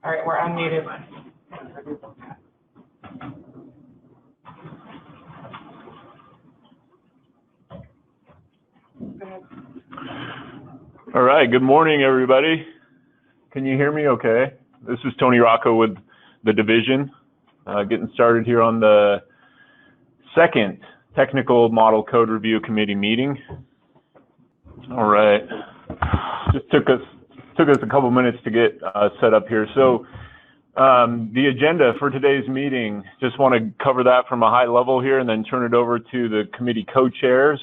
All right, we're unmuted. All right, good morning, everybody. Can you hear me okay? This is Tony Rocco with the division, getting started here on the second Technical Model Code Review Committee meeting. All right, just took us a couple minutes to get set up here. So the agenda for today's meeting, just want to cover that from a high level here and then turn it over to the committee co-chairs.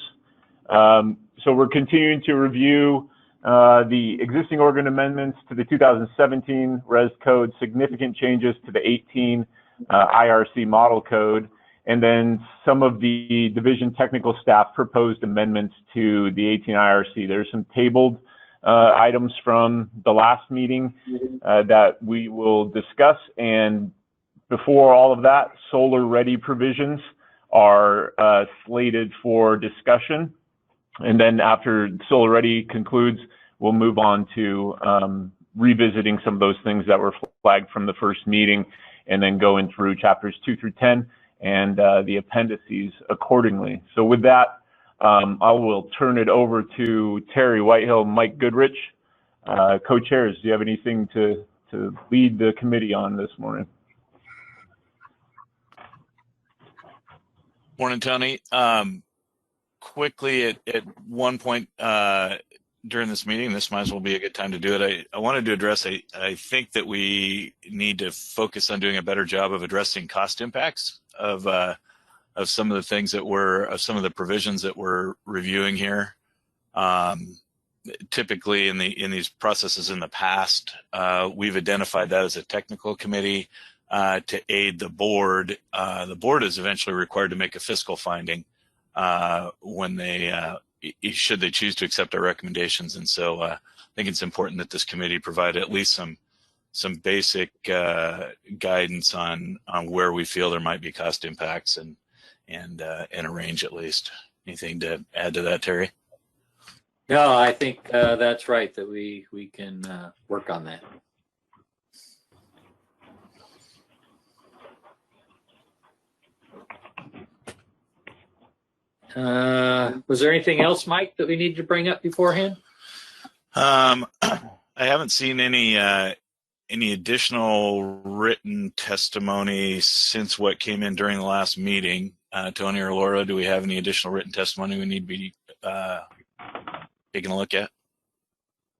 So we're continuing to review the existing organ amendments to the 2017 Res Code, significant changes to the 18 IRC model code, and then some of the division technical staff proposed amendments to the 18 IRC. There's some tabled items from the last meeting that we will discuss, and before all of that, solar ready provisions are slated for discussion. And then after Solar Ready concludes, we'll move on to revisiting some of those things that were flagged from the first meeting, and then going through chapters 2 through 10 and the appendices accordingly. So with that, I will turn it over to Terry Whitehill, Mike Goodrich, co-chairs. Do you have anything to lead the committee on this morning? Morning, Tony. Quickly, at one point during this meeting, this might as well be a good time to do it. I wanted to address, I think that we need to focus on doing a better job of addressing cost impacts of some of the things that of some of the provisions that we're reviewing here. Typically in these processes in the past, we've identified that as a technical committee to aid the board. The board is eventually required to make a fiscal finding when should they choose to accept our recommendations. And so I think it's important that this committee provide at least some basic guidance on where we feel there might be cost impacts and a range at least. Anything to add to that, Terry? No, I think that's right, that we can work on that. Was there anything else, Mike, that we need to bring up beforehand? I haven't seen any additional written testimony since what came in during the last meeting. Tony or Laura, do we have any additional written testimony we need to be taking a look at?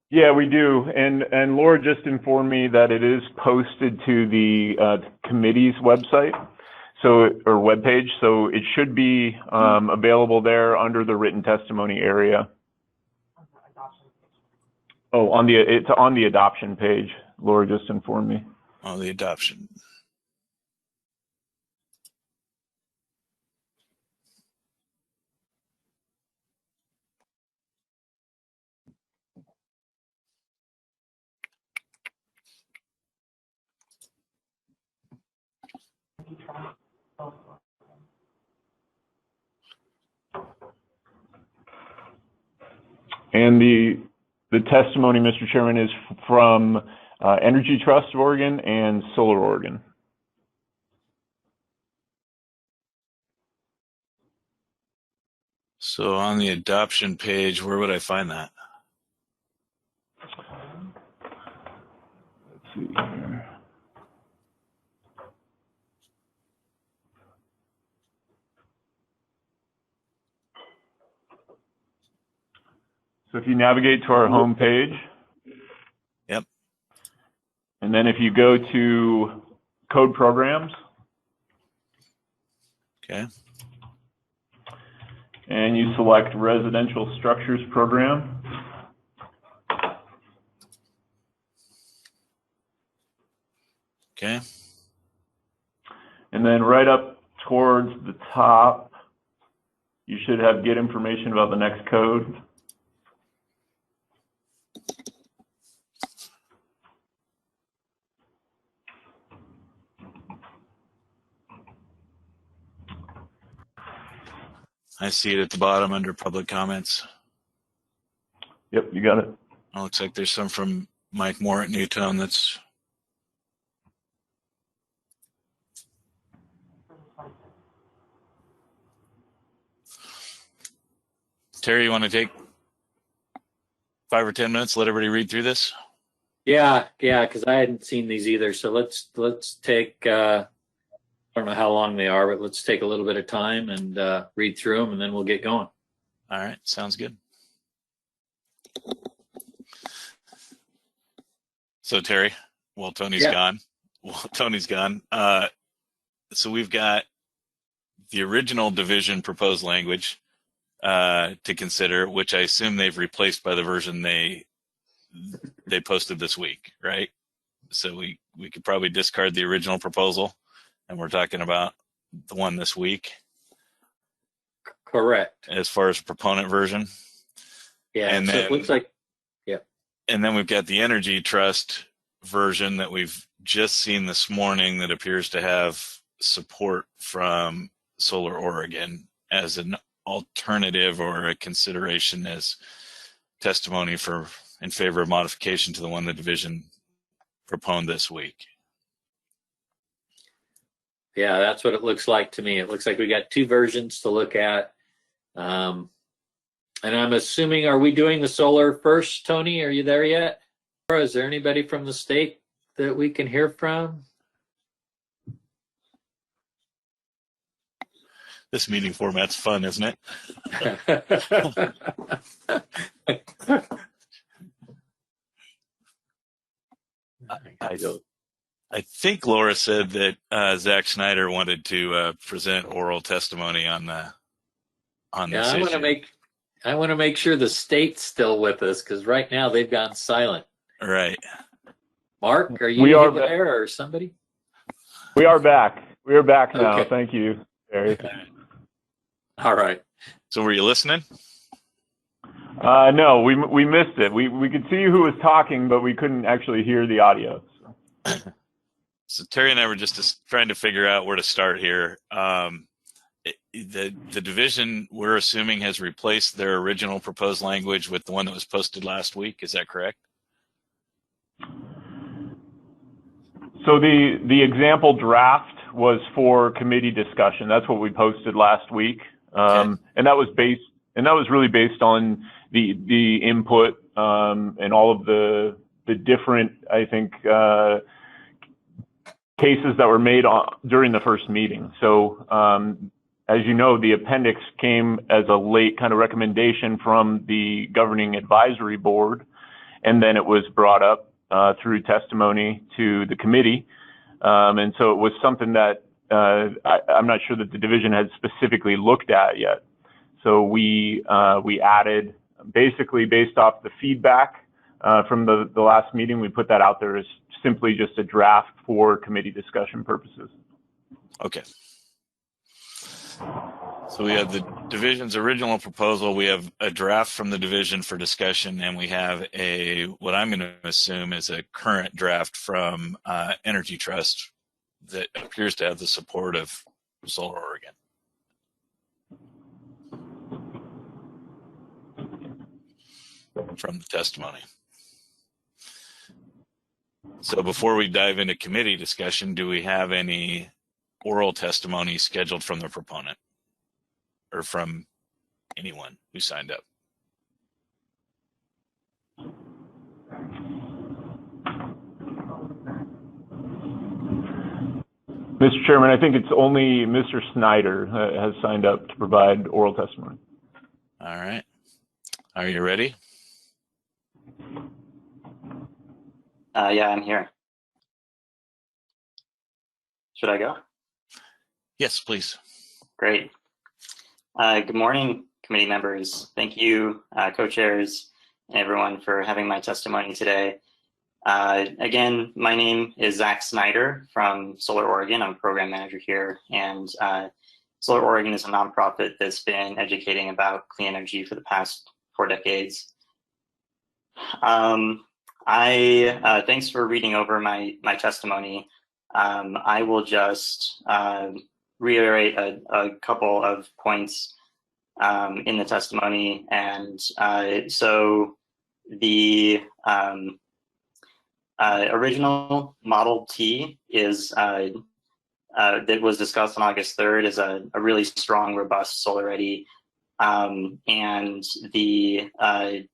Yeah, we do. And Laura just informed me that it is posted to the committee's website. Or webpage, so it should be available there under the written testimony area. Oh, it's on the adoption page. Laura just informed me. Oh, the adoption. And the testimony, Mr. Chairman, is from Energy Trust of Oregon and Solar Oregon. So on the adoption page, where would I find that? Let's see here. So if you navigate to our home page. Yep. And then if you go to Code Programs. Okay. And you select Residential Structures Program. Okay. And then right up towards the top, you should have Get Information about the next code. I see it at the bottom under public comments. Yep, you got it. It looks like there's some from Mike Moore at Newtone that's Terry, you want to take 5 or 10 minutes, let everybody read through this? Yeah, because I hadn't seen these either. So let's take. I don't know how long they are, but let's take a little bit of time and read through them, and then we'll get going. All right, sounds good. So Terry, well, Tony's gone. So we've got the original division proposed language to consider, which I assume they've replaced by the version they posted this week, right? So we could probably discard the original proposal, and we're talking about the one this week. Correct. As far as proponent version. Yeah, and so then, it looks like, yeah. And then we've got the Energy Trust version that we've just seen this morning that appears to have support from Solar Oregon as an alternative or a consideration as testimony in favor of modification to the one the division proponed this week. Yeah, that's what it looks like to me. It looks like we got 2 versions to look at. And I'm assuming, are we doing the solar first, Tony? Are you there yet? Or is there anybody from the state that we can hear from? This meeting format's fun, isn't it? I think Laura said that Zach Schneider wanted to present oral testimony on this issue. I want to make sure the state's still with us, because right now they've gone silent. Right. Mark, are you there or somebody? We are back. We are back now. Okay. Thank you, Terry. All right. So were you listening? No, we missed it. We could see who was talking, but we couldn't actually hear the audio. So Terry and I were just trying to figure out where to start here. The division, we're assuming, has replaced their original proposed language with the one that was posted last week. Is that correct? So the example draft was for committee discussion. That's what we posted last week, and that was really based on the input and all of the different, I think, cases that were made during the first meeting. So as you know, the appendix came as a late kind of recommendation from the governing advisory board, and then it was brought up through testimony to the committee. And so it was something that I'm not sure that the division had specifically looked at yet. So we added, basically based off the feedback from the last meeting, we put that out there as simply just a draft for committee discussion purposes. Okay. So we have the division's original proposal, we have a draft from the division for discussion, and we have what I'm going to assume is a current draft from Energy Trust that appears to have the support of Solar Oregon. From the testimony. So before we dive into committee discussion, do we have any oral testimony scheduled from the proponent or from anyone who signed up? Mr. Chairman, I think it's only Mr. Snyder has signed up to provide oral testimony. All right. Are you ready? Yeah, I'm here. Should I go? Yes, please. Great. Good morning, committee members. Thank you, co-chairs, and everyone for having my testimony today. Again, my name is Zach Snyder from Solar Oregon. I'm a program manager here, and Solar Oregon is a nonprofit that's been educating about clean energy for the past 4 decades. Thanks for reading over my testimony. I will just reiterate a couple of points in the testimony. And so the original Model T is that was discussed on August 3rd is a really strong, robust, solar-ready and the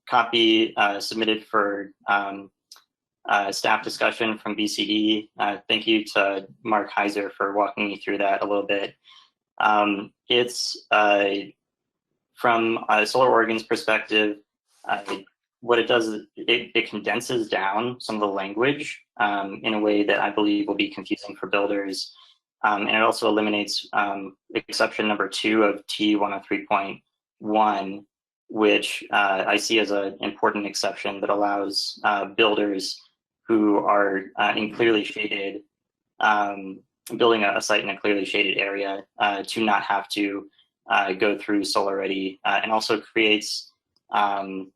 copy submitted for staff discussion from BCD. Thank you to Mark Heiser for walking me through that a little bit. It's from Solar Oregon's perspective, what it does is it condenses down some of the language in a way that I believe will be confusing for builders. And it also eliminates exception number 2 of T103.1, which I see as an important exception that allows builders who are in clearly shaded, building a site in a clearly shaded area to not have to go through Solar Ready, and also creates, from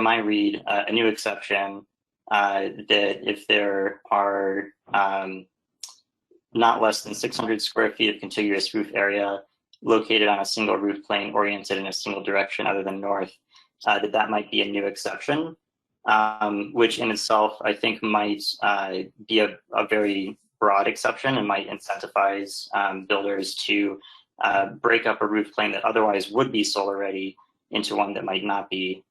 my read, a new exception that if there are not less than 600 square feet of contiguous roof area located on a single roof plane oriented in a single direction other than north, that might be a new exception, which in itself I think might be a very broad exception and might incentivize builders to break up a roof plane that otherwise would be solar ready into one that might not be.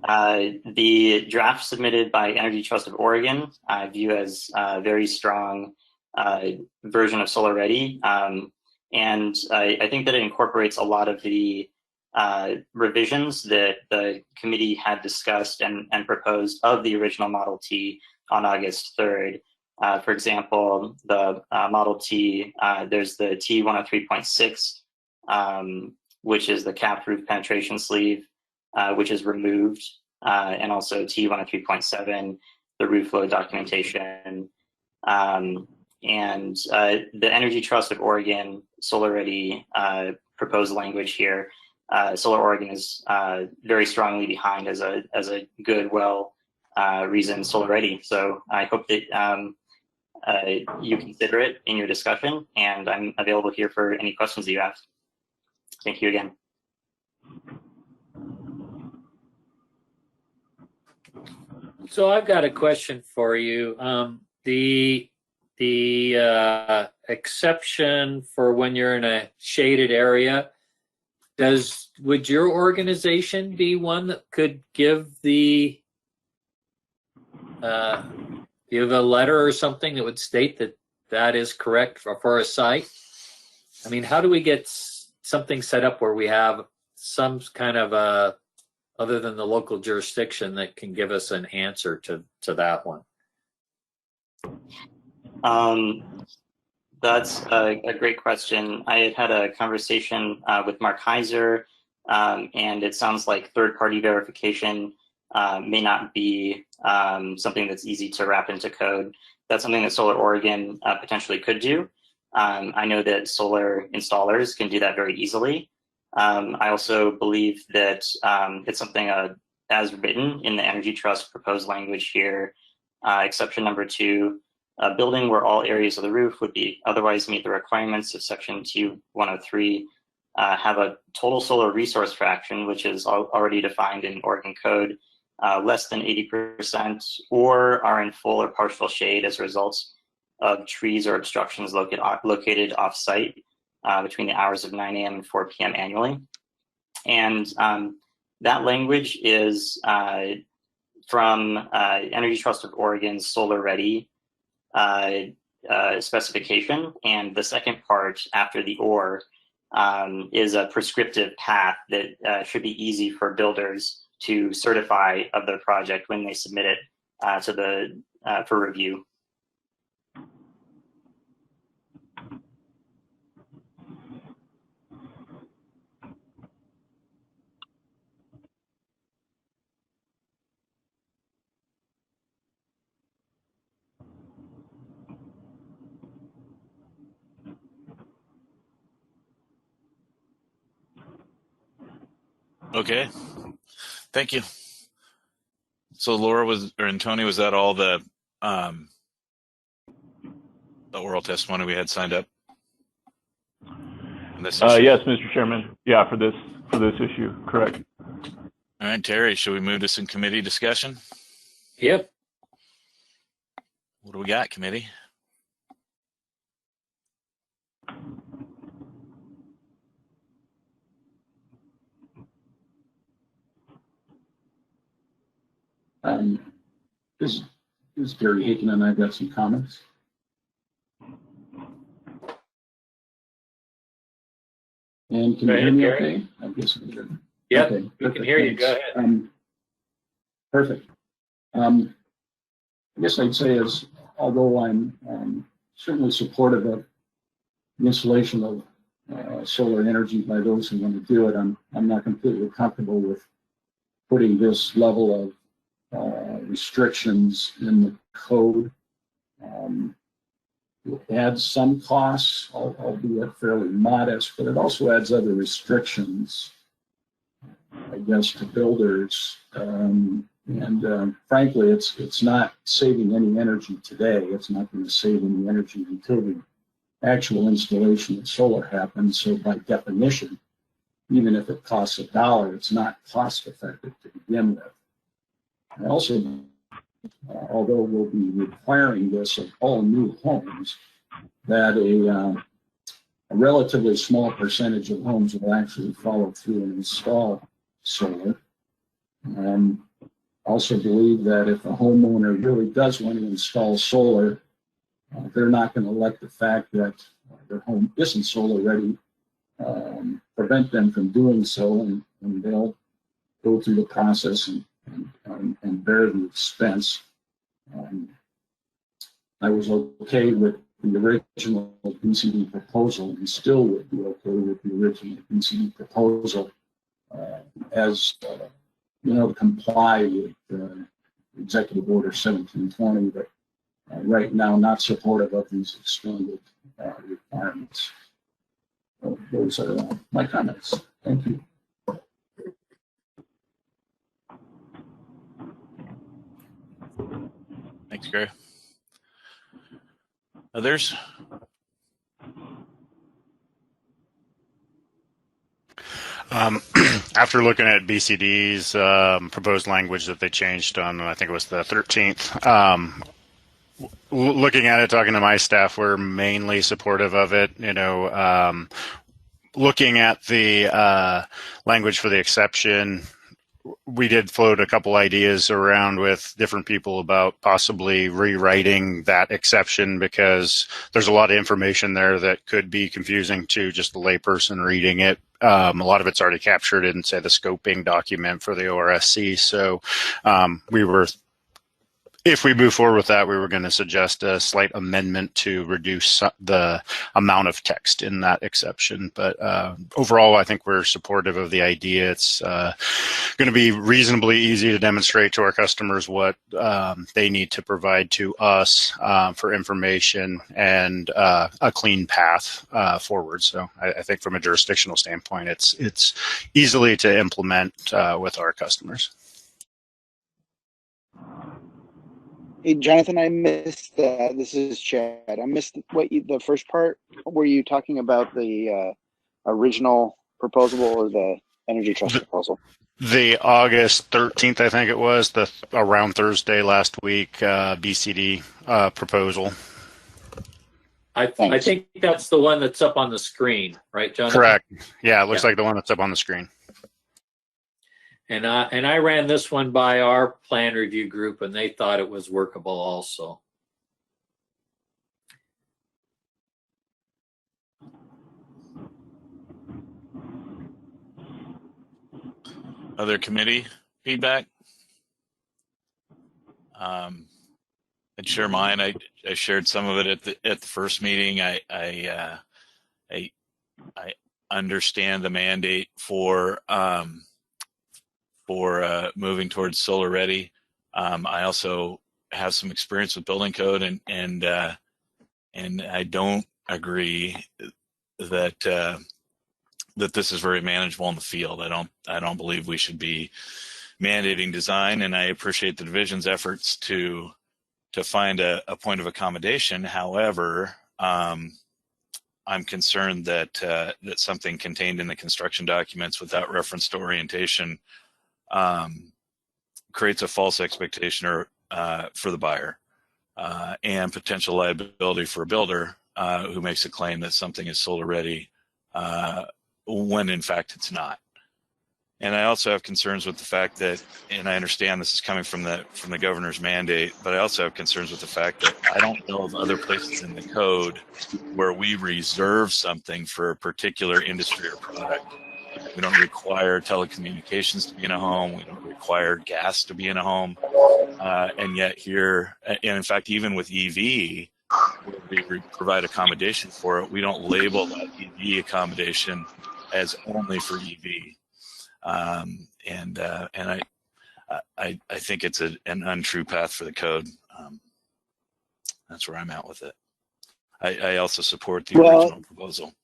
The draft submitted by Energy Trust of Oregon I view as a very strong version of Solar Ready, and I think that it incorporates a lot of the revisions that the committee had discussed and proposed of the original Model T on August 3rd. For example, the Model T, there's the T103.6, which is the capped roof penetration sleeve, which is removed, and also T103.7, the roof load documentation. And the Energy Trust of Oregon Solar Ready proposed language here, Solar Oregon is very strongly behind as a good, well reasoned Solar Ready. So I hope that you consider it in your discussion, and I'm available here for any questions that you have. Thank you again. So I've got a question for you. The exception for when you're in a shaded area, would your organization be one that could give give a letter or something that would state that that is correct for a site? I mean, how do we get something set up where we have some kind of other than the local jurisdiction that can give us an answer to that one? That's a great question. I had a conversation with Mark Heiser, and it sounds like third-party verification may not be something that's easy to wrap into code. That's something that Solar Oregon potentially could do. I know that solar installers can do that very easily. I also believe that it's something as written in the Energy Trust proposed language here, exception number 2, a building where all areas of the roof would be otherwise meet the requirements of section T103 have a total solar resource fraction, which is already defined in Oregon code, less than 80%, or are in full or partial shade as a result of trees or obstructions located off-site between the hours of 9 a.m. and 4 p.m. annually. And that language is from Energy Trust of Oregon's Solar Ready specification. And the second part after the or is a prescriptive path that should be easy for builders to certify of their project when they submit it to the for review. Okay, thank you. So Laura and Tony, was that all the oral testimony we had signed up? Yes, Mr. Chairman. Yeah, for this issue, correct. All right, Terry, should we move to some committee discussion? Yep. What do we got, committee? This is Gary Aiken, and I've got some comments. And can you hear me okay? I guess we can. Yep, Okay, we can hear you. Go ahead. Perfect. I guess I'd say is, although I'm certainly supportive of the installation of solar energy by those who want to do it, I'm not completely comfortable with putting this level of restrictions in the code. It adds some costs, albeit fairly modest, but it also adds other restrictions, I guess, to builders. Frankly, it's not saving any energy today. It's not going to save any energy until the actual installation of solar happens. So by definition, even if it costs $1, it's not cost effective to begin with. I also, although we'll be requiring this of all new homes, that a relatively small percentage of homes will actually follow through and install solar. Also believe that if a homeowner really does want to install solar, they're not going to let the fact that their home isn't solar ready prevent them from doing so, and they'll go through the process and bear the expense. I was okay with the original BCD proposal, and still would be okay with the original BCD proposal as to comply with Executive Order 1720, but right now not supportive of these expanded requirements. So those are my comments. Thank you. Thanks, Gary. Others? After looking at BCD's proposed language that they changed on, I think it was the 13th, looking at it, talking to my staff, we're mainly supportive of it. Looking at the language for the exception, we did float a couple ideas around with different people about possibly rewriting that exception, because there's a lot of information there that could be confusing to just a layperson reading it. A lot of it's already captured in, say, the scoping document for the ORSC. So if we move forward with that, we were going to suggest a slight amendment to reduce the amount of text in that exception. But overall, I think we're supportive of the idea. It's going to be reasonably easy to demonstrate to our customers what they need to provide to us for information, and a clean path forward. So I think from a jurisdictional standpoint, it's easily to implement with our customers. Hey, Jonathan, I missed this is Chad. I missed the first part. Were you talking about the original proposal or the Energy Trust proposal? The August 13th, I think it was, around Thursday last week, BCD proposal. I think that's the one that's up on the screen, right, Jonathan? Correct. Yeah, it looks like the one that's up on the screen. And I ran this one by our plan review group, and they thought it was workable also. Other committee feedback? I'd share mine. I shared some of it at the first meeting. I understand the mandate for moving towards solar ready. I also have some experience with building code, and I don't agree that that this is very manageable in the field. I don't believe we should be mandating design, and I appreciate the division's efforts to find a point of accommodation. However, I'm concerned that that something contained in the construction documents without reference to orientation creates a false expectation for the buyer and potential liability for a builder who makes a claim that something is solar ready when in fact it's not. And I also have concerns with the fact that, and I understand this is coming from the governor's mandate, but I also have concerns with the fact that I don't know of other places in the code where we reserve something for a particular industry or product. We don't require telecommunications to be in a home. We don't require gas to be in a home. And yet here, and in fact, even with EV, where we provide accommodation for it, we don't label that EV accommodation as only for EV. And I think it's an untrue path for the code. That's where I'm at with it. I also support the original proposal.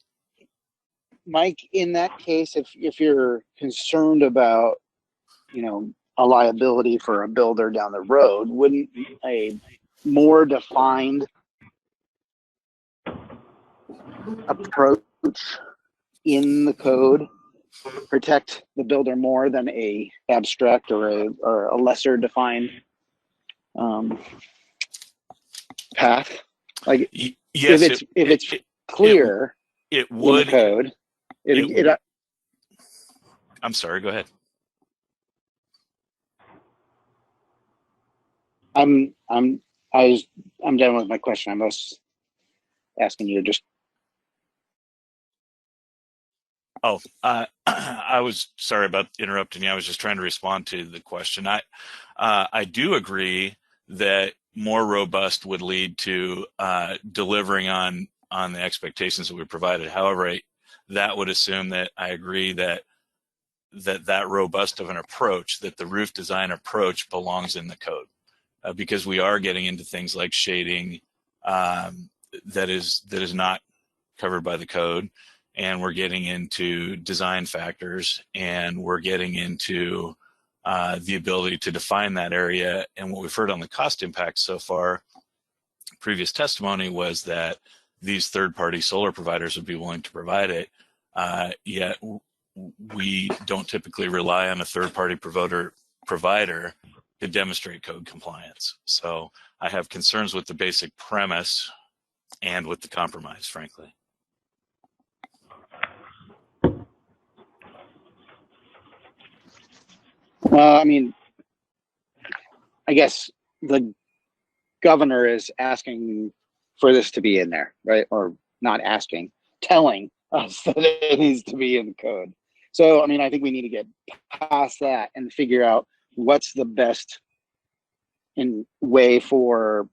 Mike, in that case, if you're concerned about, a liability for a builder down the road, wouldn't a more defined approach in the code protect the builder more than a abstract or a lesser defined path? Like, yes, if it's clear it would in the code. I'm sorry. Go ahead. I'm done with my question. I was asking you to just. Oh, I was sorry about interrupting you. I was just trying to respond to the question. I do agree that more robust would lead to delivering on the expectations that we provided. However, that would assume that I agree that robust of an approach, that the roof design approach belongs in the code, because we are getting into things like shading that is not covered by the code. And we're getting into design factors, and we're getting into the ability to define that area. And what we've heard on the cost impact so far, previous testimony, was that these third-party solar providers would be willing to provide it, yet we don't typically rely on a third-party provider to demonstrate code compliance. So I have concerns with the basic premise and with the compromise, frankly. Well, I mean, I guess the governor is asking for this to be in there, right? Or not asking, telling us that it needs to be in the code. So, I mean, I think we need to get past that and figure out what's the best way for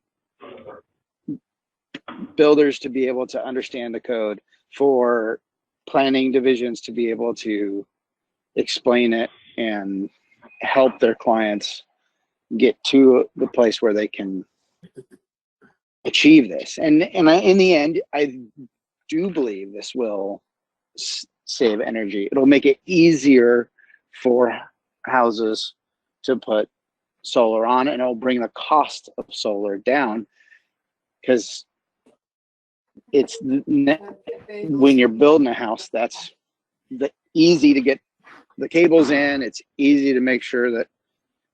builders to be able to understand the code, for planning divisions to be able to explain it and help their clients get to the place where they can achieve this. And in the end, I do believe this will save energy. It'll make it easier for houses to put solar on, and it'll bring the cost of solar down, because it's when you're building a house, that's easy to get the cables in. It's easy to make sure that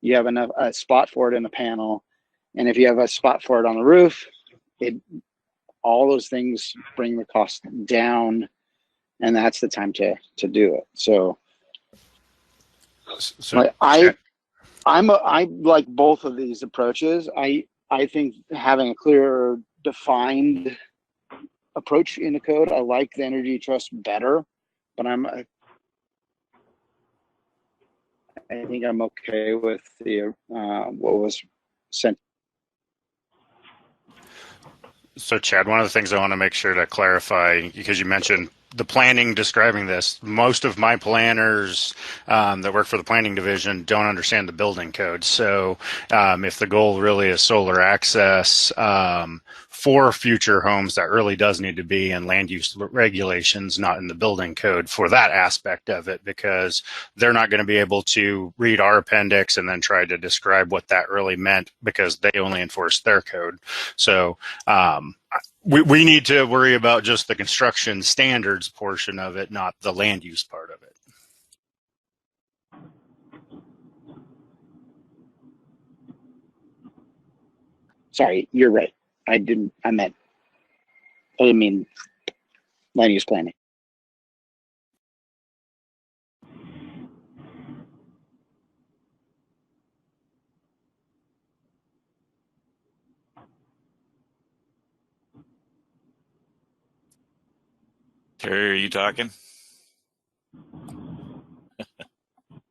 you have a spot for it in the panel, and if you have a spot for it on the roof, all those things bring the cost down, and that's the time to do it. So I like both of these approaches. I think having a clear, defined approach in the code, I like the Energy Trust better, but I think I'm okay with the what was sent. So, Chad, one of the things I want to make sure to clarify, because you mentioned the planning describing this, most of my planners that work for the planning division don't understand the building code. So if the goal really is solar access for future homes, that really does need to be in land use regulations, not in the building code for that aspect of it, because they're not going to be able to read our appendix and then try to describe what that really meant, because they only enforce their code. So we need to worry about just the construction standards portion of it, not the land use part of it. Sorry, you're right. I didn't mean land use planning. Terry, are you talking?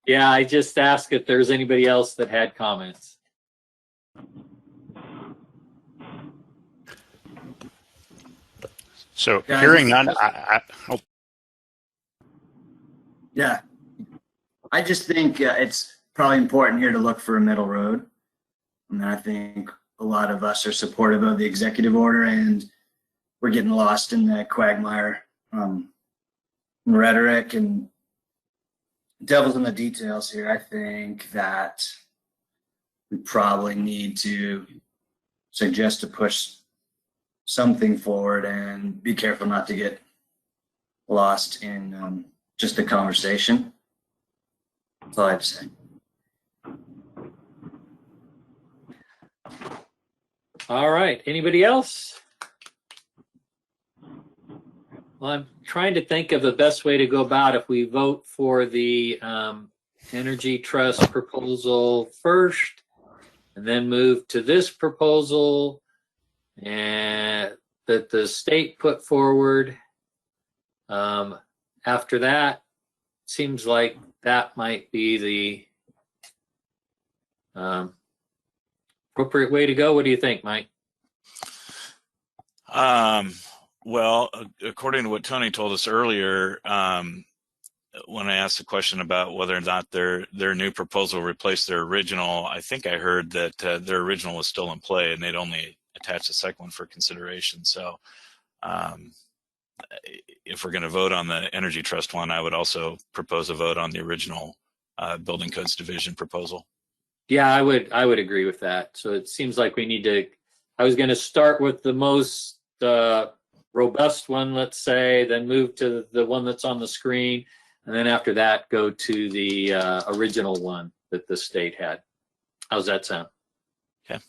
Yeah, I just asked if there's anybody else that had comments. So Yeah, hearing none, Yeah, I just think it's probably important here to look for a middle road. And I think a lot of us are supportive of the executive order, and we're getting lost in the quagmire rhetoric and devil's in the details here. I think that we probably need to suggest to push something forward and be careful not to get lost in just the conversation. That's all I have to say. All right. Anybody else? Well, I'm trying to think of the best way to go about if we vote for the Energy Trust proposal first and then move to this proposal and that the state put forward. After that, seems like that might be the appropriate way to go. What do you think, Mike? Well, according to what Tony told us earlier, when I asked the question about whether or not their new proposal replaced their original, I think I heard that their original was still in play and they'd only attach the second one for consideration. So if we're going to vote on the Energy Trust one, I would also propose a vote on the original Building Codes Division proposal. Yeah, I would agree with that. So it seems like we need to, I was going to start with the most robust one, let's say, then move to the one that's on the screen, and then after that go to the original one that the state had. How's that sound? Okay.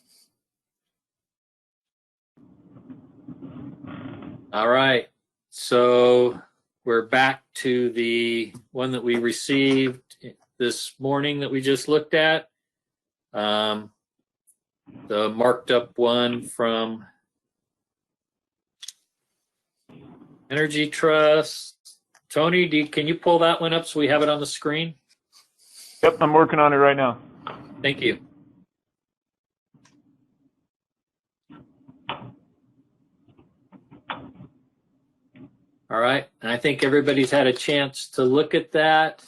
All right. So we're back to the one that we received this morning that we just looked at. The marked up one from Energy Trust. Tony, can you pull that one up so we have it on the screen? Yep, I'm working on it right now. Thank you. All right, and I think everybody's had a chance to look at that.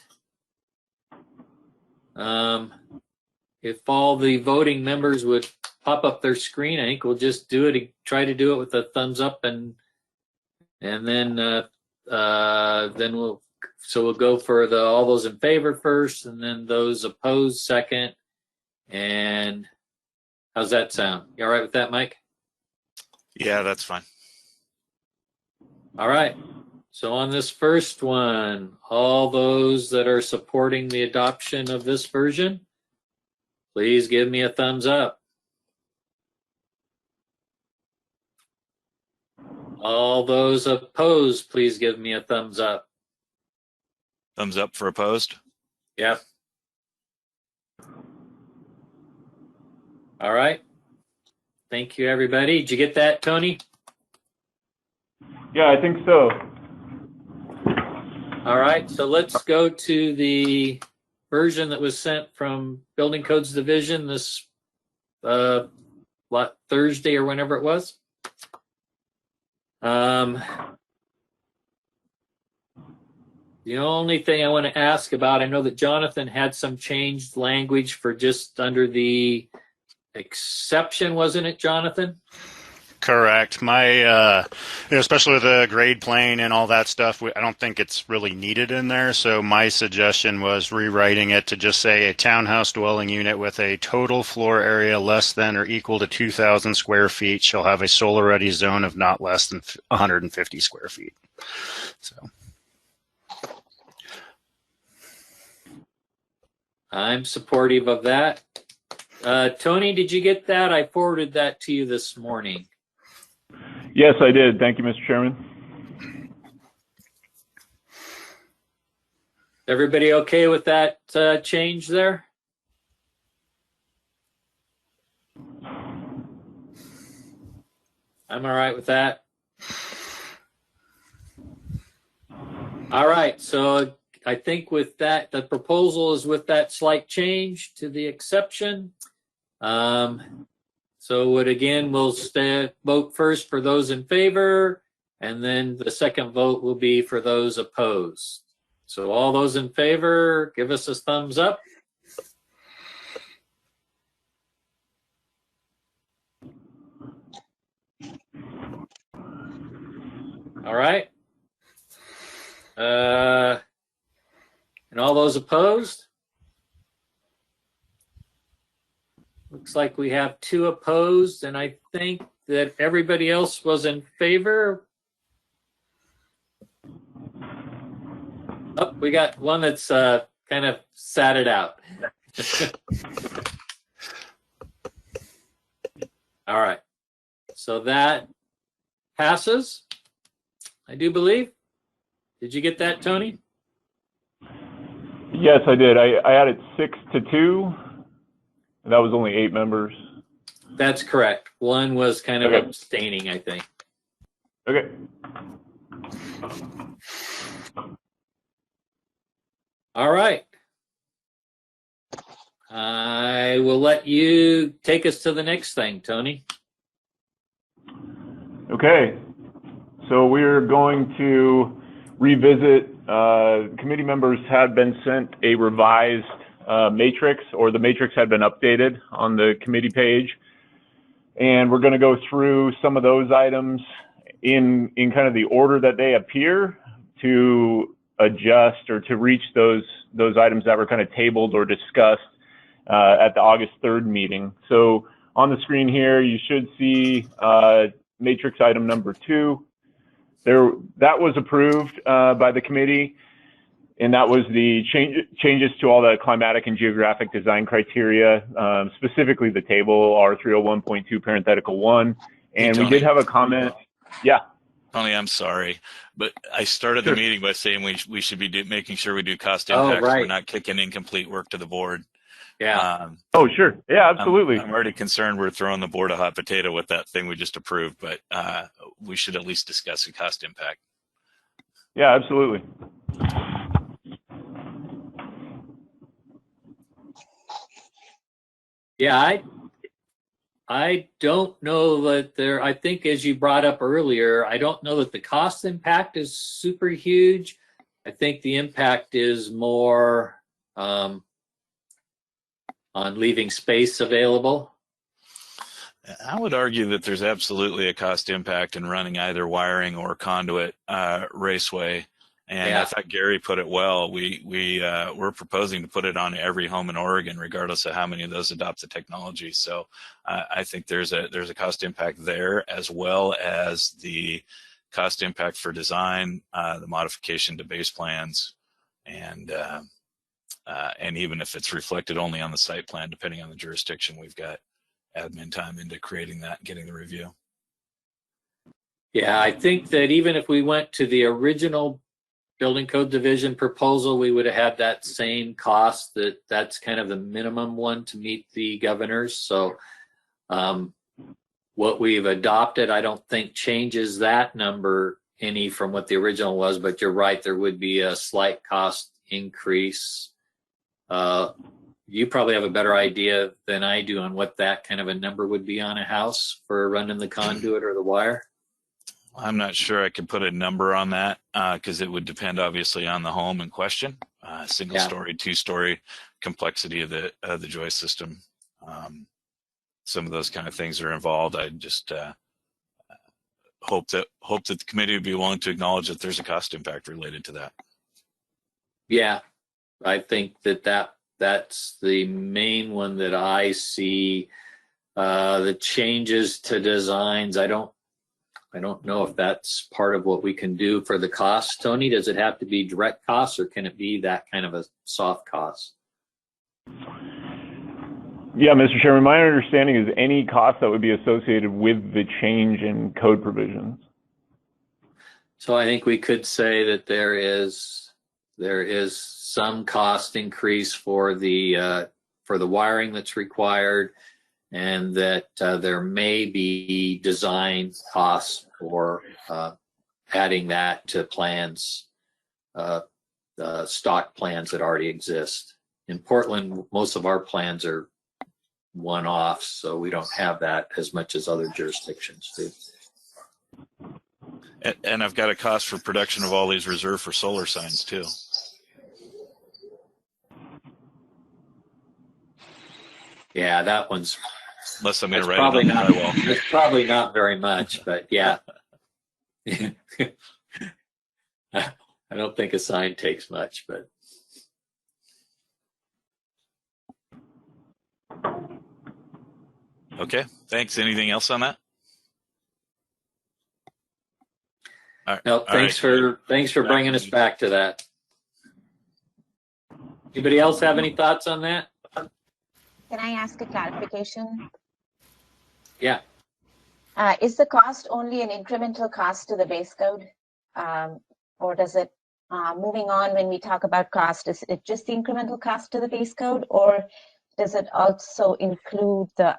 If all the voting members would pop up their screen, I think we'll just do it. Try to do it with a thumbs up, and then we'll go for all those in favor first, and then those opposed second. And how's that sound? You all right with that, Mike? Yeah, that's fine. All right. So on this first one, all those that are supporting the adoption of this version, please give me a thumbs up. All those opposed, please give me a thumbs up. Thumbs up for opposed? Yep. All right. Thank you, everybody. Did you get that, Tony? Yeah, I think so. All right. So let's go to the version that was sent from Building Codes Division this Thursday or whenever it was. The only thing I want to ask about, I know that Jonathan had some changed language for just under the exception, wasn't it, Jonathan? correct. My, especially with the grade plane and all that stuff, I don't think it's really needed in there. So my suggestion was rewriting it to just say a townhouse dwelling unit with a total floor area less than or equal to 2,000 square feet shall have a solar-ready zone of not less than 150 square feet. So. I'm supportive of that. Tony, did you get that? I forwarded that to you this morning. Yes, I did. Thank you, Mr. Chairman. Everybody okay with that change there? I'm all right with that. All right, so I think with that, the proposal is with that slight change to the exception. So we'll vote first for those in favor, and then the second vote will be for those opposed. So all those in favor, give us a thumbs up. All right. And all those opposed? Looks like we have 2 opposed, and I think that everybody else was in favor. Oh, we got one that's kind of sat it out. All right. So that passes, I do believe. Did you get that, Tony? Yes, I did. I had it 6-2. And that was only 8 members. That's correct. One was kind of Okay. abstaining, I think. Okay. All right. I will let you take us to the next thing, Tony. Okay. So we're going to revisit, committee members had been sent a revised matrix, or the matrix had been updated on the committee page. And we're going to go through some of those items in kind of the order that they appear to adjust or to reach those items that were kind of tabled or discussed at the August 3rd meeting. So on the screen here, you should see matrix item number 2. That was approved by the committee. And that was the changes to all the climatic and geographic design criteria, specifically the table R301.2 parenthetical 1. And Hey, we did have a comment. Yeah. Tony, I'm sorry, but I started Sure. the meeting by saying we should be making sure we do cost Oh, impact. So right. we're not kicking incomplete work to the board. Yeah. Oh, sure. Yeah, absolutely. I'm already concerned we're throwing the board a hot potato with that thing we just approved, but we should at least discuss the cost impact. Yeah, absolutely. Yeah, I don't know that I think as you brought up earlier, I don't know that the cost impact is super huge. I think the impact is more on leaving space available. I would argue that there's absolutely a cost impact in running either wiring or conduit raceway. And Yeah. I thought Gary put it well. We're proposing to put it on every home in Oregon, regardless of how many of those adopt the technology. So I think there's a cost impact there, as well as the cost impact for design, the modification to base plans, and even if it's reflected only on the site plan, depending on the jurisdiction, we've got admin time into creating that and getting the review. Yeah, I think that even if we went to the original Building Code Division proposal, we would have had that same cost. That's kind of the minimum one to meet the governors. So what we've adopted, I don't think changes that number any from what the original was, but you're right, there would be a slight cost increase. You probably have a better idea than I do on what that kind of a number would be on a house for running the conduit or the wire. I'm not sure I could put a number on that because it would depend obviously on the home in question, single story, 2-story, complexity of the joist system. Some of those kind of things are involved. I just hope that the committee would be willing to acknowledge that there's a cost impact related to that. Yeah, I think that's the main one that I see. The changes to designs, I don't know if that's part of what we can do for the cost. Tony, does it have to be direct costs, or can it be that kind of a soft cost? Yeah, Mr. Chairman, my understanding is any cost that would be associated with the change in code provisions. So I think we could say that there is some cost increase for the wiring that's required, and that there may be design costs for adding that to plans stock plans that already exist. In Portland, most of our plans are one-offs, so we don't have that as much as other jurisdictions do. And I've got a cost for production of all these reserved for solar signs too. Yeah, that one's Unless I'm going to that's write probably it on the not. drywall. That's probably not very much, but yeah. I don't think a sign takes much, but Okay, thanks. Anything else on that? All right. no. All Thanks right. for bringing us back to that. Anybody else have any thoughts on that? Can I ask a clarification? Yeah. Is the cost only an incremental cost to the base code? Or does it, moving on when we talk about cost, is it just the incremental cost to the base code? Or does it also include the,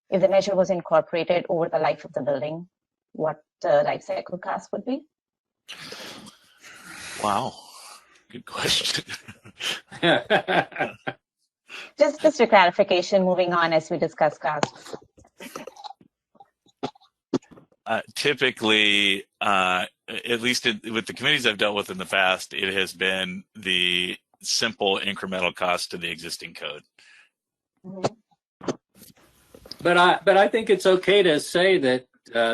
if the measure was incorporated over the life of the building, what the life cycle cost would be? Wow, good question. Just a clarification moving on as we discuss costs. Typically, at least with the committees I've dealt with in the past, it has been the simple incremental cost to the existing code. Mm-hmm. But I think it's okay to say that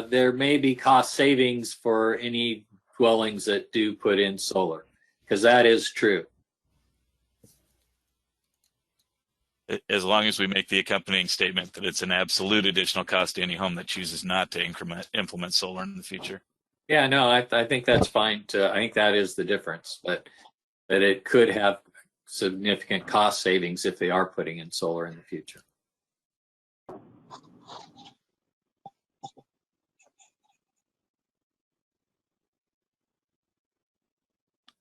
there may be cost savings for any dwellings that do put in solar, because that is true. As long as we make the accompanying statement that it's an absolute additional cost to any home that chooses not to implement solar in the future. Yeah, no, I think that's fine. I think that is the difference, but that it could have significant cost savings if they are putting in solar in the future.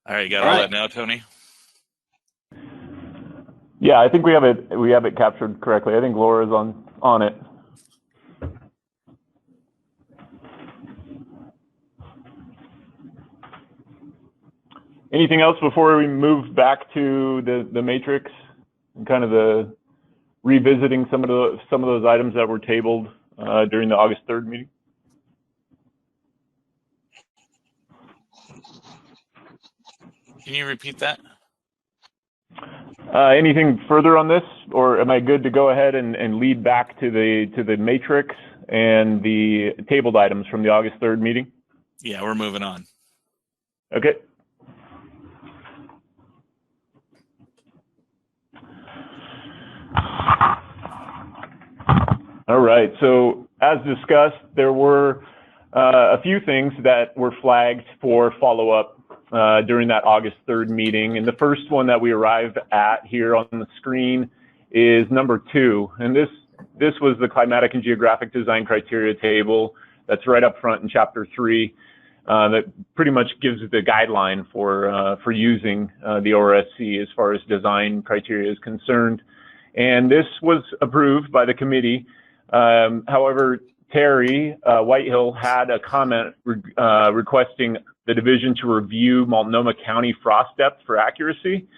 All right, you got all that now, Tony? Yeah, I think we have it captured correctly. I think Laura's on it. Anything else before we move back to the matrix and kind of the revisiting some of those items that were tabled during the August 3rd meeting? Can you repeat that? Anything further on this, or am I good to go ahead and lead back to the matrix and the tabled items from the August 3rd meeting? Yeah, we're moving on. Okay. All right. So as discussed, there were a few things that were flagged for follow-up during that August 3rd meeting. And the first one that we arrived at here on the screen is number 2. And this was the climatic and geographic design criteria table that's right up front in chapter 3 that pretty much gives the guideline for using the ORSC as far as design criteria is concerned. And this was approved by the committee. However, Terry Whitehill had a comment requesting the division to review Multnomah County frost depth for accuracy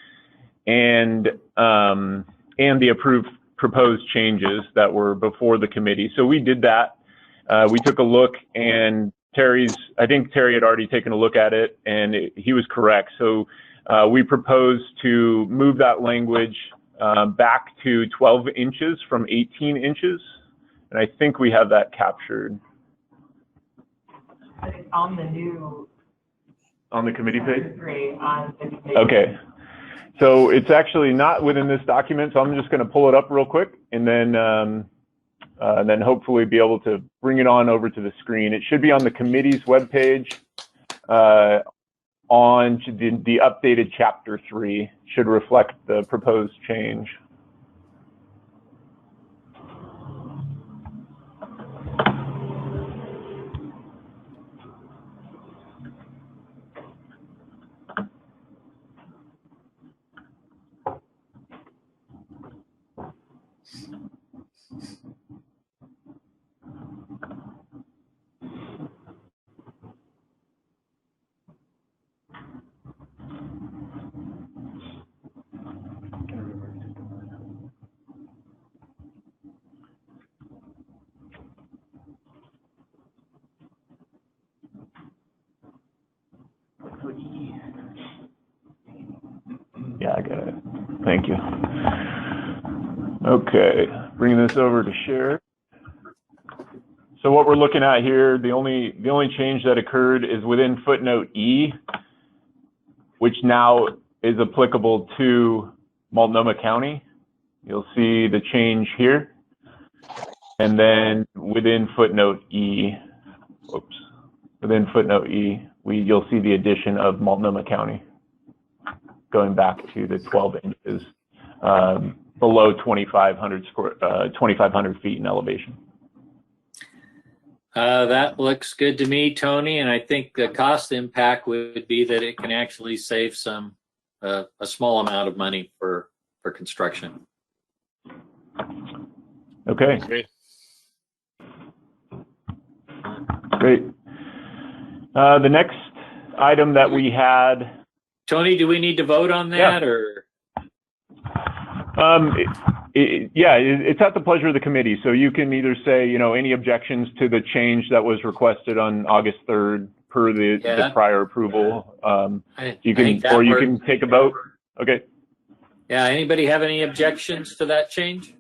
and the approved proposed changes that were before the committee. So we did that. We took a look, and I think Terry had already taken a look at it, and he was correct. So we proposed to move that language back to 12 inches from 18 inches. And I think we have that captured. On the new. On the committee page? Great, on the committee. Okay. So it's actually not within this document, so I'm just going to pull it up real quick and then hopefully be able to bring it on over to the screen. It should be on the committee's webpage on the updated chapter 3, should reflect the proposed change. Yeah, I got it. Thank you. Okay, bringing this over to share. So what we're looking at here, the only change that occurred is within footnote E, which now is applicable to Multnomah County. You'll see the change here. And then within footnote E, you'll see the addition of Multnomah County, going back to the 12 inches below 2,500 feet in elevation. That looks good to me, Tony. And I think the cost impact would be that it can actually save some a small amount of money for construction. Okay. Great. The next item that we had. Tony, do we need to vote on that, or? It's at the pleasure of the committee. So you can either say, any objections to the change that was requested on August 3rd per the prior approval. You can take a vote. Okay. Yeah. Anybody have any objections to that change?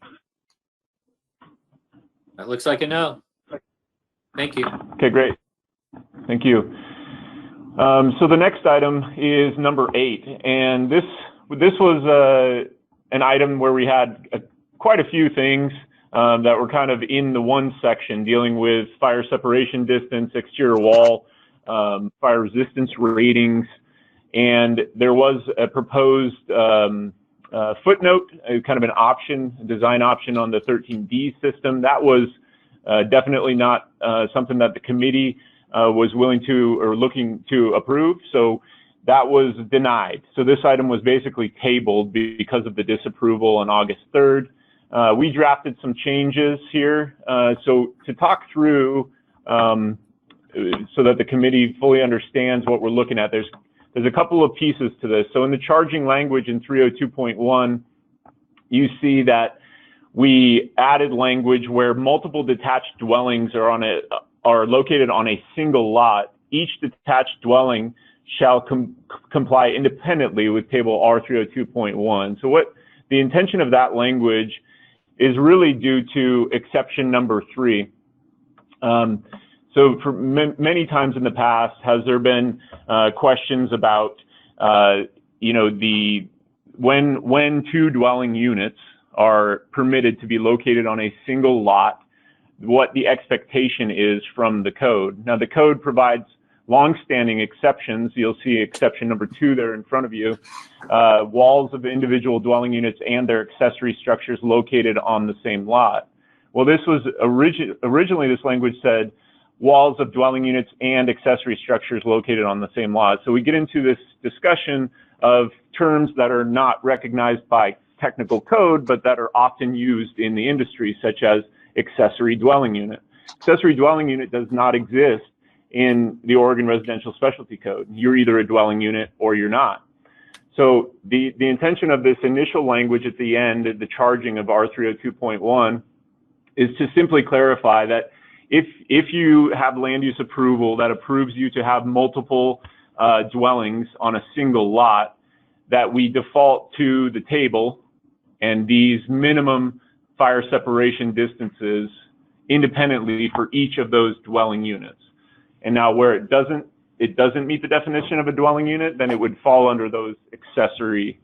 That looks like a no. Thank you. Okay, great. Thank you. So the next item is number 8, and this was an item where we had quite a few things that were kind of in the one section dealing with fire separation distance, exterior wall, fire resistance ratings, and there was a proposed footnote, kind of an option, a design option on the 13D system. That was definitely not something that the committee was willing to or looking to approve. So that was denied. So this item was basically tabled because of the disapproval on August 3rd. We drafted some changes here. So to talk through so that the committee fully understands what we're looking at, there's a couple of pieces to this. So in the charging language in 302.1, you see that we added language where multiple detached dwellings are located on a single lot. Each detached dwelling shall comply independently with table R302.1. So what the intention of that language is really due to exception number 3. So for many times in the past, has there been questions about, when 2 dwelling units are permitted to be located on a single lot, what the expectation is from the code. Now, the code provides long-standing exceptions. You'll see exception number 2 there in front of you. Walls of individual dwelling units and their accessory structures located on the same lot. Well, this was originally this language said walls of dwelling units and accessory structures located on the same lot. So we get into this discussion of terms that are not recognized by technical code, but that are often used in the industry, such as accessory dwelling unit. Accessory dwelling unit does not exist in the Oregon Residential Specialty Code. You're either a dwelling unit or you're not. So the intention of this initial language at the end, the charging of R302.1, is to simply clarify that if you have land use approval that approves you to have multiple dwellings on a single lot, that we default to the table and these minimum fire separation distances independently for each of those dwelling units. And now where it doesn't meet the definition of a dwelling unit, then it would fall under those accessory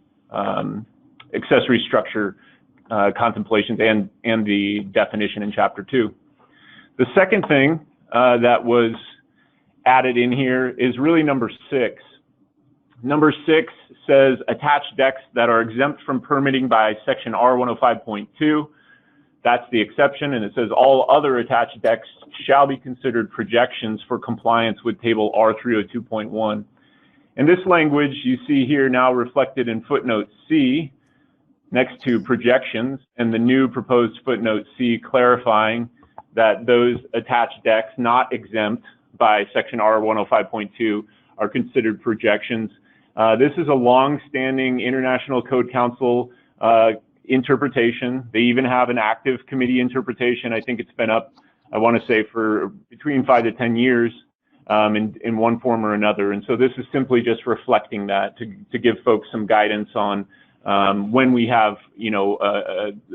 structure contemplations and the definition in Chapter 2. The second thing that was added in here is really number 6. Number 6 says attached decks that are exempt from permitting by section R105.2. That's the exception, and it says all other attached decks shall be considered projections for compliance with table R302.1. And this language you see here now reflected in footnote C next to projections, and the new proposed footnote C clarifying that those attached decks not exempt by section R105.2 are considered projections. This is a long-standing International Code Council interpretation. They even have an active committee interpretation. I think it's been up, I want to say, for between 5 to 10 years. in one form or another. And so this is simply just reflecting that to give folks some guidance on when we have, you know,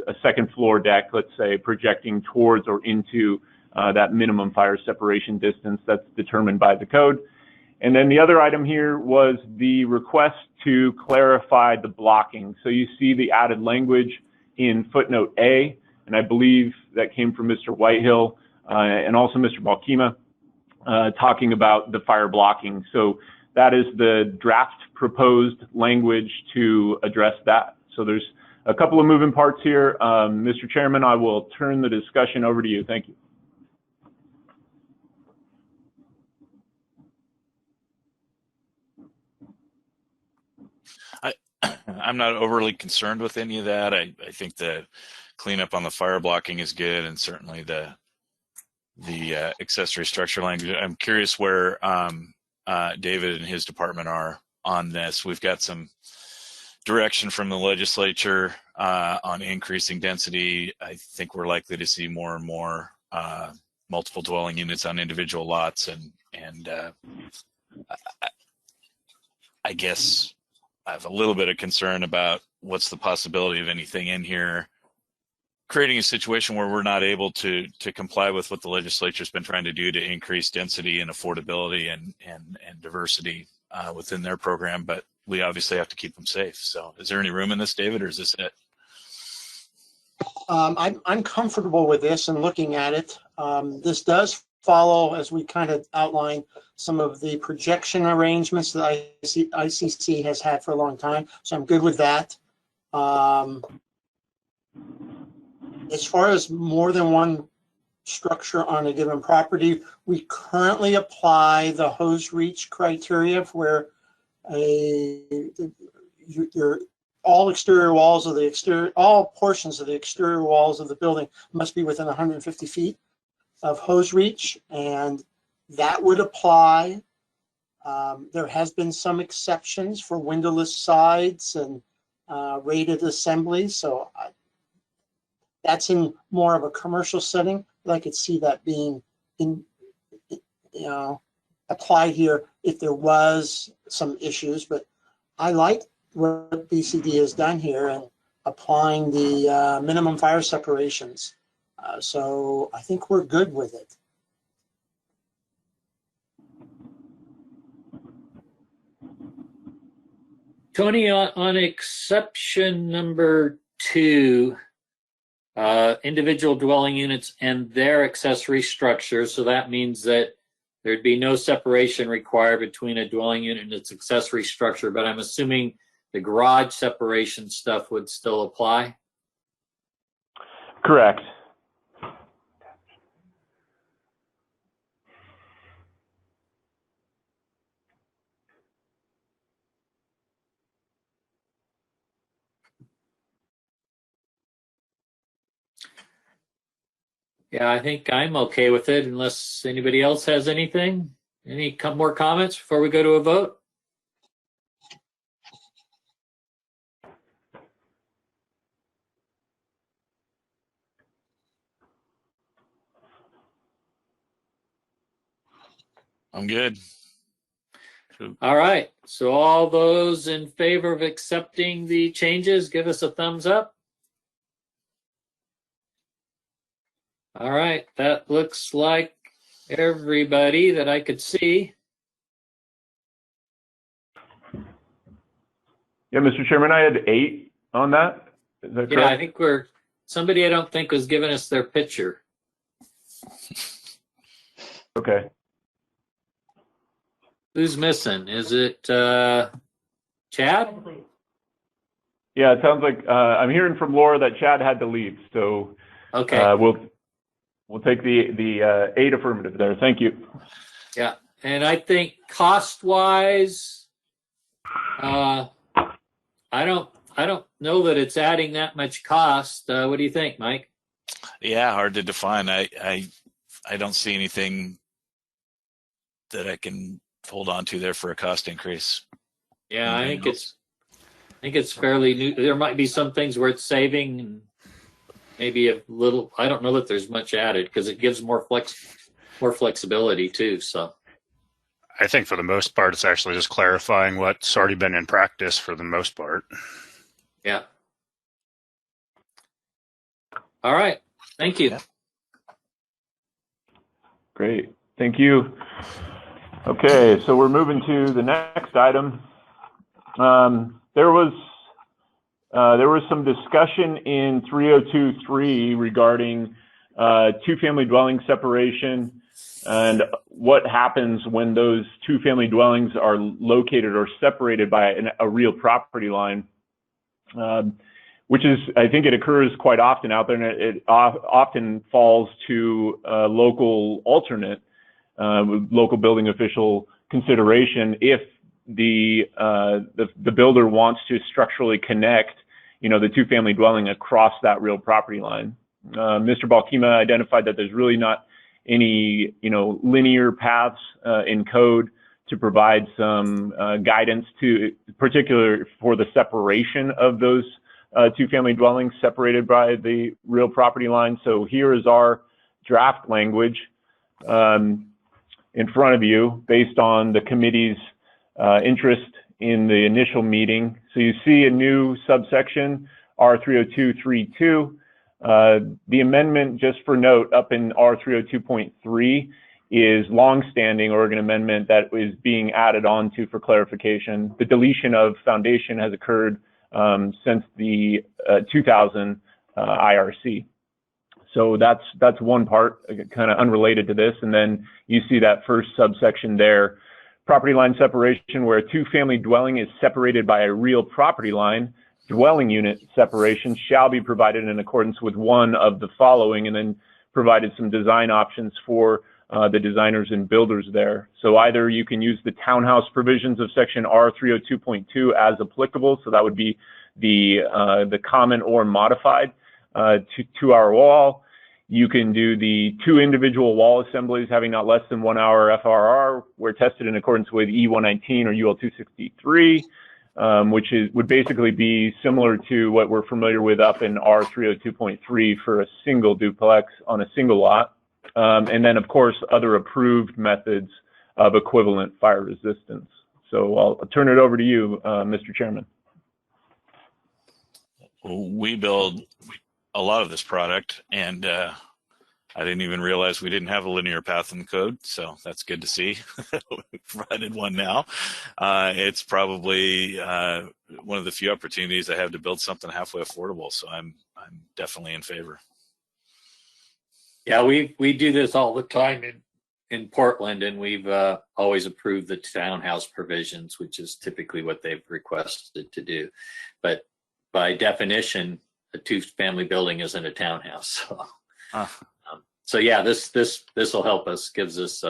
a second floor deck, let's say, projecting towards or into that minimum fire separation distance that's determined by the code. And then the other item here was the request to clarify the blocking. So you see the added language in footnote A, and I believe that came from Mr. Whitehill and also Mr. Balkema, talking about the fire blocking. So that is the draft proposed language to address that. So there's a couple of moving parts here. Mr. Chairman, I will turn the discussion over to you. Thank you. I'm not overly concerned with any of that. I think the cleanup on the fire blocking is good, and certainly the accessory structure language. I'm curious where David and his department are on this. We've got some direction from the legislature on increasing density. I think we're likely to see more and more multiple dwelling units on individual lots, and I guess I have a little bit of concern about what's the possibility of anything in here creating a situation where we're not able to comply with what the legislature's been trying to do to increase density and affordability and diversity within their program, but we obviously have to keep them safe. So is there any room in this, David, or is this it? I'm comfortable with this and looking at it. This does follow, as we kind of outlined, some of the projection arrangements that ICC has had for a long time. So I'm good with that. As far as more than one structure on a given property, we currently apply the hose reach criteria where all exterior walls of the exterior, all portions of the exterior walls of the building must be within 150 feet of hose reach, and that would apply. There has been some exceptions for windowless sides and rated assemblies, so that's in more of a commercial setting, but I could see that being applied here if there was some issues. But I like what BCD has done here and applying the minimum fire separations. So I think we're good with it. Tony, on exception number 2, individual dwelling units and their accessory structures. So that means that there'd be no separation required between a dwelling unit and its accessory structure, but I'm assuming the garage separation stuff would still apply? Correct. Yeah, I think I'm okay with it unless anybody else has anything. Any more comments before we go to a vote? I'm good. All right. So all those in favor of accepting the changes, give us a thumbs up. All right. That looks like everybody that I could see. Yeah, Mr. Chairman, I had 8 on that. Is that correct? Yeah, I think somebody I don't think was giving us their picture. Okay. Who's missing? Is it Chad? Yeah, it sounds like I'm hearing from Laura that Chad had to leave, so Okay. We'll take the 8 affirmative there. Thank you. Yeah, and I think cost-wise, I don't know that it's adding that much cost. What do you think, Mike? Yeah, hard to define. I don't see anything that I can hold on to there for a cost increase. Yeah, I think it's fairly new. There might be some things where it's saving, and maybe a little. I don't know that there's much added because it gives more flexibility too. So I think for the most part, it's actually just clarifying what's already been in practice for the most part. Yeah. All right. Thank you. Great. Thank you. Okay, so we're moving to the next item. There was some discussion in 302.3 regarding two-family dwelling separation and what happens when those two-family dwellings are located or separated by a real property line, which is, I think it occurs quite often out there, and it often falls to local alternate, local building official consideration if the builder wants to structurally connect, the two-family dwelling across that real property line. Mr. Balkema identified that there's really not any, linear paths in code to provide some guidance to, particularly for the separation of those two-family dwellings separated by the real property line. So here is our draft language in front of you based on the committee's interest in the initial meeting. So you see a new subsection, R302.32. The amendment, just for note, up in R302.3 is longstanding Oregon amendment that is being added on to for clarification. The deletion of foundation has occurred since the 2000 IRC. So that's one part, kind of unrelated to this. And then you see that first subsection there, property line separation, where a two-family dwelling is separated by a real property line. Dwelling unit separation shall be provided in accordance with one of the following, and then provided some design options for the designers and builders there. So either you can use the townhouse provisions of section R302.2 as applicable, so that would be the common or modified to our wall. You can do the two individual wall assemblies having not less than 1 hour FRR, where tested in accordance with E119 or UL 263, which would basically be similar to what we're familiar with up in R302.3 for a single duplex on a single lot. And then, of course, other approved methods of equivalent fire resistance. So I'll turn it over to you, Mr. Chairman. We build a lot of this product, and I didn't even realize we didn't have a linear path in the code, so that's good to see. We've provided one now. It's probably one of the few opportunities I have to build something halfway affordable, so I'm definitely in favor. Yeah, we do this all the time in Portland, and we've always approved the townhouse provisions, which is typically what they've requested to do. But by definition, a two-family building isn't a townhouse. So, so yeah, this will help us, gives us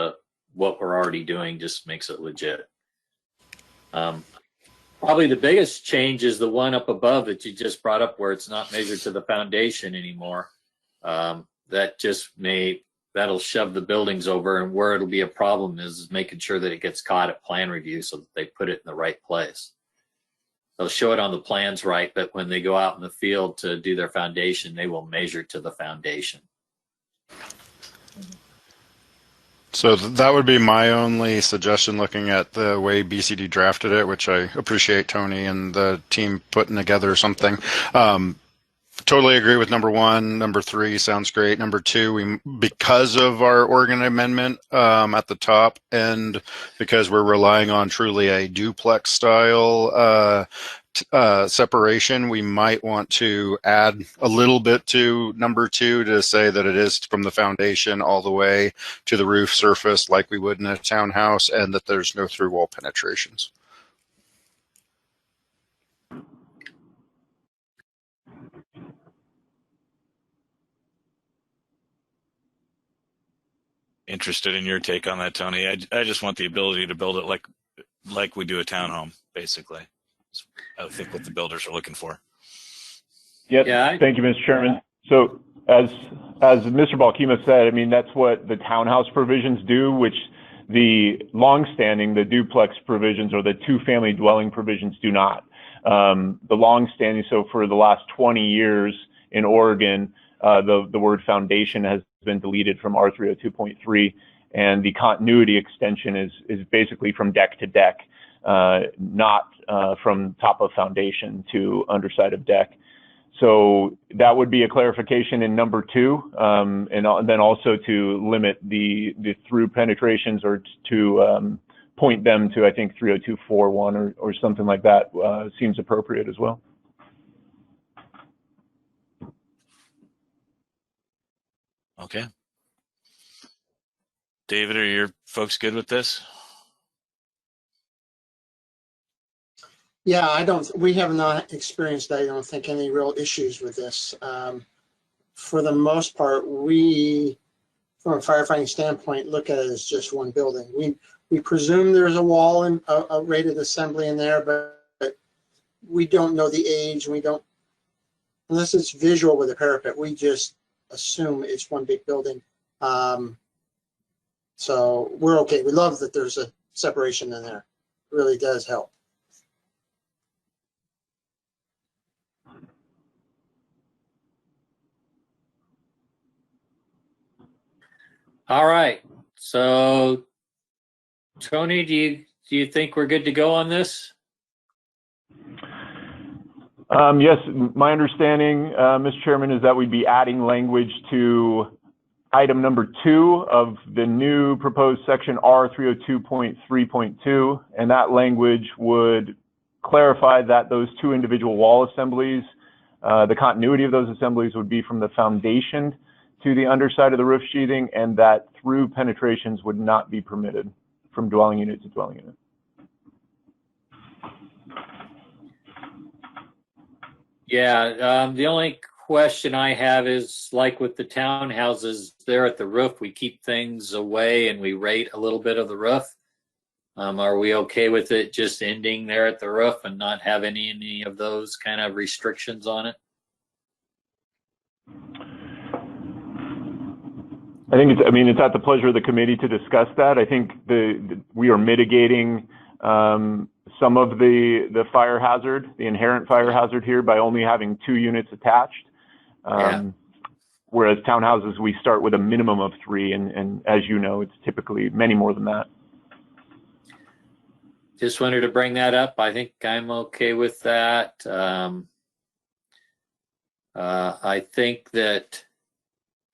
what we're already doing, just makes it legit. Probably the biggest change is the one up above that you just brought up, where it's not measured to the foundation anymore. That'll shove the buildings over, and where it'll be a problem is making sure that it gets caught at plan review so that they put it in the right place. They'll show it on the plans right, but when they go out in the field to do their foundation, they will measure to the foundation. So that would be my only suggestion, looking at the way BCD drafted it, which I appreciate Tony and the team putting together something. Totally agree with number one. Number three sounds great. Number two, because of our Oregon amendment at the top, and because we're relying on truly a duplex style separation, we might want to add a little bit to number two to say that it is from the foundation all the way to the roof surface like we would in a townhouse, and that there's no through wall penetrations. Interested in your take on that, Tony. I just want the ability to build it like we do a townhome, basically. I think what the builders are looking for. Yep. Yeah, thank you, Mr. Chairman. So as Mr. Balkema said, I mean, that's what the townhouse provisions do, which the longstanding, the duplex provisions or the two-family dwelling provisions do not. The longstanding, so for the last 20 years in Oregon, the word foundation has been deleted from R302.3, and the continuity extension is basically from deck to deck, not from top of foundation to underside of deck. So that would be a clarification in number 2, and then also to limit the through penetrations, or to point them to, I think, 30241 or something like that seems appropriate as well. Okay. David, are your folks good with this? Yeah, we have not experienced, I don't think, any real issues with this. For the most part, we, from a firefighting standpoint, look at it as just one building. We presume there's a wall and a rated assembly in there, but we don't know the age. We don't, unless it's visual with a parapet, we just assume it's one big building. So we're okay. We love that there's a separation in there. It really does help. All right. So, Tony, do you think we're good to go on this? Yes, my understanding, Mr. Chairman, is that we'd be adding language to item number 2 of the new proposed section R302.3.2, and that language would clarify that those 2 individual wall assemblies, the continuity of those assemblies would be from the foundation to the underside of the roof sheathing, and that through penetrations would not be permitted from dwelling unit to dwelling unit. Yeah, the only question I have is, like with the townhouses there at the roof, we keep things away and we rate a little bit of the roof. Are we okay with it just ending there at the roof and not have any of those kind of restrictions on it? I think it's at the pleasure of the committee to discuss that. I think we are mitigating some of the fire hazard, the inherent fire hazard here, by only having 2 units attached. Whereas townhouses, we start with a minimum of 3, and as you know, it's typically many more than that. Just wanted to bring that up. I think I'm okay with that. I think that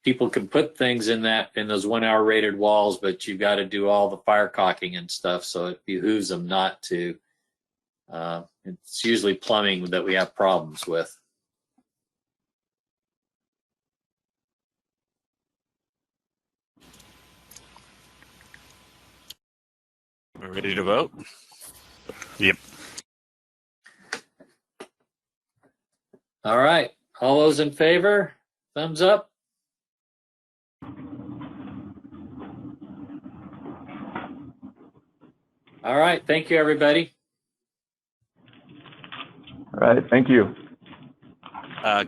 people can put things in those 1 hour rated walls, but you've got to do all the fire caulking and stuff, so it behooves them not to. It's usually plumbing that we have problems with. We're ready to vote? Yep. All right. All those in favor, thumbs up. All right. Thank you, everybody. All right, thank you.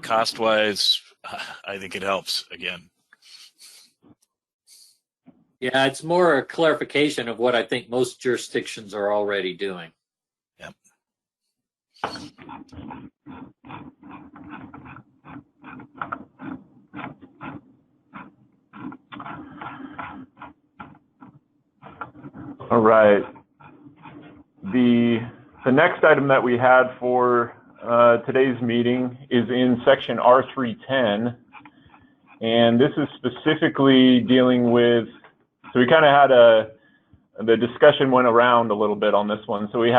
Cost-wise, I think it helps again. Yeah, it's more a clarification of what I think most jurisdictions are already doing. Yep. All right. The next item that we had for today's meeting is in section R310, and this is specifically dealing with, so we kind of had the discussion went around a little bit on this one. So we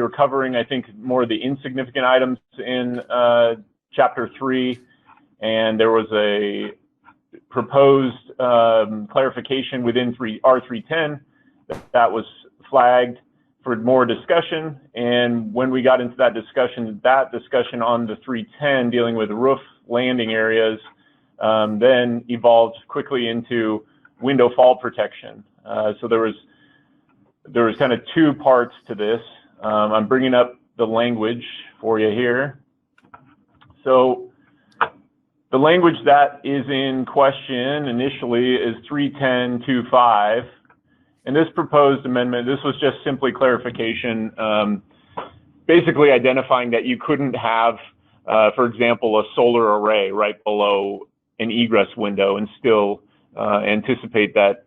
were covering, I think, more of the insignificant items in chapter 3, and there was a proposed clarification within R310 that was flagged for more discussion. And when we got into that discussion on the 310 dealing with roof landing areas then evolved quickly into window fall protection. So there was kind of 2 parts to this. I'm bringing up the language for you here. So the language that is in question initially is 310.25. And this proposed amendment, this was just simply clarification, basically identifying that you couldn't have, for example, a solar array right below an egress window and still anticipate that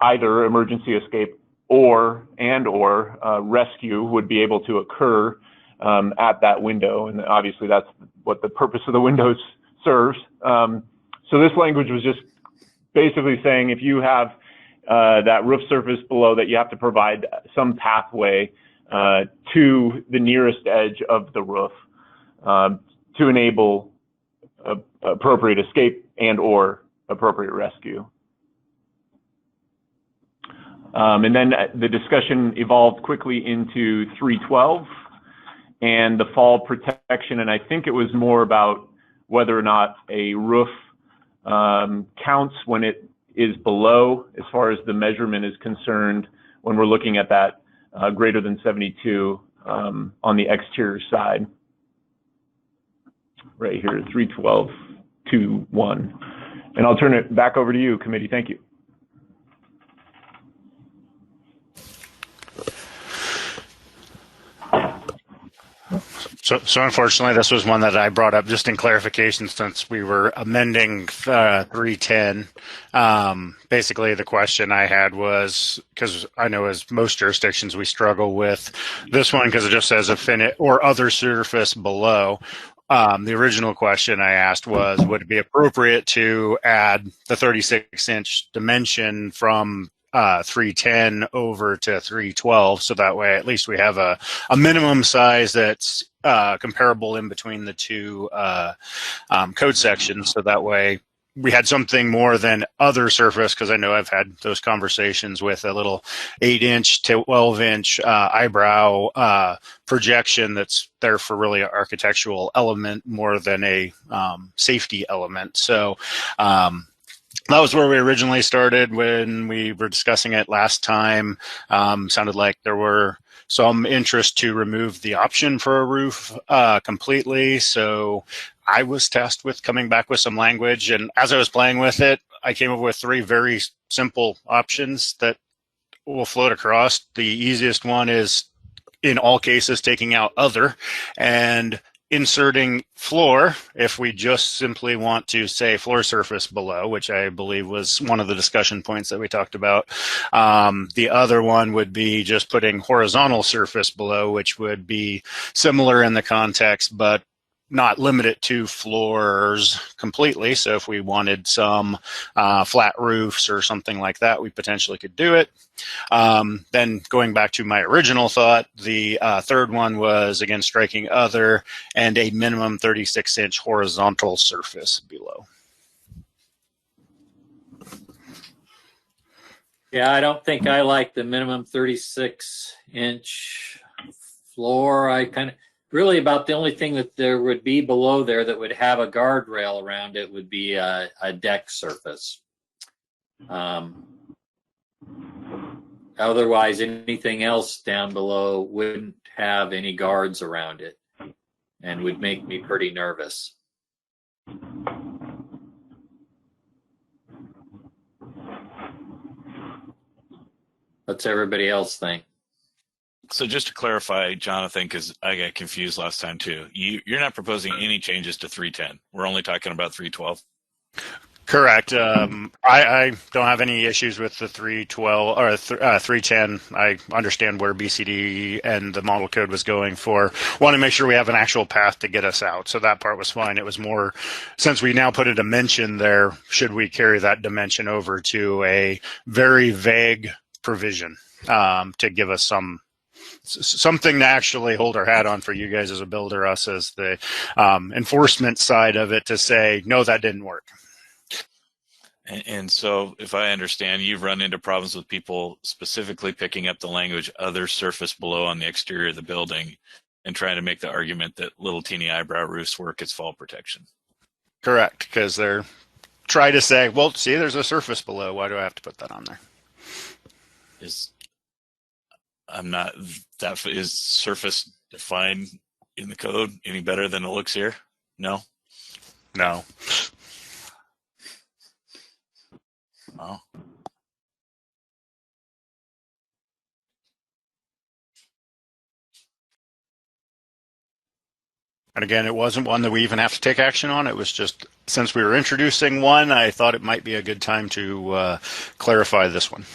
either emergency escape or rescue would be able to occur at that window. And obviously that's what the purpose of the windows serves. So this language was just basically saying if you have that roof surface below, that you have to provide some pathway to the nearest edge of the roof to enable appropriate escape and or appropriate rescue. And then the discussion evolved quickly into 312 and the fall protection. And I think it was more about whether or not a roof counts when it is below, as far as the measurement is concerned, when we're looking at that greater than 72 on the exterior side. Right here, 312.2.1. And I'll turn it back over to you, committee. Thank you. So unfortunately, this was one that I brought up just in clarification since we were amending 310. Basically, the question I had was, because I know as most jurisdictions we struggle with this one because it just says or other surface below. The original question I asked was, would it be appropriate to add the 36-inch dimension from 310 over to 312, so that way at least we have a minimum size that's comparable in between the two code sections, so that way we had something more than other surface, because I know I've had those conversations with a little 8-inch to 12-inch eyebrow projection that's there for really an architectural element more than a safety element. So that was where we originally started when we were discussing it last time. Sounded like there were some interest to remove the option for a roof completely. So I was tasked with coming back with some language. And as I was playing with it, I came up with 3 very simple options that will float across. The easiest one is, in all cases, taking out other and inserting floor if we just simply want to say floor surface below, which I believe was one of the discussion points that we talked about. The other one would be just putting horizontal surface below, which would be similar in the context, but not limit it to floors completely. So if we wanted some flat roofs or something like that, we potentially could do it. Then going back to my original thought, the third one was, again, striking other and a minimum 36-inch horizontal surface below. Yeah, I don't think I like the minimum 36-inch floor. I kind of, really about the only thing that there would be below there that would have a guardrail around it would be a deck surface. Otherwise, anything else down below wouldn't have any guards around it and would make me pretty nervous. What's everybody else think? So just to clarify, Jonathan, because I got confused last time too, you're not proposing any changes to 310. We're only talking about 312. Correct. I don't have any issues with the 312 or 310. I understand where BCD and the model code was going for. Want to make sure we have an actual path to get us out. So that part was fine. It was more, since we now put a dimension there, should we carry that dimension over to a very vague provision to give us something to actually hold our hat on for you guys as a builder, us as the enforcement side of it, to say, no, that didn't work. And so if I understand, you've run into problems with people specifically picking up the language other surface below on the exterior of the building and trying to make the argument that little teeny eyebrow roofs work as fall protection. Correct, because they're trying to say, well, see, there's a surface below. Why do I have to put that on there? Is surface defined in the code any better than it looks here? No? No. Oh. And again, it wasn't one that we even have to take action on. It was just, since we were introducing one, I thought it might be a good time to clarify this one.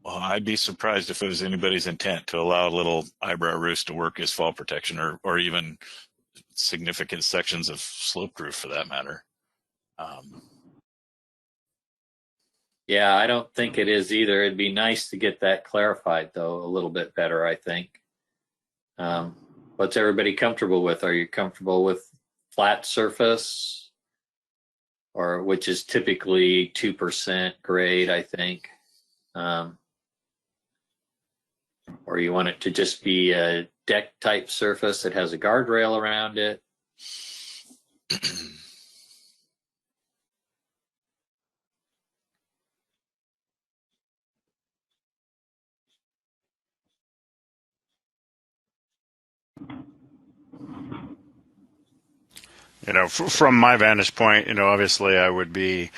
Well, I'd be surprised if it was anybody's intent to allow little eyebrow roofs to work as fall protection, or even significant sections of sloped roof for that matter. Yeah, I don't think it is either. It'd be nice to get that clarified, though, a little bit better, I think. What's everybody comfortable with? Are you comfortable with flat surface, or which is typically 2% grade, I think? Or you want it to just be a deck type surface that has a guardrail around it? From my vantage point, obviously I would be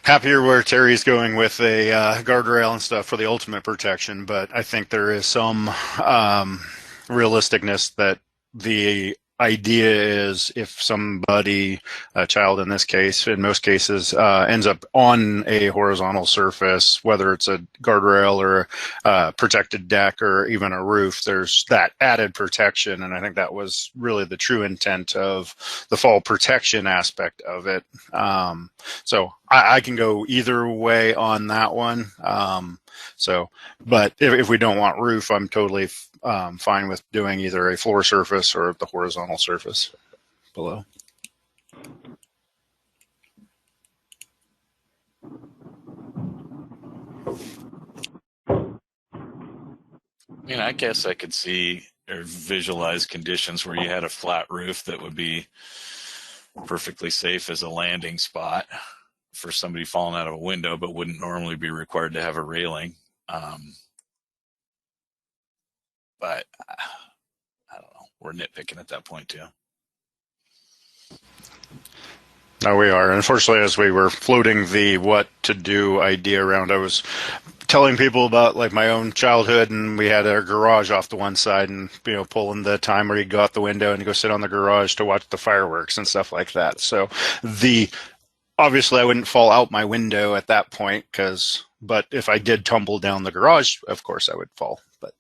happier where Terry's going with a guardrail and stuff for the ultimate protection, but I think there is some realisticness that the idea is if somebody, a child in this case, in most cases, ends up on a horizontal surface, whether it's a guardrail or a protected deck or even a roof, there's that added protection. And I think that was really the true intent of the fall protection aspect of it. So I can go either way on that one. But if we don't want roof, I'm totally fine with doing either a floor surface or the horizontal surface below. I guess I could see or visualize conditions where you had a flat roof that would be perfectly safe as a landing spot for somebody falling out of a window, but wouldn't normally be required to have a railing. But I don't know. We're nitpicking at that point too. No, we are. Unfortunately, as we were floating the what to do idea around, I was telling people about like my own childhood, and we had our garage off to one side, and pulling the time where you go out the window and go sit on the garage to watch the fireworks and stuff like that. So obviously I wouldn't fall out my window at that point, but if I did tumble down the garage, of course I would fall. But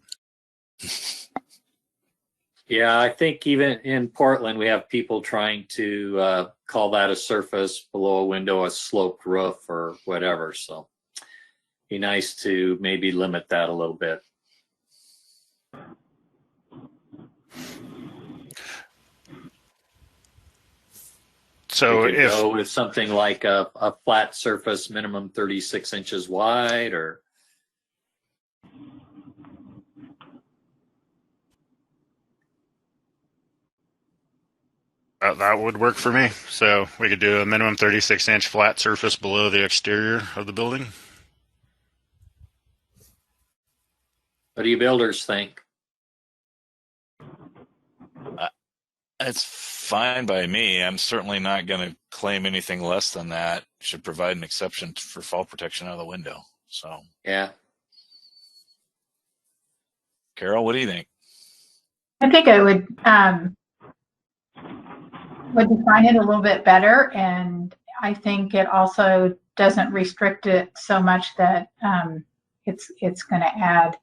Yeah, I think even in Portland, we have people trying to call that a surface below a window, a sloped roof or whatever. So be nice to maybe limit that a little bit. So we could go with something like a flat surface, minimum 36 inches wide, or that would work for me. So we could do a minimum 36-inch flat surface below the exterior of the building. what do you builders think? It's fine by me. I'm certainly not going to claim anything less than that. Should provide an exception for fall protection out of the window. So Yeah. Carol, what do you think? I think I would define it a little bit better, and I think it also doesn't restrict it so much that it's going to add,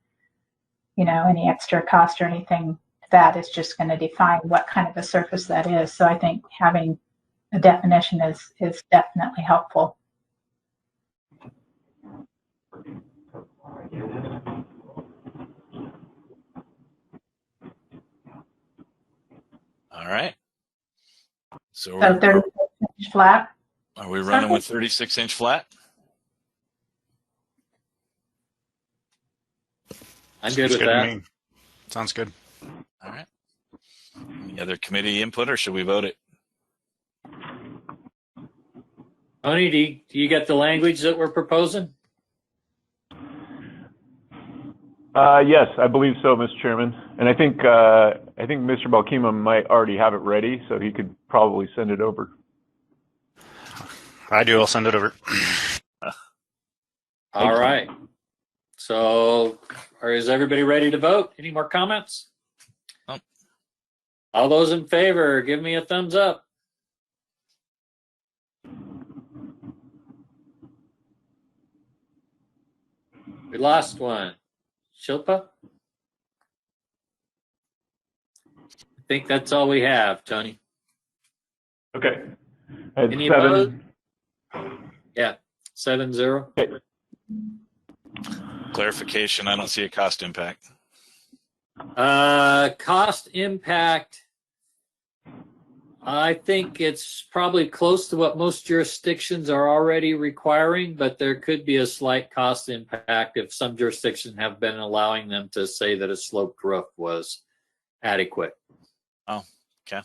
any extra cost or anything. That is just going to define what kind of a surface that is. So I think having a definition is definitely helpful. All right. So 36-inch flat. Are we running with 36-inch flat? I'm good with that. Sounds good. All right. Any other committee input, or should we vote it? Tony, do you get the language that we're proposing? Yes, I believe so, Mr. Chairman. And I think Mr. Balkema might already have it ready, so he could probably send it over. I do. I'll send it over. All right. So, is everybody ready to vote? Any more comments? Nope. All those in favor, give me a thumbs up. We lost one. Shilpa? I think that's all we have, Tony. Okay. At Any 7. Yeah, 7-0. Okay. Clarification, I don't see a cost impact. Cost impact, I think it's probably close to what most jurisdictions are already requiring, but there could be a slight cost impact if some jurisdictions have been allowing them to say that a sloped roof was adequate. Oh, okay.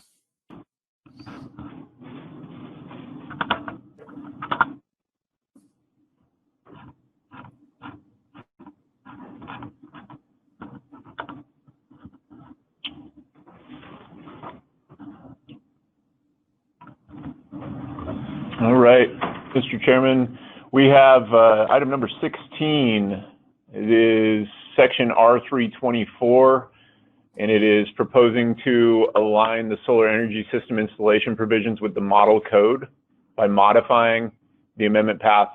All right, Mr. Chairman, we have item number 16. It is section R324, and it is proposing to align the solar energy system installation provisions with the model code by modifying the amendment path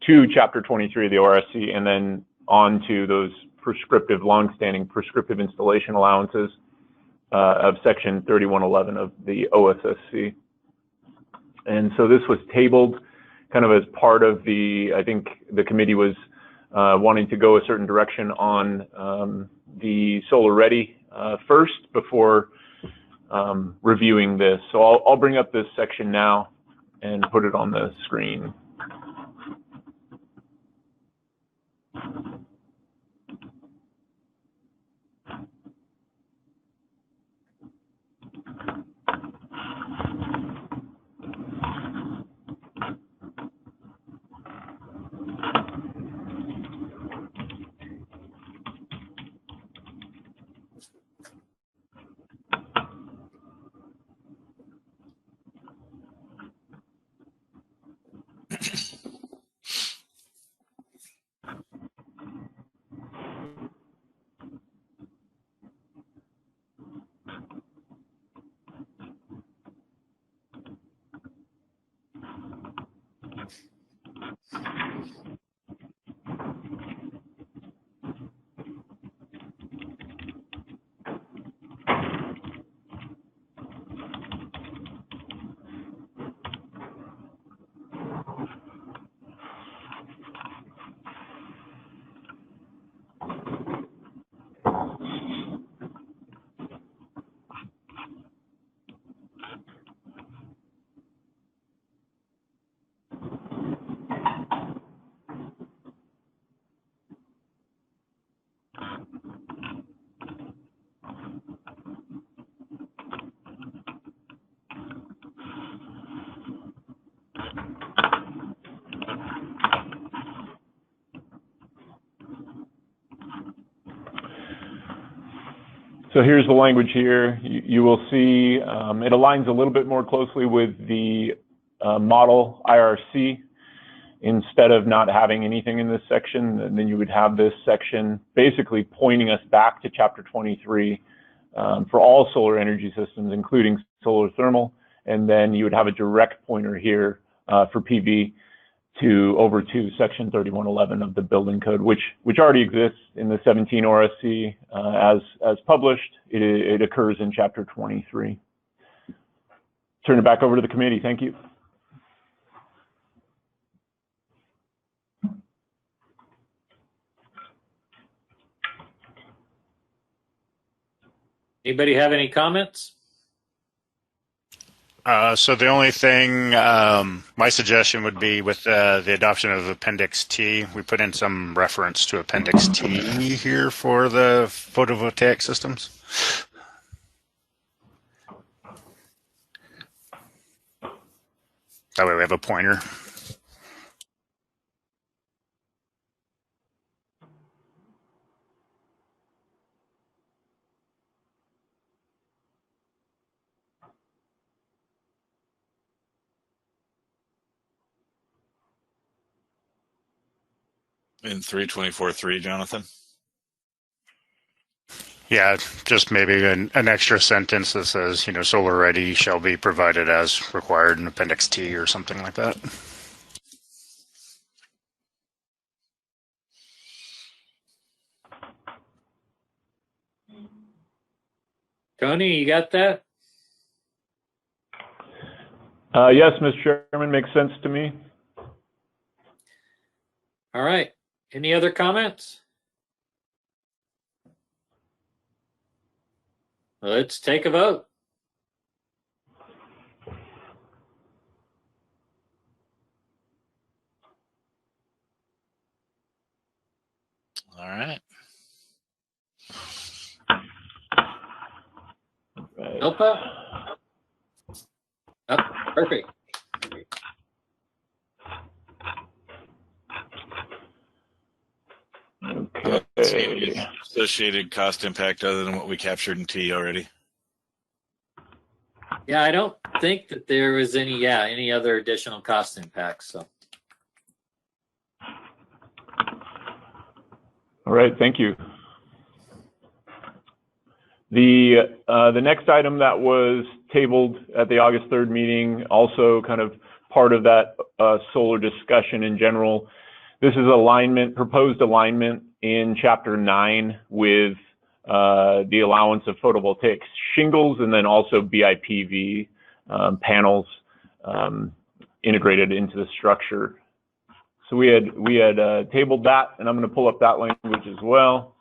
to Chapter 23 of the ORSC and then on to those prescriptive, longstanding prescriptive installation allowances of Section 3111 of the OSSC. And so this was tabled kind of as part of the, I think the committee was wanting to go a certain direction on the solar ready first before reviewing this. So I'll bring up this section now and put it on the screen. So here's the language here. You will see it aligns a little bit more closely with the model IRC. Instead of not having anything in this section, then you would have this section basically pointing us back to Chapter 23 for all solar energy systems, including solar thermal. And then you would have a direct pointer here for PV over to Section 3111 of the building code, which already exists in the 17 ORSC as published. It occurs in Chapter 23. Turn it back over to the committee. Thank you. Anybody have any comments? So the only thing, my suggestion would be with the adoption of Appendix T, we put in some reference to Appendix T here for the photovoltaic systems. That way we have a pointer. In 324.3, Jonathan? Yeah, just maybe an extra sentence that says, solar ready shall be provided as required in Appendix T or something like that. Tony, you got that? Yes, Mr. Chairman, makes sense to me. All right. Any other comments? Let's take a vote. All right. Elpa? Oh, perfect. Okay. Associated cost impact other than what we captured in T already. Yeah, I don't think that there was any other additional cost impacts. So All right, thank you. The next item that was tabled at the August 3rd meeting, also kind of part of that solar discussion in general. This is alignment, proposed alignment in Chapter 9 with the allowance of photovoltaic shingles and then also BIPV panels integrated into the structure. So we had tabled that, and I'm going to pull up that language as well.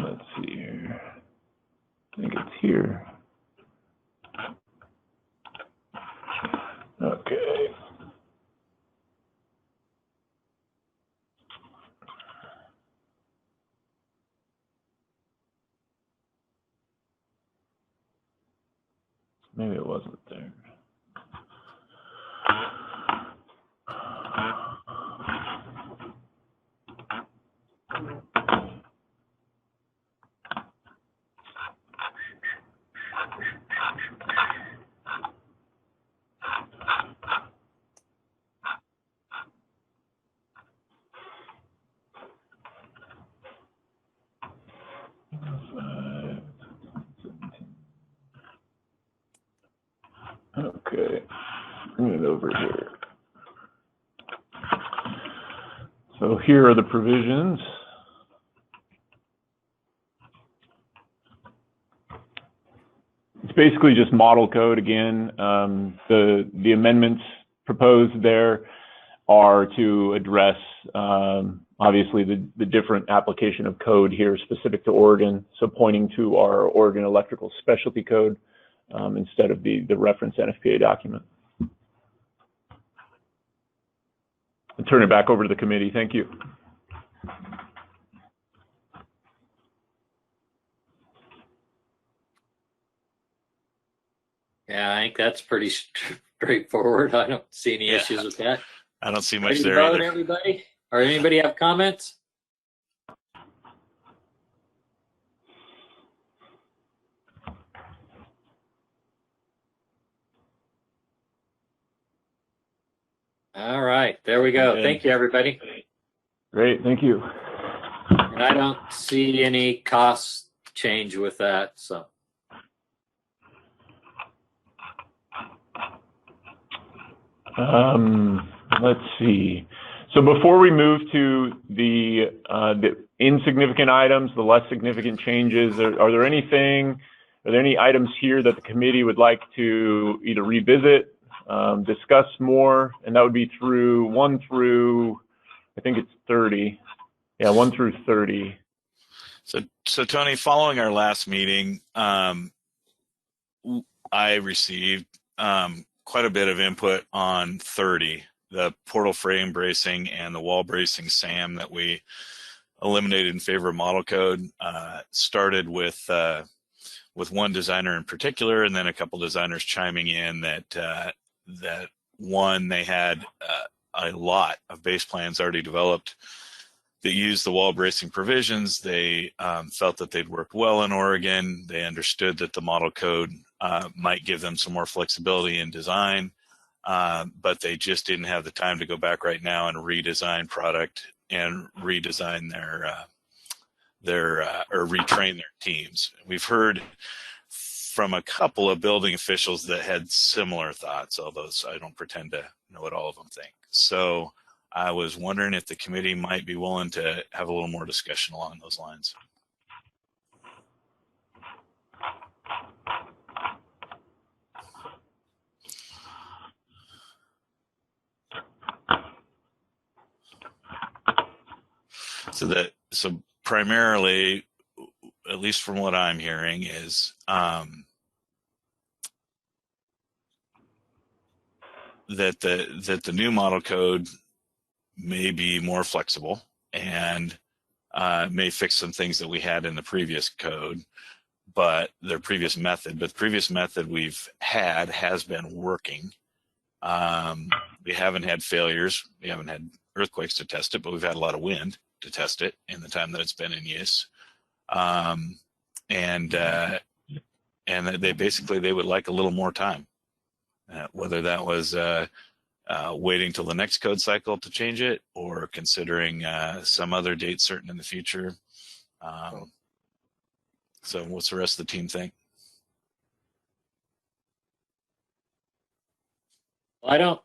Let's see here. I think it's here. Okay. Maybe it wasn't there. Okay, bring it over here. So here are the provisions. It's basically just model code again. The amendments proposed there are to address obviously the different application of code here specific to Oregon. So pointing to our Oregon Electrical Specialty Code instead of the reference NFPA document. I'll turn it back over to the committee. Thank you. yeah, I think that's pretty straightforward. I don't see any issues with that. I don't see much Ready to there vote, either. everybody? Or anybody have comments? All right, there we go. Good. Thank you, everybody. Great, thank you. And I don't see any cost change with that, so. Let's see. So before we move to the insignificant items, the less significant changes, are there any items here that the committee would like to either revisit, discuss more? And that would be through 1 through, I think it's 30. Yeah, 1 through 30. So Tony, following our last meeting, I received quite a bit of input on 30, the portal frame bracing and the wall bracing SAM that we eliminated in favor of model code. Started with one designer in particular, and then a couple designers chiming in that one, they had a lot of base plans already developed that used the wall bracing provisions. They felt that they'd worked well in Oregon. They understood that the model code might give them some more flexibility in design, but they just didn't have the time to go back right now and redesign product and redesign or retrain their teams. We've heard from a couple of building officials that had similar thoughts, although I don't pretend to know what all of them think. So I was wondering if the committee might be willing to have a little more discussion along those lines. So primarily, at least from what I'm hearing, is that the new model code may be more flexible and may fix some things that we had in the previous code, but the previous method we've had has been working. We haven't had failures. We haven't had earthquakes to test it, but we've had a lot of wind to test it in the time that it's been in use. And they would like a little more time, whether that was waiting till the next code cycle to change it or considering some other date certain in the future. So what's the rest of the team think? I don't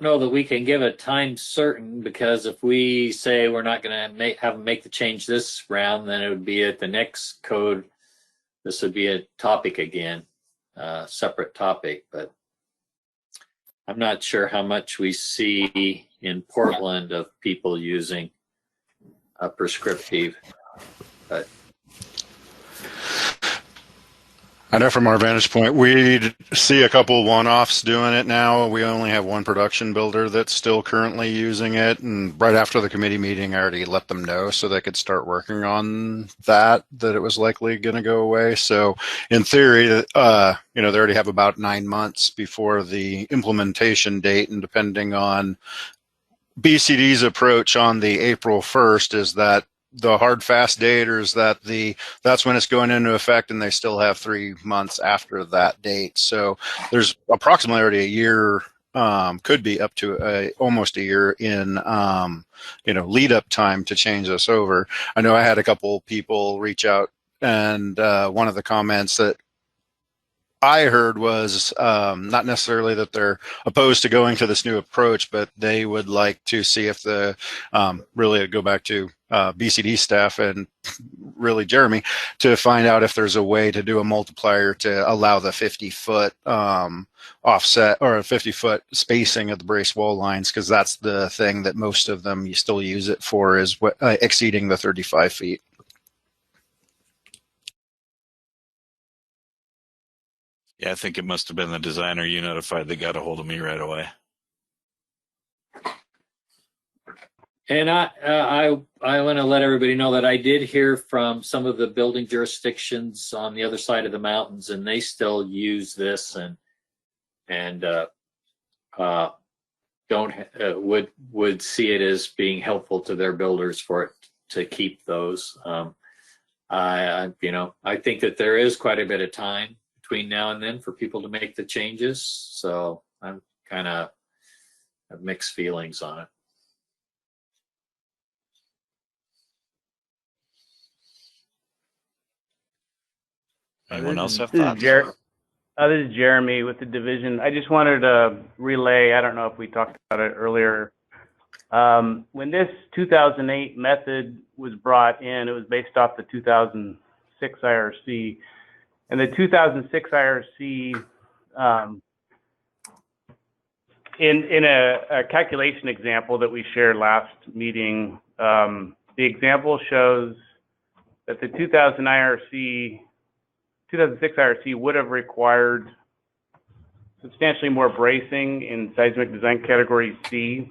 know that we can give a time certain, because if we say we're not going to have them make the change this round, then it would be at the next code. This would be a topic again, separate topic, but I'm not sure how much we see in Portland of people using a prescriptive, but I know from our vantage point, we see a couple one-offs doing it now. We only have one production builder that's still currently using it. And right after the committee meeting, I already let them know so they could start working on that it was likely going to go away. So in theory, they already have about 9 months before the implementation date. And depending on BCD's approach on the April 1st is that the hard fast date, or is that that's when it's going into effect, and they still have 3 months after that date. So there's approximately already a year, could be up to almost a year in lead up time to change this over. I know I had a couple people reach out, and one of the comments that I heard was not necessarily that they're opposed to going to this new approach, but they would like to see if really go back to BCD staff and really Jeremy to find out if there's a way to do a multiplier to allow the 50-foot offset or a 50-foot spacing of the brace wall lines, because that's the thing that most of them you still use it for, is exceeding the 35 feet. Yeah, I think it must have been the designer you notified that got a hold of me right away. And I want to let everybody know that I did hear from some of the building jurisdictions on the other side of the mountains, and they still use this and would see it as being helpful to their builders for it to keep those. I think that there is quite a bit of time between now and then for people to make the changes, so I'm kind of have mixed feelings on it. Anyone else have This thoughts? is Jeremy with the division. I just wanted to relay, I don't know if we talked about it earlier. When this 2008 method was brought in, it was based off the 2006 IRC. And the 2006 IRC, in a calculation example that we shared last meeting, the example shows that the 2006 IRC would have required substantially more bracing in seismic design category C.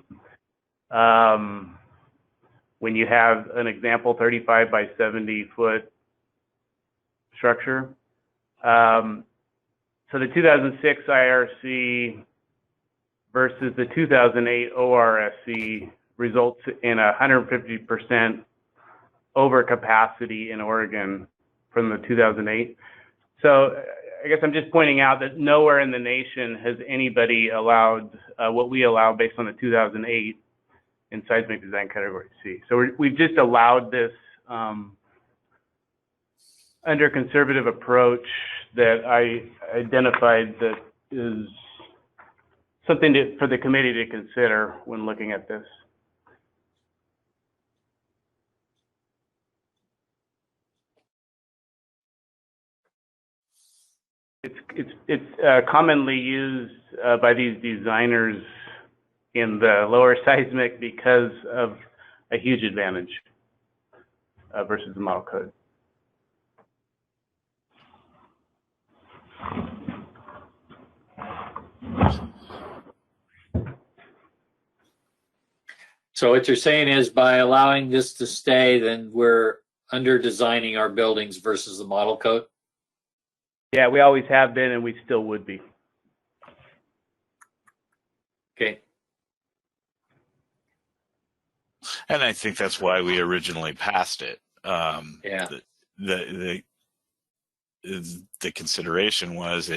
When you have an example 35 by 70 foot structure. So the 2006 IRC versus the 2008 ORSC results in 150% overcapacity in Oregon from the 2008. So I guess I'm just pointing out that nowhere in the nation has anybody allowed what we allow based on the 2008 in seismic design category C. So we've just allowed this under conservative approach that I identified that is something for the committee to consider when looking at this. It's commonly used by these designers in the lower seismic because of a huge advantage versus the model code. So what you're saying is by allowing this to stay, then we're under designing our buildings versus the model code? Yeah, we always have been and we still would be. Okay. And I think that's why we originally passed it. Yeah. The consideration was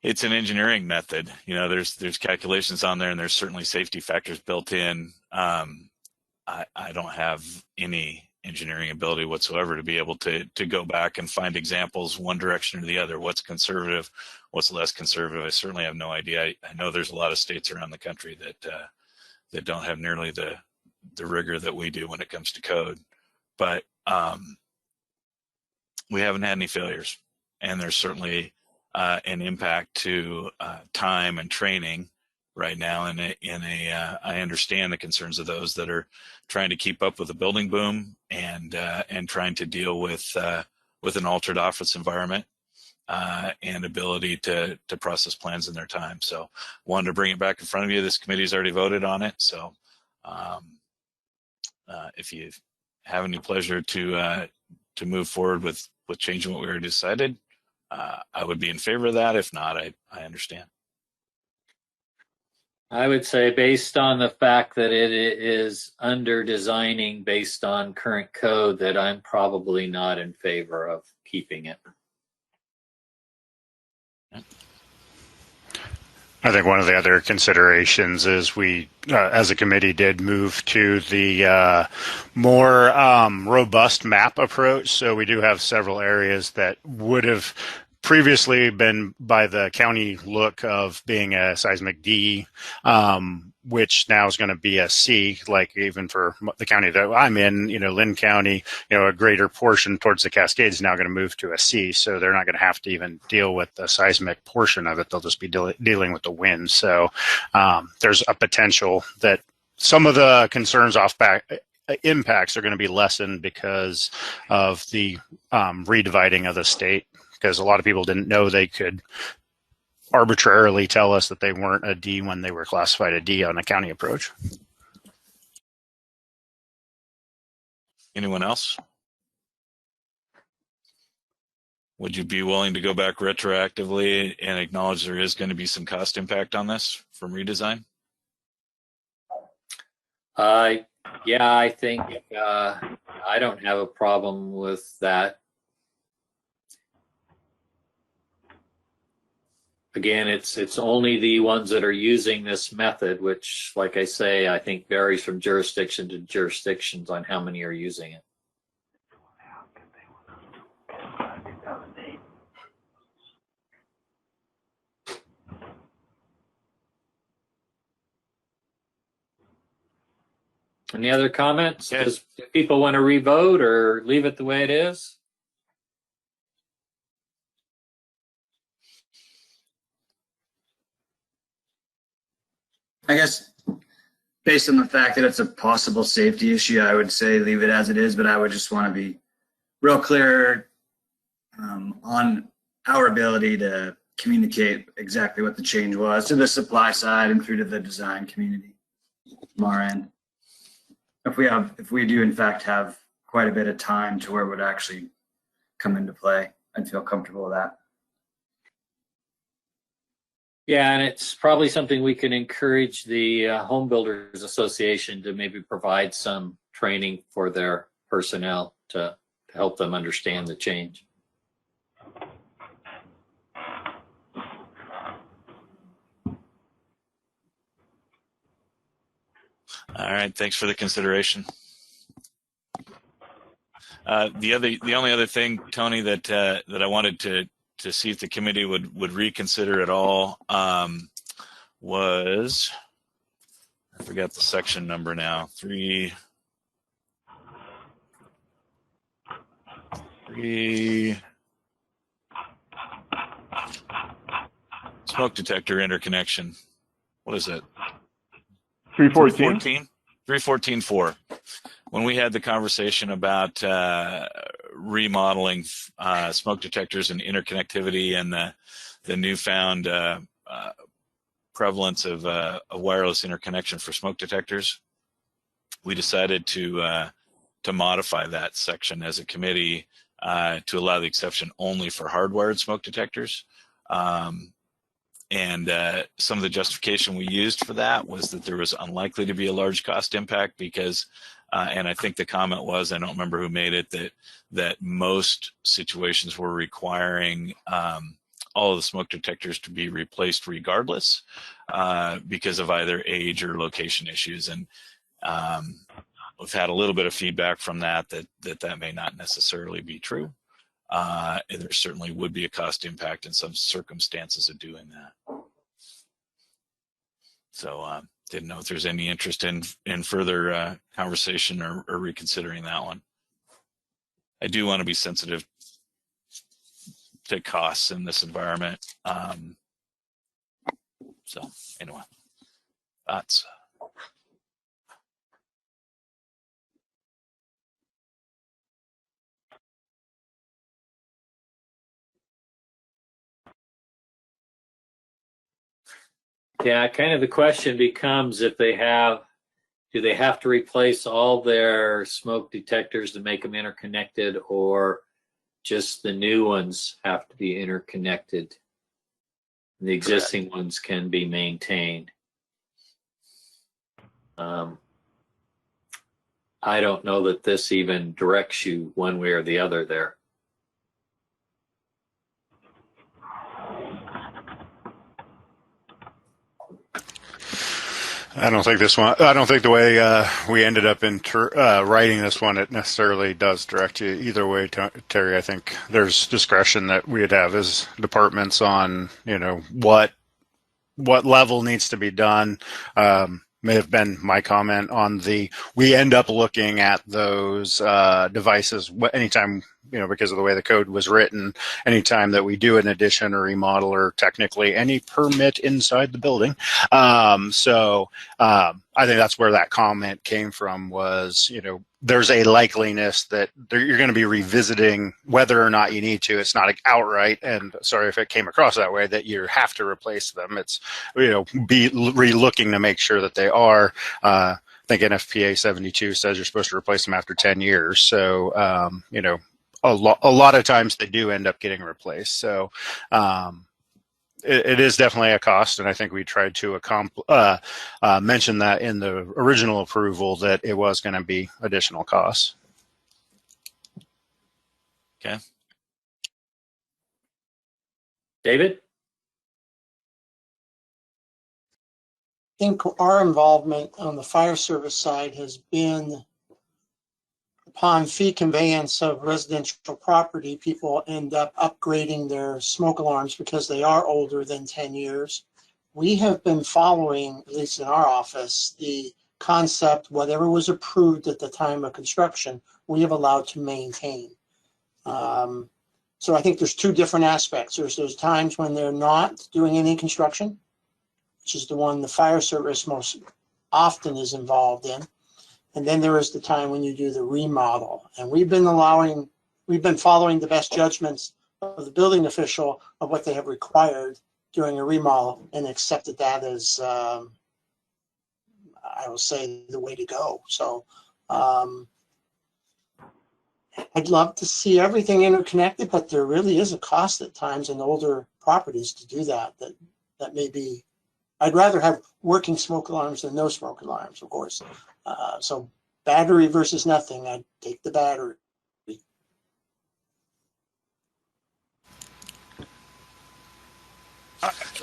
it's an engineering method. You know, there's calculations on there, and there's certainly safety factors built in. I don't have any engineering ability whatsoever to be able to go back and find examples one direction or the other. What's conservative, what's less conservative? I certainly have no idea. I know there's a lot of states around the country that don't have nearly the rigor that we do when it comes to code, but we haven't had any failures, and there's certainly an impact to time and training right now. I understand the concerns of those that are trying to keep up with the building boom and trying to deal with an altered office environment and ability to process plans in their time. So, wanted to bring it back in front of you. This committee's already voted on it, so if you have any pleasure to move forward with changing what we already decided, I would be in favor of that. If not, I understand. I would say based on the fact that it is under designing based on current code, that I'm probably not in favor of keeping it. I think one of the other considerations is we, as a committee, did move to the more robust map approach. So we do have several areas that would have previously been by the county look of being a seismic D, which now is going to be a C, like even for the county that I'm in, Lynn County, a greater portion towards the Cascades is now going to move to a C. So they're not going to have to even deal with the seismic portion of it. They'll just be dealing with the wind. So there's a potential that some of the concerns impacts are going to be lessened because of the redividing of the state. Because a lot of people didn't know they could arbitrarily tell us that they weren't a D when they were classified a D on a county approach. Anyone else? Would you be willing to go back retroactively and acknowledge there is going to be some cost impact on this from redesign? Yeah, I think I don't have a problem with that. Again, it's only the ones that are using this method, which, like I say, I think varies from jurisdiction to jurisdictions on how many are using it. Any other comments? Yes. Do people want to revote or leave it the way it is? I guess based on the fact that it's a possible safety issue, I would say leave it as it is, but I would just want to be real clear on our ability to communicate exactly what the change was to the supply side and through to the design community from our end. If we do in fact have quite a bit of time to where it would actually come into play, I'd feel comfortable with that. Yeah, and it's probably something we can encourage the Home Builders Association to maybe provide some training for their personnel to help them understand the change. All right, thanks for the consideration. The only other thing, Tony, that I wanted to see if the committee would reconsider at all was, I forgot the section number now, 3. smoke detector interconnection. What is it? 314? 314.4. When we had the conversation about remodeling smoke detectors and interconnectivity and the newfound prevalence of wireless interconnection for smoke detectors, we decided to modify that section as a committee to allow the exception only for hardwired smoke detectors. And some of the justification we used for that was that there was unlikely to be a large cost impact because, and I think the comment was, I don't remember who made it, that most situations were requiring all of the smoke detectors to be replaced regardless because of either age or location issues. And we've had a little bit of feedback from that may not necessarily be true. And there certainly would be a cost impact in some circumstances of doing that. So didn't know if there's any interest in further conversation or reconsidering that one. I do want to be sensitive to costs in this environment. So anyway, thoughts. Yeah, kind of the question becomes do they have to replace all their smoke detectors to make them interconnected, or just the new ones have to be interconnected? The existing ones can be maintained. I don't know that this even directs you one way or the other there. I don't think the way we ended up in writing this one, it necessarily does direct you either way, Terry. I think there's discretion that we'd have as departments on, what level needs to be done. May have been my comment on we end up looking at those devices anytime, because of the way the code was written, anytime that we do an addition or remodel or technically any permit inside the building. So I think that's where that comment came from was, there's a likeliness that you're going to be revisiting whether or not you need to. It's not outright, and sorry if it came across that way, that you have to replace them. It's, be re-looking to make sure that they are. I think NFPA 72 says you're supposed to replace them after 10 years. So, a lot of times they do end up getting replaced. So, it is definitely a cost, and I think we tried to mention that in the original approval that it was going to be additional costs. Okay. David? I think our involvement on the fire service side has been upon fee conveyance of residential property, people end up upgrading their smoke alarms because they are older than 10 years. We have been following, at least in our office, the concept, whatever was approved at the time of construction, we have allowed to maintain. So I think there's two different aspects. There's those times when they're not doing any construction, which is the one the fire service most often is involved in. And then there is the time when you do the remodel. And we've been following the best judgments of the building official of what they have required during a remodel and accepted that as, I will say, the way to go. So I'd love to see everything interconnected, but there really is a cost at times in older properties to do that. That may be, I'd rather have working smoke alarms than no smoke alarms, of course. So battery versus nothing, I'd take the battery.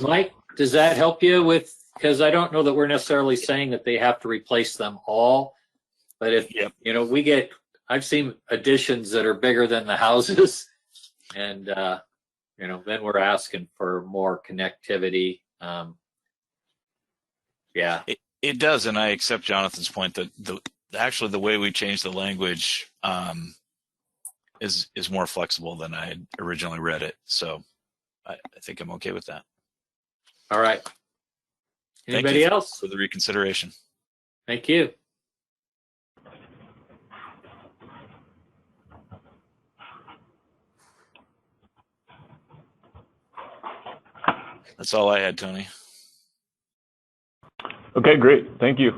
Mike, does that help you with, because I don't know that we're necessarily saying that they have to replace them all, but if, I've seen additions that are bigger than the houses, and, then we're asking for more connectivity. Yeah. It does, and I accept Jonathan's point that actually the way we changed the language is more flexible than I had originally read it. So I think I'm okay with that. All right. Thank Anybody you else? for the reconsideration. Thank you. That's all I had, Tony. Okay, great. Thank you.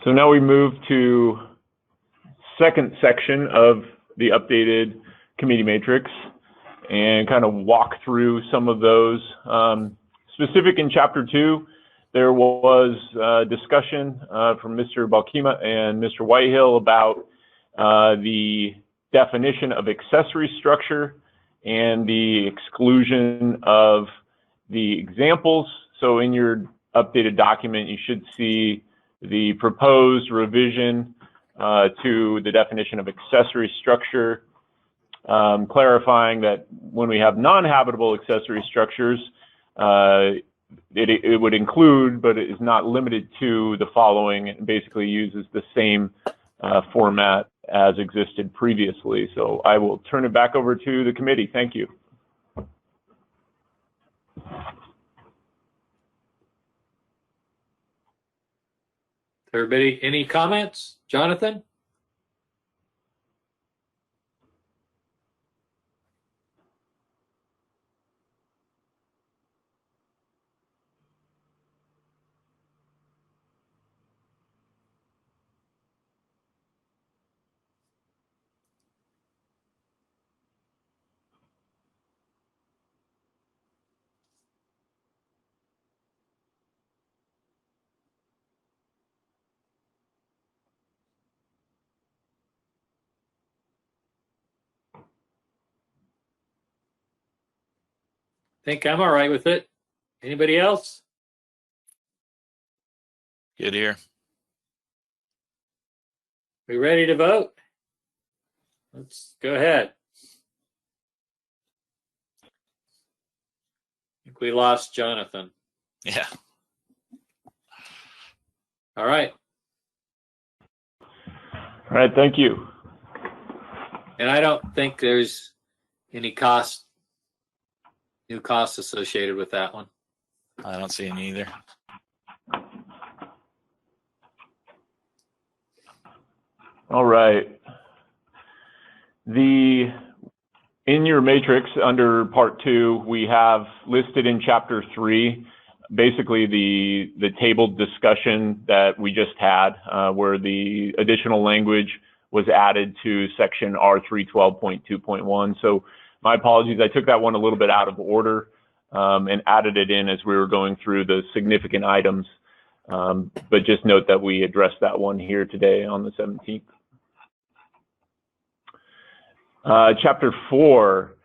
So now we move to second section of the updated committee matrix and kind of walk through some of those. Specific in chapter 2, there was discussion from Mr. Balkima and Mr. Whitehill about the definition of accessory structure and the exclusion of the examples. So in your updated document, you should see the proposed revision to the definition of accessory structure, clarifying that when we have non-habitable accessory structures, it would include, but it is not limited to, the following. It basically uses the same format as existed previously. So I will turn it back over to the committee. Thank you. Everybody, any comments? Jonathan? Think I'm all right with it. Anybody else? Good here. We ready to vote? Let's go ahead. I think we lost Jonathan. Yeah. All right. All right, thank you. And I don't think there's any new costs associated with that one. I don't see any either. All right. In your matrix under part 2, we have listed in chapter 3, basically the tabled discussion that we just had, where the additional language was added to section R312.2.1. So my apologies, I took that one a little bit out of order and added it in as we were going through the significant items. But just note that we addressed that one here today on the 17th. Chapter 4,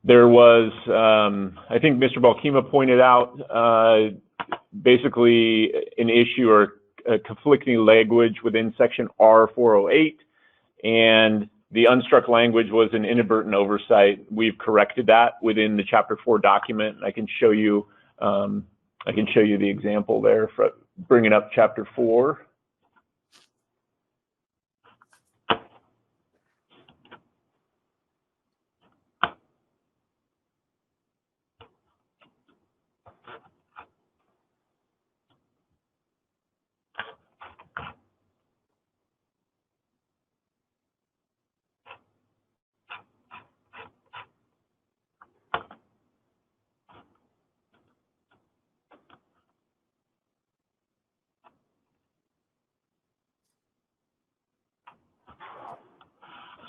there was, I think Mr. Balkima pointed out, basically an issue or a conflicting language within section R408, and the unstruck language was an inadvertent oversight. We've corrected that within the chapter 4 document. I can show you the example there for bringing up chapter 4.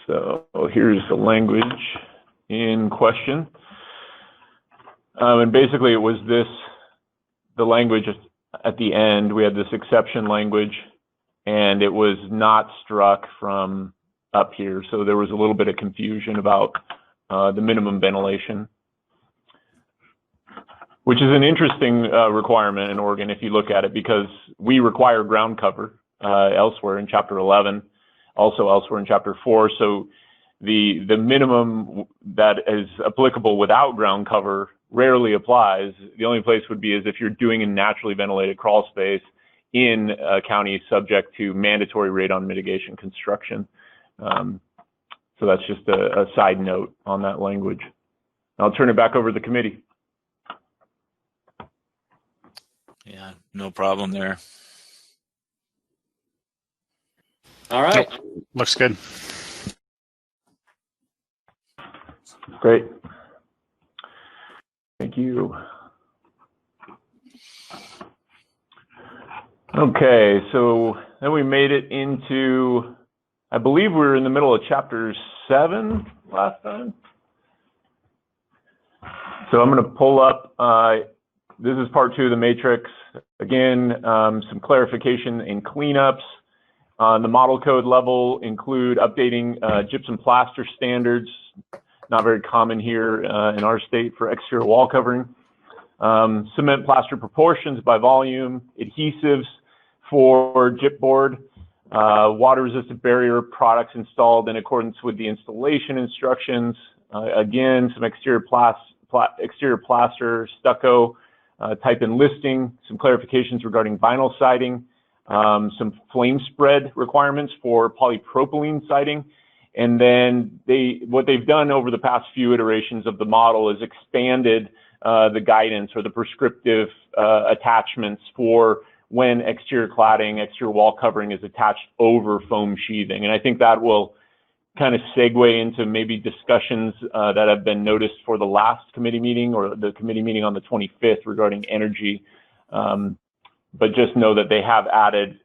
So here's the language in question. And basically it was the language at the end, we had this exception language, and it was not struck from up here. So there was a little bit of confusion about the minimum ventilation, which is an interesting requirement in Oregon if you look at it, because we require ground cover elsewhere in chapter 11. Also elsewhere in chapter 4. So the minimum that is applicable without ground cover rarely applies. The only place would be is if you're doing a naturally ventilated crawl space in a county is subject to mandatory radon mitigation construction. So that's just a side note on that language. I'll turn it back over to the committee. Yeah, no problem there. All right. Nope. Looks good. Great. Thank you. Okay, so then we made it into, I believe we were in the middle of chapter 7 last time. So I'm going to pull up, this is part 2 of the matrix. Again, some clarification and cleanups. On the model code level include updating gypsum plaster standards, not very common here in our state for exterior wall covering. Cement plaster proportions by volume, adhesives for gypboard, water-resistant barrier products installed in accordance with the installation instructions. Again, some exterior plaster, stucco type and listing, some clarifications regarding vinyl siding, some flame spread requirements for polypropylene siding. And then what they've done over the past few iterations of the model is expanded the guidance or the prescriptive attachments for when exterior cladding, exterior wall covering is attached over foam sheathing. And I think that will kind of segue into maybe discussions that have been noticed for the last committee meeting or the committee meeting on the 25th regarding energy. But just know that they have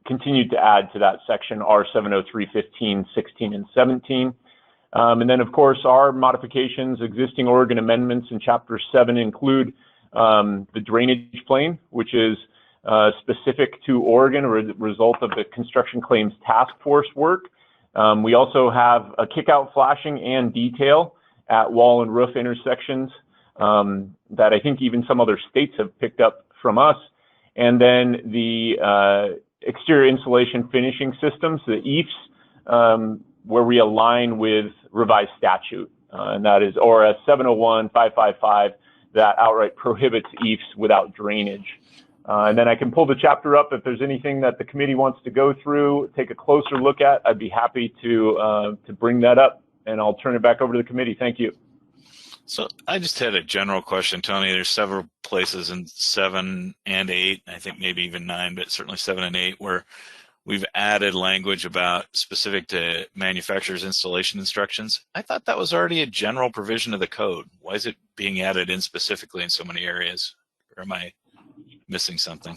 continued to add to that section R703, 15, 16, and 17. And then, of course, our modifications, existing Oregon amendments in Chapter 7 include the drainage plane, which is specific to Oregon, or a result of the Construction Claims Task Force work. We also have a kick-out flashing and detail at wall and roof intersections that I think even some other states have picked up from us. And then the exterior insulation finishing systems, the EIFS, where we align with revised statute, and that is ORS 701-555, that outright prohibits EIFS without drainage. And then I can pull the chapter up if there's anything that the committee wants to go through, take a closer look at. I'd be happy to bring that up, and I'll turn it back over to the committee. Thank you. So I just had a general question, Tony. There's several places in 7 and 8, I think maybe even 9, but certainly 7 and 8, where we've added language about specific to manufacturer's installation instructions. I thought that was already a general provision of the code. Why is it being added in specifically in so many areas? Or am I missing something?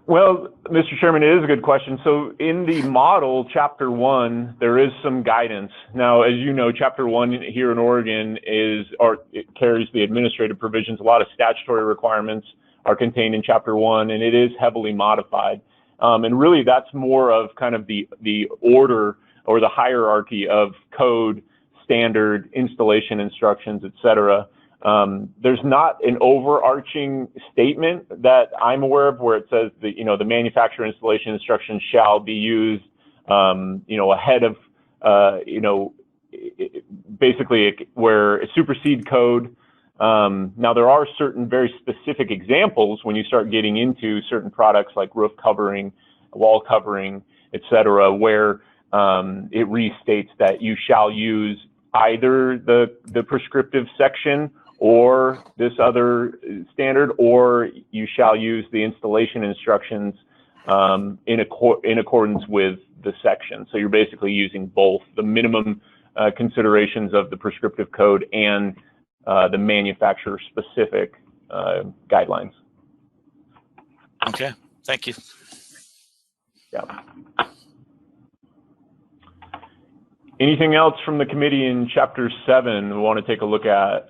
Well, Mr. Chairman, it is a good question. So in the model, Chapter 1, there is some guidance. Now, as you know, Chapter 1 here in Oregon it carries the administrative provisions. A lot of statutory requirements are contained in Chapter 1, and it is heavily modified. And really, that's more of kind of the order or the hierarchy of code, standard, installation instructions, et cetera. There's not an overarching statement that I'm aware of where it says that, the manufacturer installation instructions shall be used, ahead of, basically where a supersede code. Now there are certain very specific examples when you start getting into certain products like roof covering, wall covering, et cetera, where it restates that you shall use either the prescriptive section or this other standard, or you shall use the installation instructions in accordance with the section. So you're basically using both the minimum considerations of the prescriptive code and the manufacturer specific guidelines. Okay, thank you. Yeah. Anything else from the committee in Chapter 7 we want to take a look at?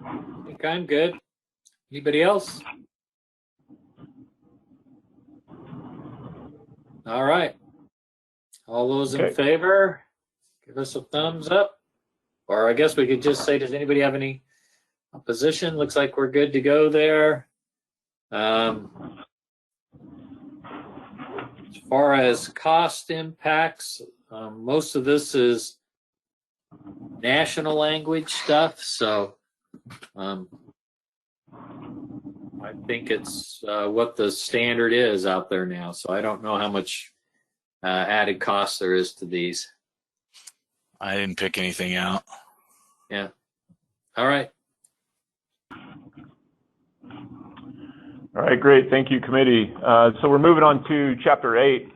I think I'm good. Anybody else? All right. All those in favor, give us a thumbs up. Or I guess we could just say, does anybody have any opposition? Looks like we're good to go there. As far as cost impacts, most of this is national language stuff. So I think it's what the standard is out there now. So I don't know how much added cost there is to these. I didn't pick anything out. Yeah. All right. All right, great. Thank you, committee. So we're moving on to Chapter 8,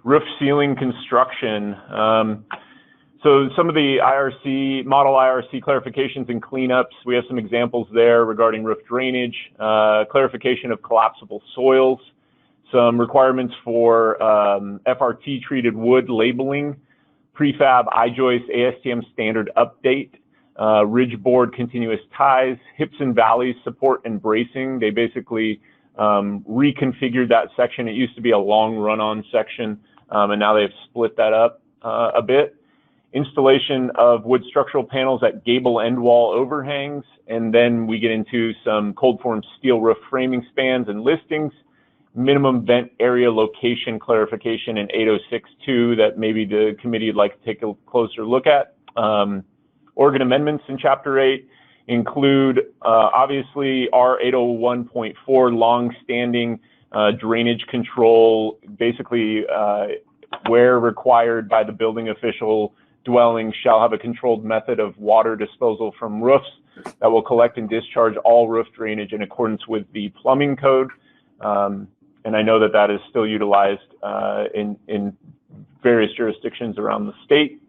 roof ceiling construction. So some of the model IRC clarifications and cleanups, we have some examples there regarding roof drainage, clarification of collapsible soils, some requirements for FRT treated wood labeling, prefab I-joist ASTM standard update, ridge board continuous ties, hips and valleys support and bracing. They basically reconfigured that section. It used to be a long run-on section, and now they've split that up a bit. Installation of wood structural panels at gable end wall overhangs, and then we get into some cold form steel roof framing spans and listings, minimum vent area location clarification in 806.2 that maybe the committee would like to take a closer look at. Organ amendments in Chapter 8 include obviously R 801.4 long-standing drainage control, basically where required by the building official, dwellings shall have a controlled method of water disposal from roofs that will collect and discharge all roof drainage in accordance with the plumbing code. And I know that that is still utilized in various jurisdictions around the state.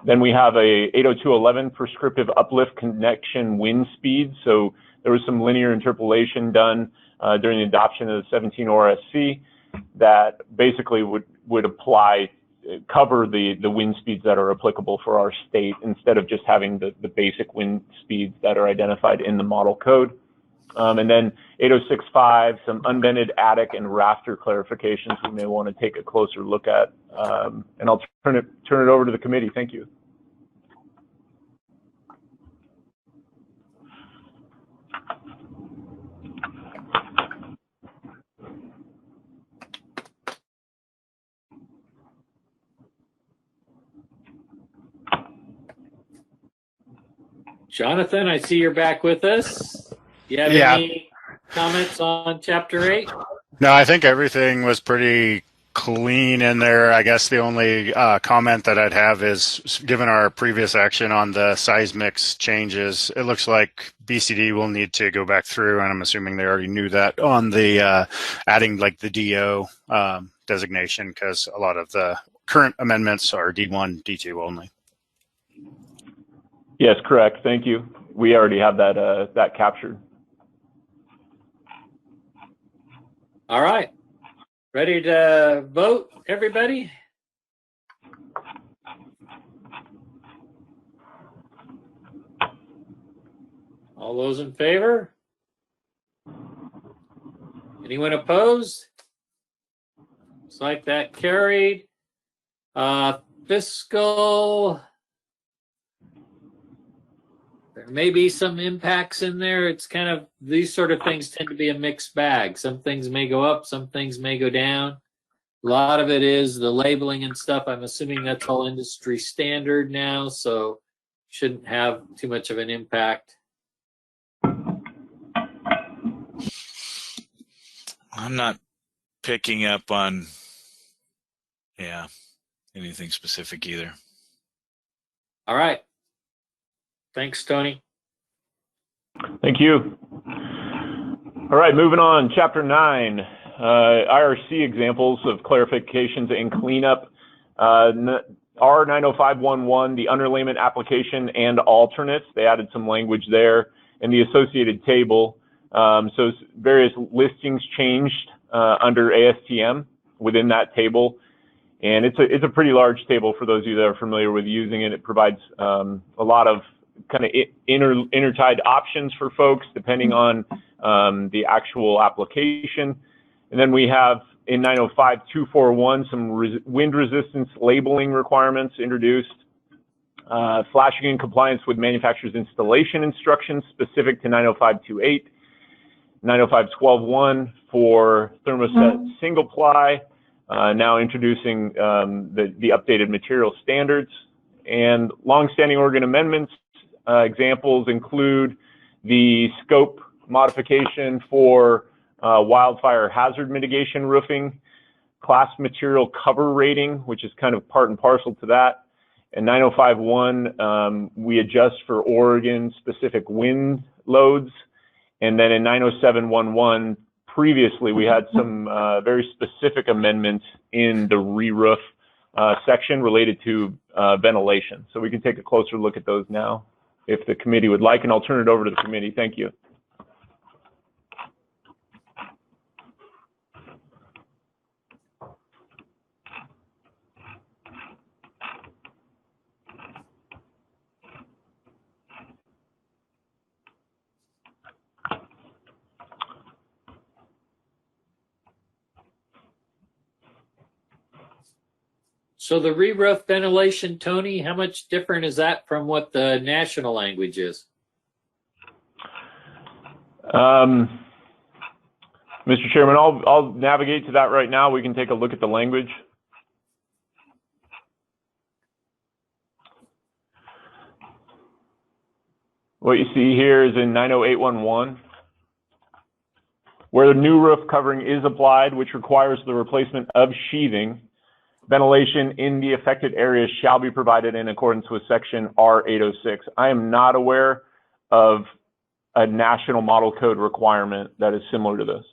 Then we have a 802.11 prescriptive uplift connection wind speed. So there was some linear interpolation done during the adoption of the 17 ORSC that basically would apply, cover the wind speeds that are applicable for our state instead of just having the basic wind speeds that are identified in the model code. And then 806.5, some unvented attic and rafter clarifications we may want to take a closer look at. And I'll turn it over to the committee. Thank you. Jonathan, I see you're back with us. Do you have any comments on Chapter 8? No, I think everything was pretty clean in there. I guess the only comment that I'd have is, given our previous action on the seismics changes, it looks like BCD will need to go back through, and I'm assuming they already knew that, on the adding like the DO designation, because a lot of the current amendments are D1, D2 only. Yes, correct. Thank you. We already have that captured. All right. Ready to vote, everybody? All those in favor? Anyone opposed? Looks like that carried. Fiscal. There may be some impacts in there. It's kind of, these sort of things tend to be a mixed bag. Some things may go up, some things may go down. A lot of it is the labeling and stuff. I'm assuming that's all industry standard now, so shouldn't have too much of an impact. I'm not picking up on, anything specific either. All right. Thanks, Tony. Thank you. All right, moving on. Chapter 9, IRC examples of clarifications and cleanup. R90511, the underlayment application and alternates. They added some language there in the associated table. So various listings changed under ASTM within that table. And it's a pretty large table for those of you that are familiar with using it. It provides a lot of kind of intertied options for folks depending on the actual application. And then we have in 905.241 some wind resistance labeling requirements introduced, flashing in compliance with manufacturer's installation instructions specific to 905.28, 905.12.1 for thermoset single ply, now introducing the updated material standards, and longstanding organ amendments. Examples include the scope modification for wildfire hazard mitigation roofing, class material cover rating, which is kind of part and parcel to that. In 9051, we adjust for Oregon specific wind loads. And then in 90711, previously we had some very specific amendments in the re-roof section related to ventilation. So we can take a closer look at those now if the committee would like, and I'll turn it over to the committee. Thank you. So the re-roof ventilation, Tony, how much different is that from what the national language is? Mr. Chairman, I'll navigate to that right now. We can take a look at the language. What you see here is in 90811, where the new roof covering is applied, which requires the replacement of sheathing. Ventilation in the affected areas shall be provided in accordance with section R806. I am not aware of a national model code requirement that is similar to this.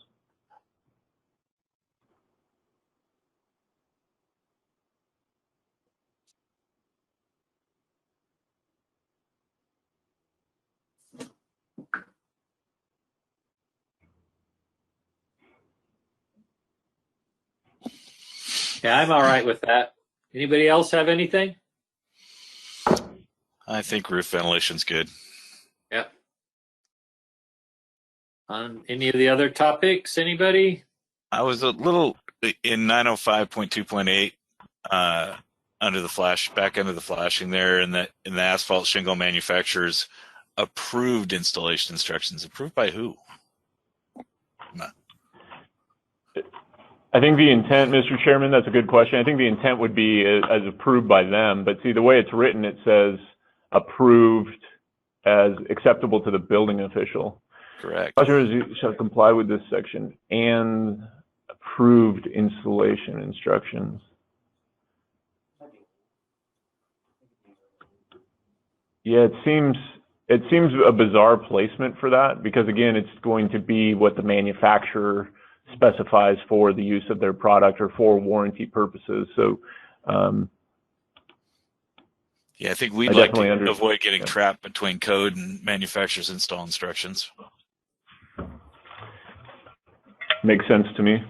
Yeah, I'm all right with that. Anybody else have anything? I think roof ventilation's good. Yep. On any of the other topics, anybody? I was a little in 905.2.8 under the flash, back under the flashing there, in the asphalt shingle manufacturers approved installation instructions. Approved by who? No. I think the intent, Mr. Chairman, that's a good question. I think the intent would be as approved by them, but see the way it's written, it says approved as acceptable to the building official. Correct. Structures shall comply with this section and approved installation instructions. Yeah, it seems a bizarre placement for that because again, it's going to be what the manufacturer specifies for the use of their product or for warranty purposes. So, yeah, I think we'd like to avoid getting trapped between code and manufacturer's install instructions. Makes sense to me.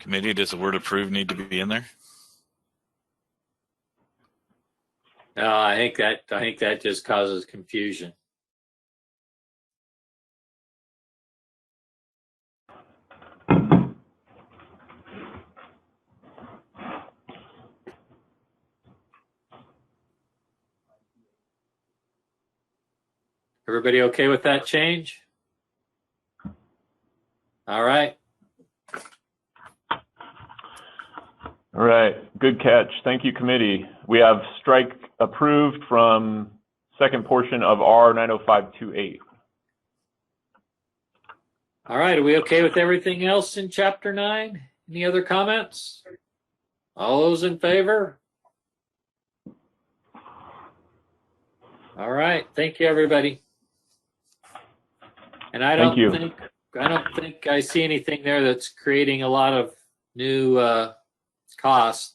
Committee, does the word approved need to be in there? No, I think that just causes confusion. Everybody okay with that change? All right. All right, good catch. Thank you, committee. We have strike approved from second portion of R90528. All right, are we okay with everything else in Chapter 9? Any other comments? All those in favor? All right, thank you, everybody. And I don't think I see anything there that's creating a lot of new costs.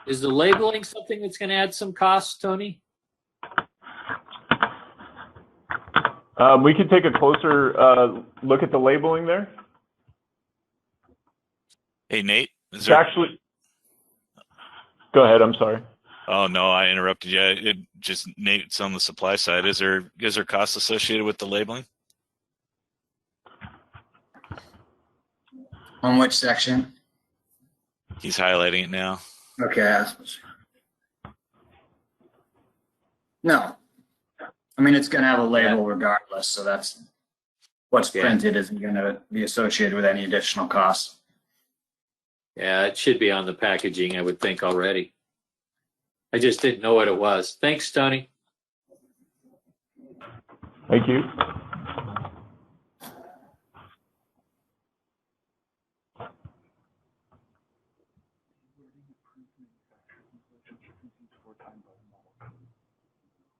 Is the labeling something that's going to add some costs, Tony? We could take a closer look at the labeling there. Hey, Nate. Actually, go ahead. I'm sorry. Oh no, I interrupted you. Nate's on the supply side. Is there costs associated with the labeling? On which section? He's highlighting it now. Okay. No. I mean, it's going to have a label regardless, so that's what's printed isn't going to be associated with any additional costs. Yeah, it should be on the packaging, I would think, already. I just didn't know what it was. Thanks, Tony. Thank you.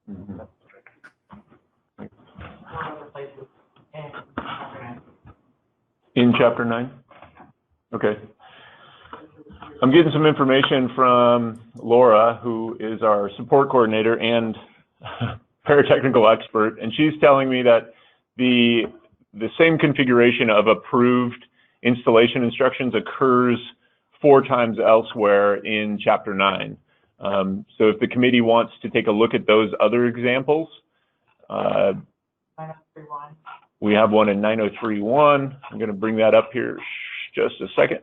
One of the places in chapter 9. In chapter 9? Okay. I'm getting some information from Laura, who is our support coordinator and paratechnical expert, and she's telling me that the same configuration of approved installation instructions occurs 4 times elsewhere in chapter 9. So if the committee wants to take a look at those other examples, 9031. we have one in 9031. I'm going to bring that up here just a second.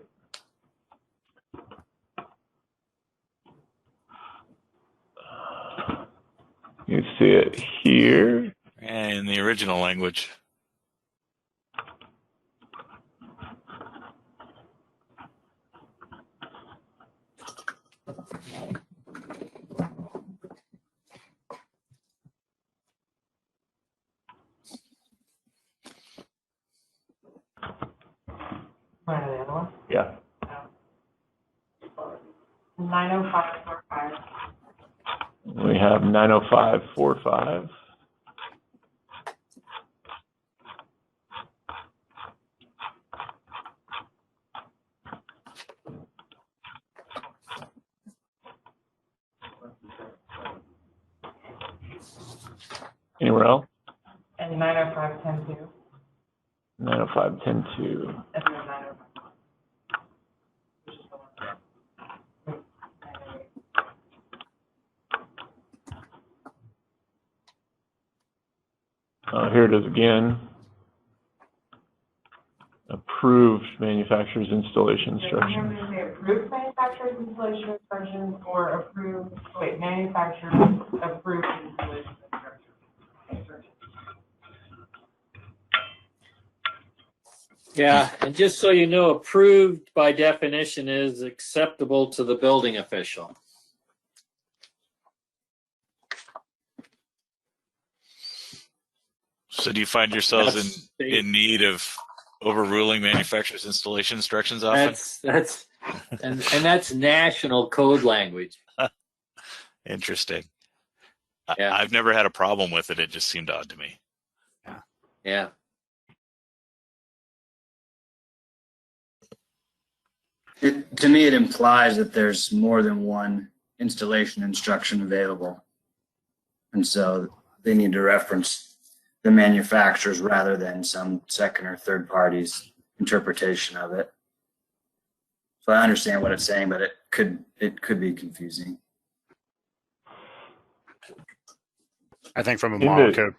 You see it here. And in the original language. One of the other ones. Yeah. 90545. We have 90545. Anywhere else? And 90510 90510-2. And then 905. Which is the one. Here it is again. Approved manufacturer's installation instructions. Say approved manufacturer's installation instructions or approved, manufacturer's approved installation instructions. Yeah, and just so you know, approved by definition is acceptable to the building official. So do you find yourselves in need of overruling manufacturer's installation instructions often? And that's national code language. Interesting. Yeah. I've never had a problem with it. It just seemed odd to me. Yeah. To me, it implies that there's more than one installation instruction available. And so they need to reference the manufacturers rather than some second or third party's interpretation of it. So I understand what it's saying, but it could be confusing. I think from a model code.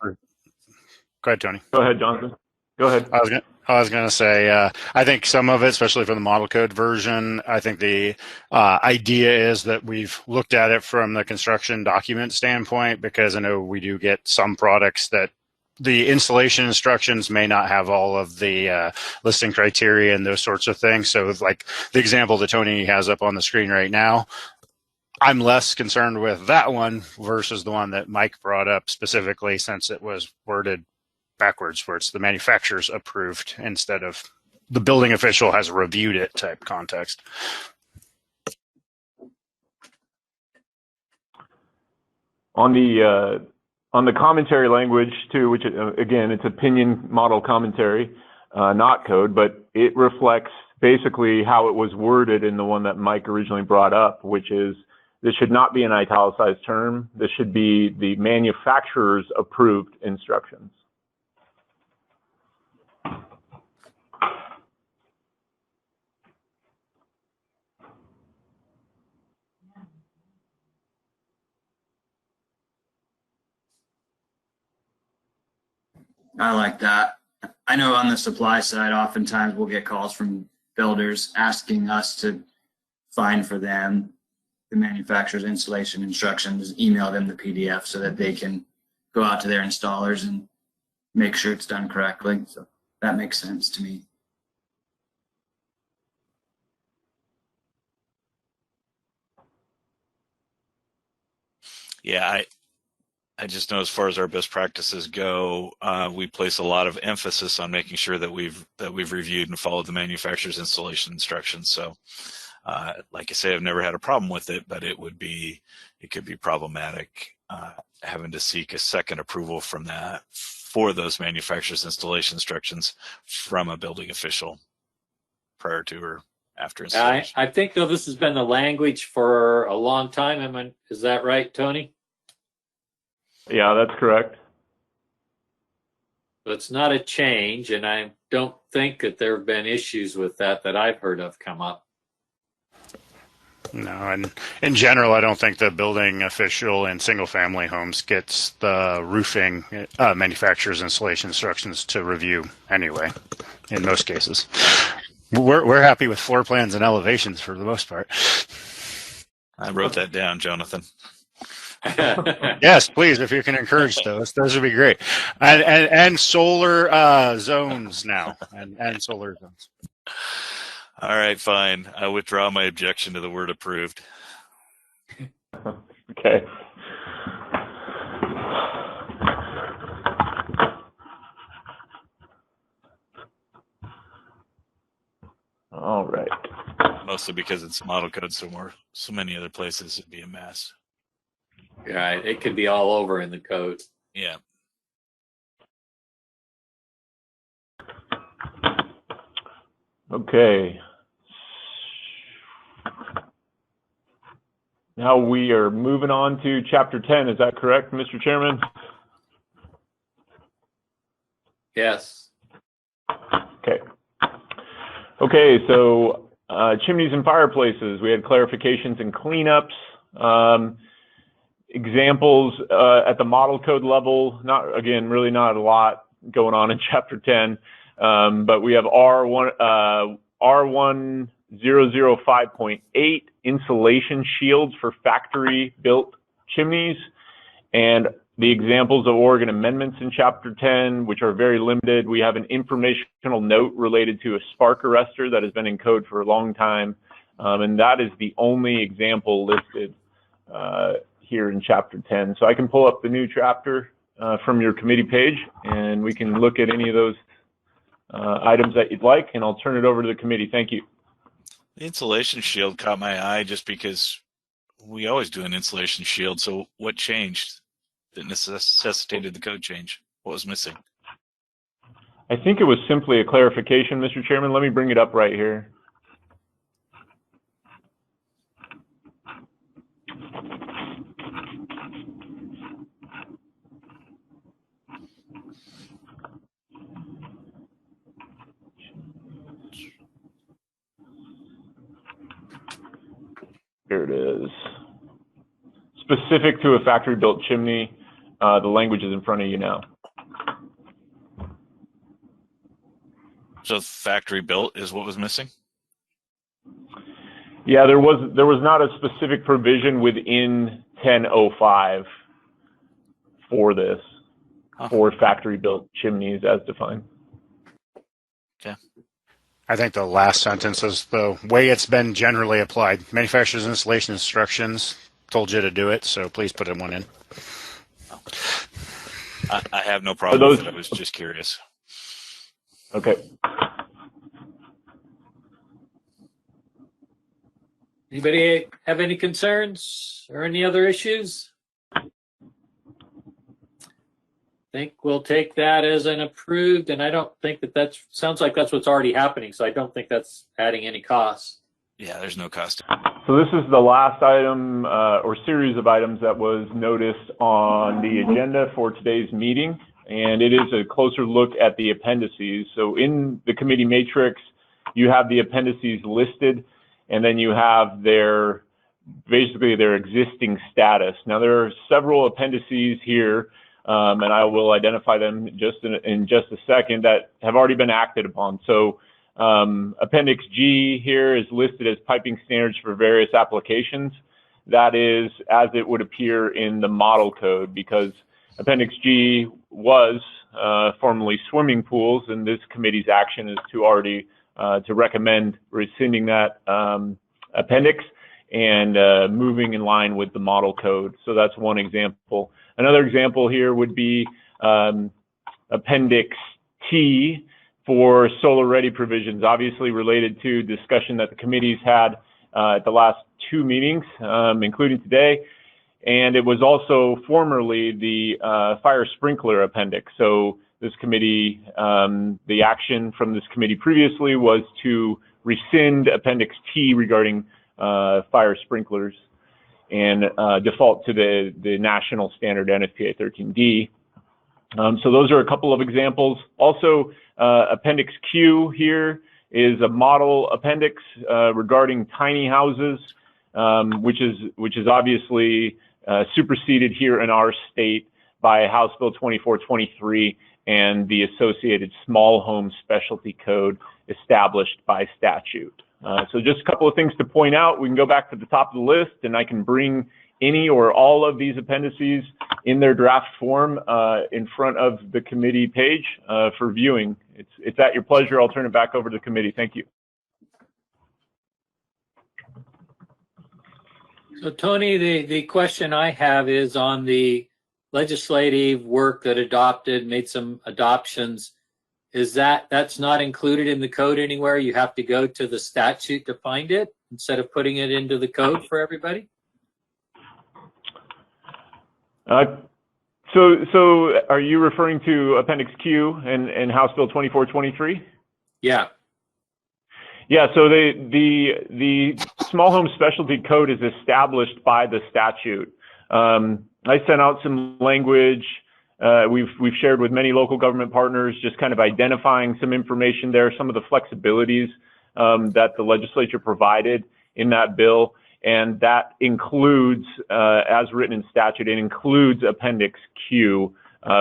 Go ahead, Tony. Go ahead, Jonathan. Go ahead. I was going to say, I think some of it, especially for the model code version, I think the idea is that we've looked at it from the construction document standpoint, because I know we do get some products that the installation instructions may not have all of the listing criteria and those sorts of things. So like the example that Tony has up on the screen right now, I'm less concerned with that one versus the one that Mike brought up specifically, since it was worded backwards, where it's the manufacturer's approved instead of the building official has reviewed it type context. On the commentary language too, which again, it's opinion model commentary, not code, but it reflects basically how it was worded in the one that Mike originally brought up, which is this should not be an italicized term. This should be the manufacturer's approved instructions. I like that. I know on the supply side, oftentimes we'll get calls from builders asking us to find for them the manufacturer's installation instructions, email them the PDF so that they can go out to their installers and make sure it's done correctly. So that makes sense to me. Yeah, I just know as far as our best practices go, we place a lot of emphasis on making sure that we've reviewed and followed the manufacturer's installation instructions. So, like I say, I've never had a problem with it, but it could be problematic having to seek a second approval from that for those manufacturer's installation instructions from a building official prior to or after installation. I think though this has been the language for a long time. Is that right, Tony? Yeah, that's correct. So it's not a change, and I don't think that there have been issues with that I've heard of come up. No, and in general, I don't think the building official in single-family homes gets the roofing manufacturer's installation instructions to review anyway, in most cases. We're happy with floor plans and elevations for the most part. I wrote that down, Jonathan. Yes, please, if you can encourage those would be great. And solar zones now, and solar zones. All right, fine. I withdraw my objection to the word approved. Okay. All right. Mostly because it's model code somewhere. So many other places it'd be a mess. Right. It could be all over in the code. Yeah. Okay. Now we are moving on to Chapter 10. Is that correct, Mr. Chairman? Yes. Okay. Okay, so chimneys and fireplaces. We had clarifications and cleanups. Examples at the model code level. Really not a lot going on in Chapter 10. But we have R1005.8 insulation shields for factory built chimneys, and the examples of Oregon amendments in Chapter 10, which are very limited. We have an informational note related to a spark arrestor that has been in code for a long time, and that is the only example listed here in Chapter 10. So I can pull up the new chapter from your committee page, and we can look at any of those items that you'd like, and I'll turn it over to the committee. Thank you. The insulation shield caught my eye just because we always do an insulation shield. So what changed that necessitated the code change? What was missing? I think it was simply a clarification, Mr. Chairman. Let me bring it up right here. Here it is. Specific to a factory-built chimney, the language is in front of you now. So factory built is what was missing? Yeah, there was not a specific provision within 1005 for this, for factory-built chimneys as defined. Okay. I think the last sentence is the way it's been generally applied. Manufacturer's installation instructions told you to do it, so please put one in. I have no problem with it. I was just curious. Okay. Anybody have any concerns or any other issues? I think we'll take that as an approved, and I don't think that sounds like that's what's already happening, so I don't think that's adding any cost. Yeah, there's no cost. So this is the last item or series of items that was noticed on the agenda for today's meeting, and it is a closer look at the appendices. So in the committee matrix, you have the appendices listed, and then you have basically their existing status. Now there are several appendices here, and I will identify them in just a second, that have already been acted upon. So Appendix G here is listed as piping standards for various applications. That is as it would appear in the model code, because Appendix G was formerly swimming pools, and this committee's action is to recommend rescinding that appendix and moving in line with the model code. So that's one example. Another example here would be Appendix T for solar ready provisions, obviously related to discussion that the committees had at the last 2 meetings, including today. And it was also formerly the fire sprinkler appendix. So this committee, the action from this committee previously was to rescind Appendix T regarding fire sprinklers and default to the national standard NFPA 13D. So those are a couple of examples. Also, Appendix Q here is a model appendix regarding tiny houses, which is obviously superseded here in our state by House Bill 2423 and the associated small home specialty code established by statute. So just a couple of things to point out. We can go back to the top of the list and I can bring any or all of these appendices in their draft form in front of the committee page for viewing. It's at your pleasure. I'll turn it back over to the committee. Thank you. So Tony, the question I have is on the legislative work that made some adoptions. Is that's not included in the code anywhere? You have to go to the statute to find it instead of putting it into the code for everybody? So are you referring to Appendix Q and House Bill 2423? Yeah. Yeah, so the small home specialty code is established by the statute. I sent out some language. We've shared with many local government partners, just kind of identifying some information there, some of the flexibilities that the legislature provided in that bill. And that includes, as written in statute, it includes Appendix Q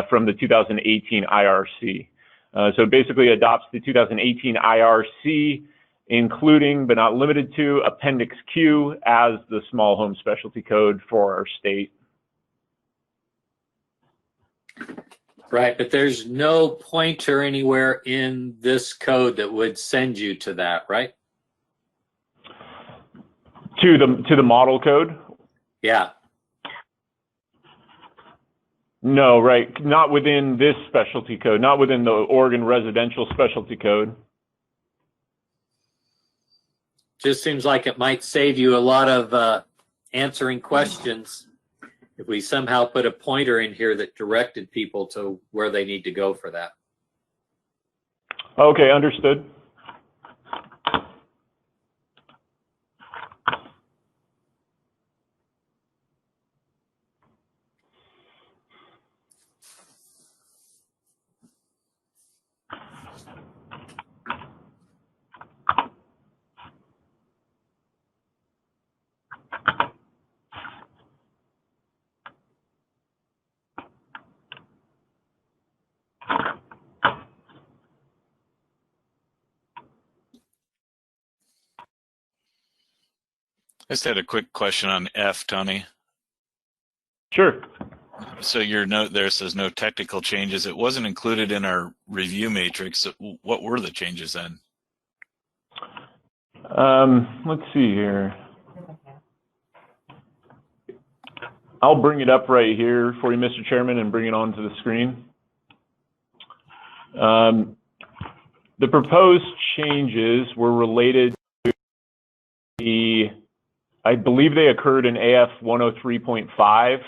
from the 2018 IRC. So it basically adopts the 2018 IRC, including but not limited to Appendix Q as the small home specialty code for our state. Right, but there's no pointer anywhere in this code that would send you to that, right? To the model code? Yeah. No, right, not within this specialty code, not within the Oregon residential specialty code. Just seems like it might save you a lot of answering questions if we somehow put a pointer in here that directed people to where they need to go for that. Okay, understood. I just had a quick question on F, Tony. Sure. So your note there says no technical changes. It wasn't included in our review matrix. What were the changes then? Let's see here. I'll bring it up right here for you, Mr. Chairman, and bring it onto the screen. The proposed changes were related to I believe they occurred in AF 103.5,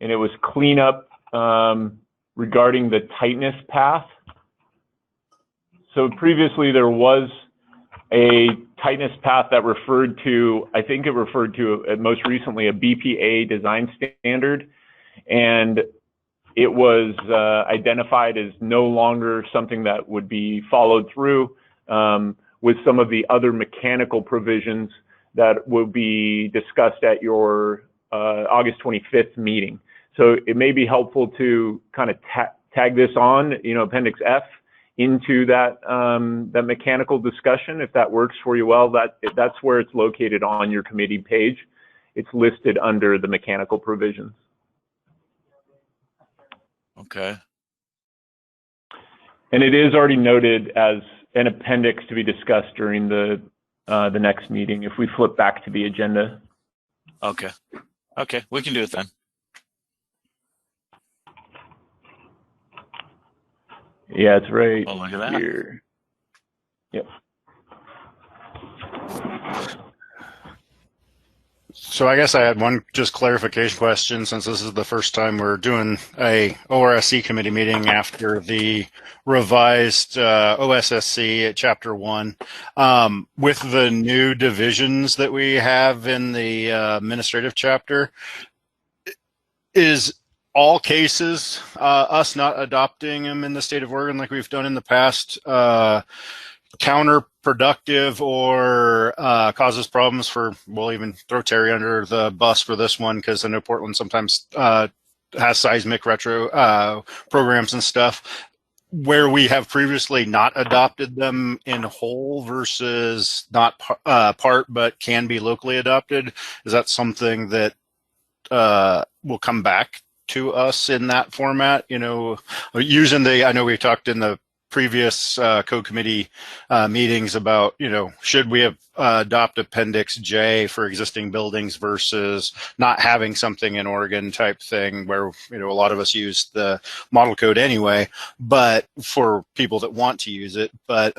and it was cleanup regarding the tightness path. So previously there was a tightness path that referred to, I think it referred to most recently a BPA design standard, and it was identified as no longer something that would be followed through with some of the other mechanical provisions that will be discussed at your August 25th meeting. So it may be helpful to kind of tag this on, Appendix F into that that mechanical discussion, if that works for you well. That's where it's located on your committee page. It's listed under the mechanical provisions. Okay. And it is already noted as an appendix to be discussed during the the next meeting if we flip back to the agenda. Okay. Okay, we can do it then. Yeah, it's right Oh, look at that. here. Yep. So I guess I had one just clarification question, since this is the first time we're doing a ORSC committee meeting after the revised OSSC at Chapter 1. With the new divisions that we have in the administrative chapter, is all cases us not adopting them in the state of Oregon like we've done in the past counterproductive or causes problems for, we'll even throw Terry under the bus for this one, because I know Portland sometimes has seismic retro programs and stuff, where we have previously not adopted them in whole versus not part but can be locally adopted. Is that something that will come back to us in that format? You know, using the, I know we talked in the previous code committee meetings about, you know, should we have adopt Appendix J for existing buildings versus not having something in Oregon type thing, where, you know, a lot of us use the model code anyway, but for people that want to use it, but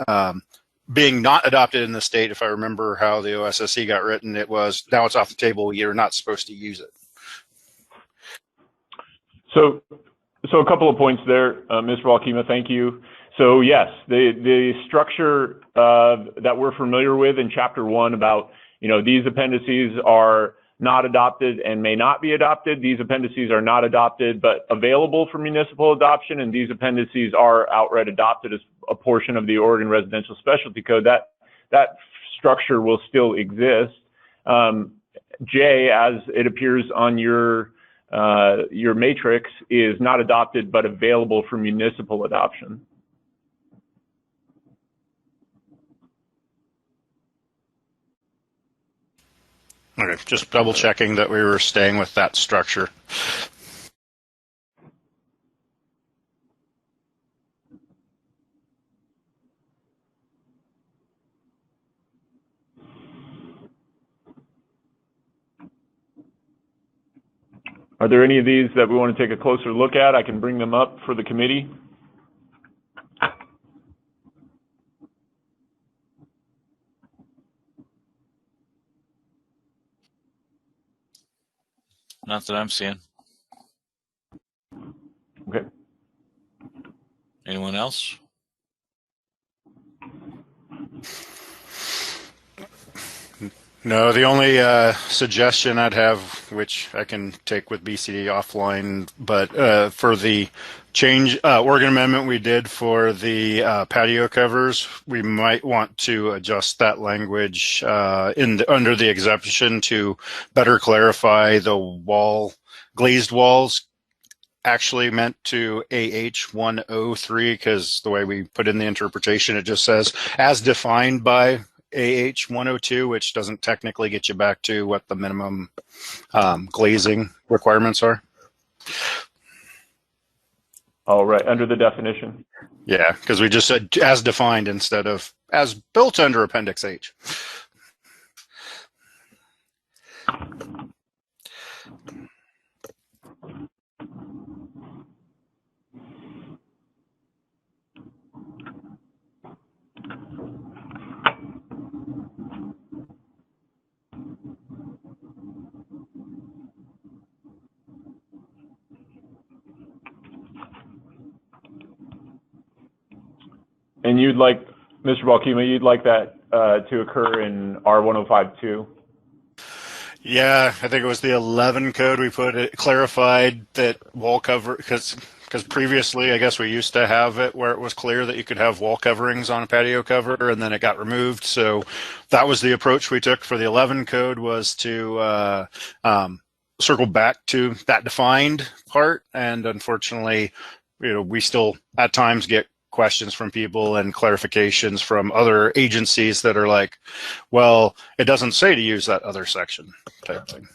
being not adopted in the state, if I remember how the OSSC got written, it was, now it's off the table, you're not supposed to use it. So a couple of points there, Mr. Walkema, thank you. So yes, the structure that we're familiar with in Chapter 1 about, you know, these appendices are not adopted and may not be adopted. These appendices are not adopted but available for municipal adoption, and these appendices are outright adopted as a portion of the Oregon Residential Specialty Code. That structure will still exist. J, as it appears on your matrix, is not adopted but available for municipal adoption. Okay, just double checking that we were staying with that structure. Are there any of these that we want to take a closer look at? I can bring them up for the committee. Not that I'm seeing. Okay. Anyone else? No, the only suggestion I'd have, which I can take with BCD offline, but for the change Oregon amendment we did for the patio covers, we might want to adjust that language under the exception to better clarify the glazed walls actually meant to AH 103, because the way we put in the interpretation, it just says as defined by AH 102, which doesn't technically get you back to what the minimum glazing requirements are. All right, under the definition. Yeah, because we just said as defined instead of as built under Appendix H. And you'd like, Mr. Walkema, you'd like that to occur in R105 too? Yeah, I think it was the 11 code we put it clarified that wall cover, because previously I guess we used to have it where it was clear that you could have wall coverings on a patio cover, and then it got removed. So that was the approach we took for the 11 code, was to circle back to that defined part. And unfortunately, you know, we still at times get questions from people and clarifications from other agencies that are like, well, it doesn't say to use that other section type thing.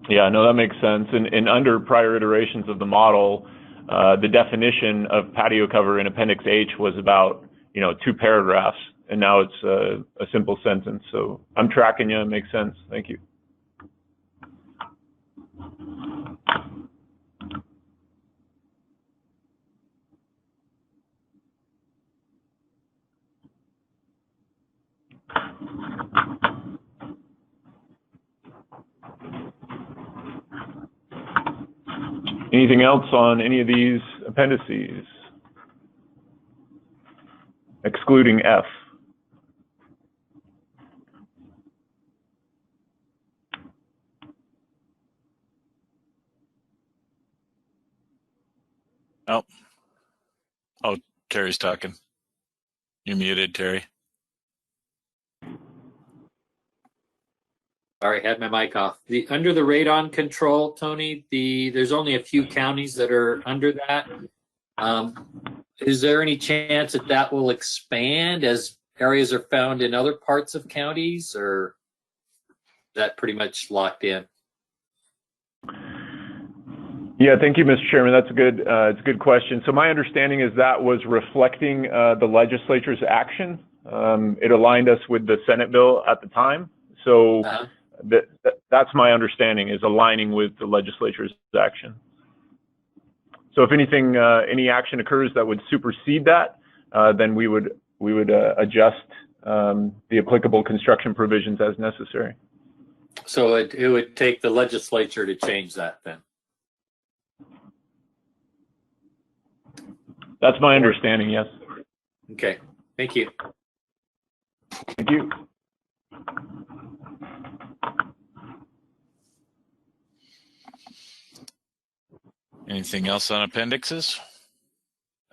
Yeah, no, that makes sense. And under prior iterations of the model, the definition of patio cover in Appendix H was about, you know, 2 paragraphs. and now it's a simple sentence. So I'm tracking you. It makes sense. Thank you. Anything else on any of these appendices, excluding F? Oh, Terry's talking. You're muted, Terry. Sorry, had my mic off. Under the radon control, Tony, there's only a few counties that are under that. Is there any chance that will expand as areas are found in other parts of counties, or is that pretty much locked in? Yeah, thank you, Mr. Chairman. That's it's a good question. So my understanding is that was reflecting the legislature's action. It aligned us with the Senate bill at the time. So that's my understanding, is aligning with the legislature's action. So if anything, any action occurs that would supersede that, then we would adjust the applicable construction provisions as necessary. So it would take the legislature to change that then? That's my understanding, yes. Okay, thank you. Thank you. Anything else on appendices?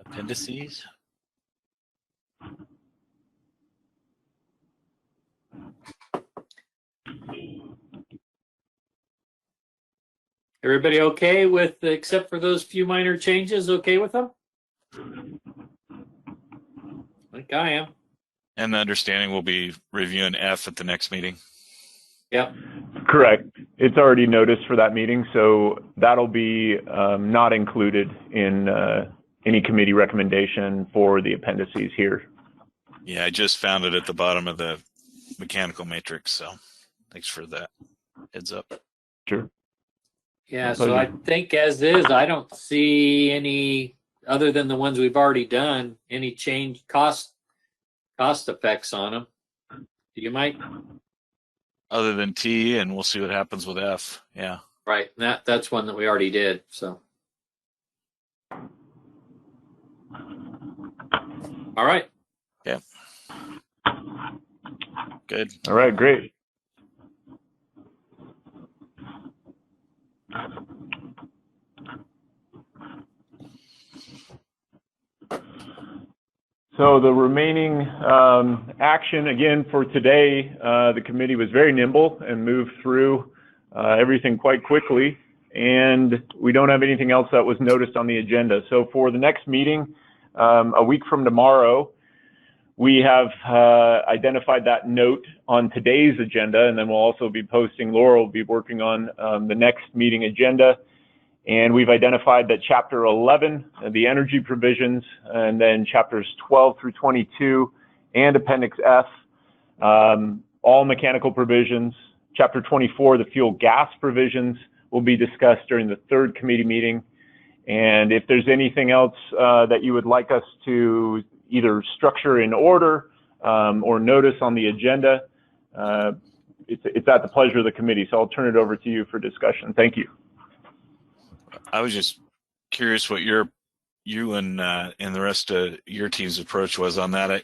Appendices? Everybody okay with, except for those few minor changes, okay with them? I think I am. And the understanding we'll be reviewing F at the next meeting. Yep. Correct. It's already noticed for that meeting, so that'll be not included in any committee recommendation for the appendices here. Yeah, I just found it at the bottom of the mechanical matrix, so thanks for that heads up. Sure. Yeah, so I think as is, I don't see any, other than the ones we've already done, any change cost effects on them. Do you, Mike? Other than T, and we'll see what happens with F. Yeah. Right. That's one that we already did. So. All right. Yeah. Good. All right, great. So the remaining action, again, for today, the committee was very nimble and moved through everything quite quickly, and we don't have anything else that was noticed on the agenda. So for the next meeting, a week from tomorrow, we have identified that note on today's agenda, and then we'll also be posting, Laura will be working on the next meeting agenda. And we've identified that Chapter 11, the energy provisions, and then Chapters 12 through 22, and Appendix F, all mechanical provisions. Chapter 24, the fuel gas provisions, will be discussed during the third committee meeting. And if there's anything else that you would like us to either structure in order or notice on the agenda, it's at the pleasure of the committee. So I'll turn it over to you for discussion. Thank you. I was just curious what you and the rest of your team's approach was on that.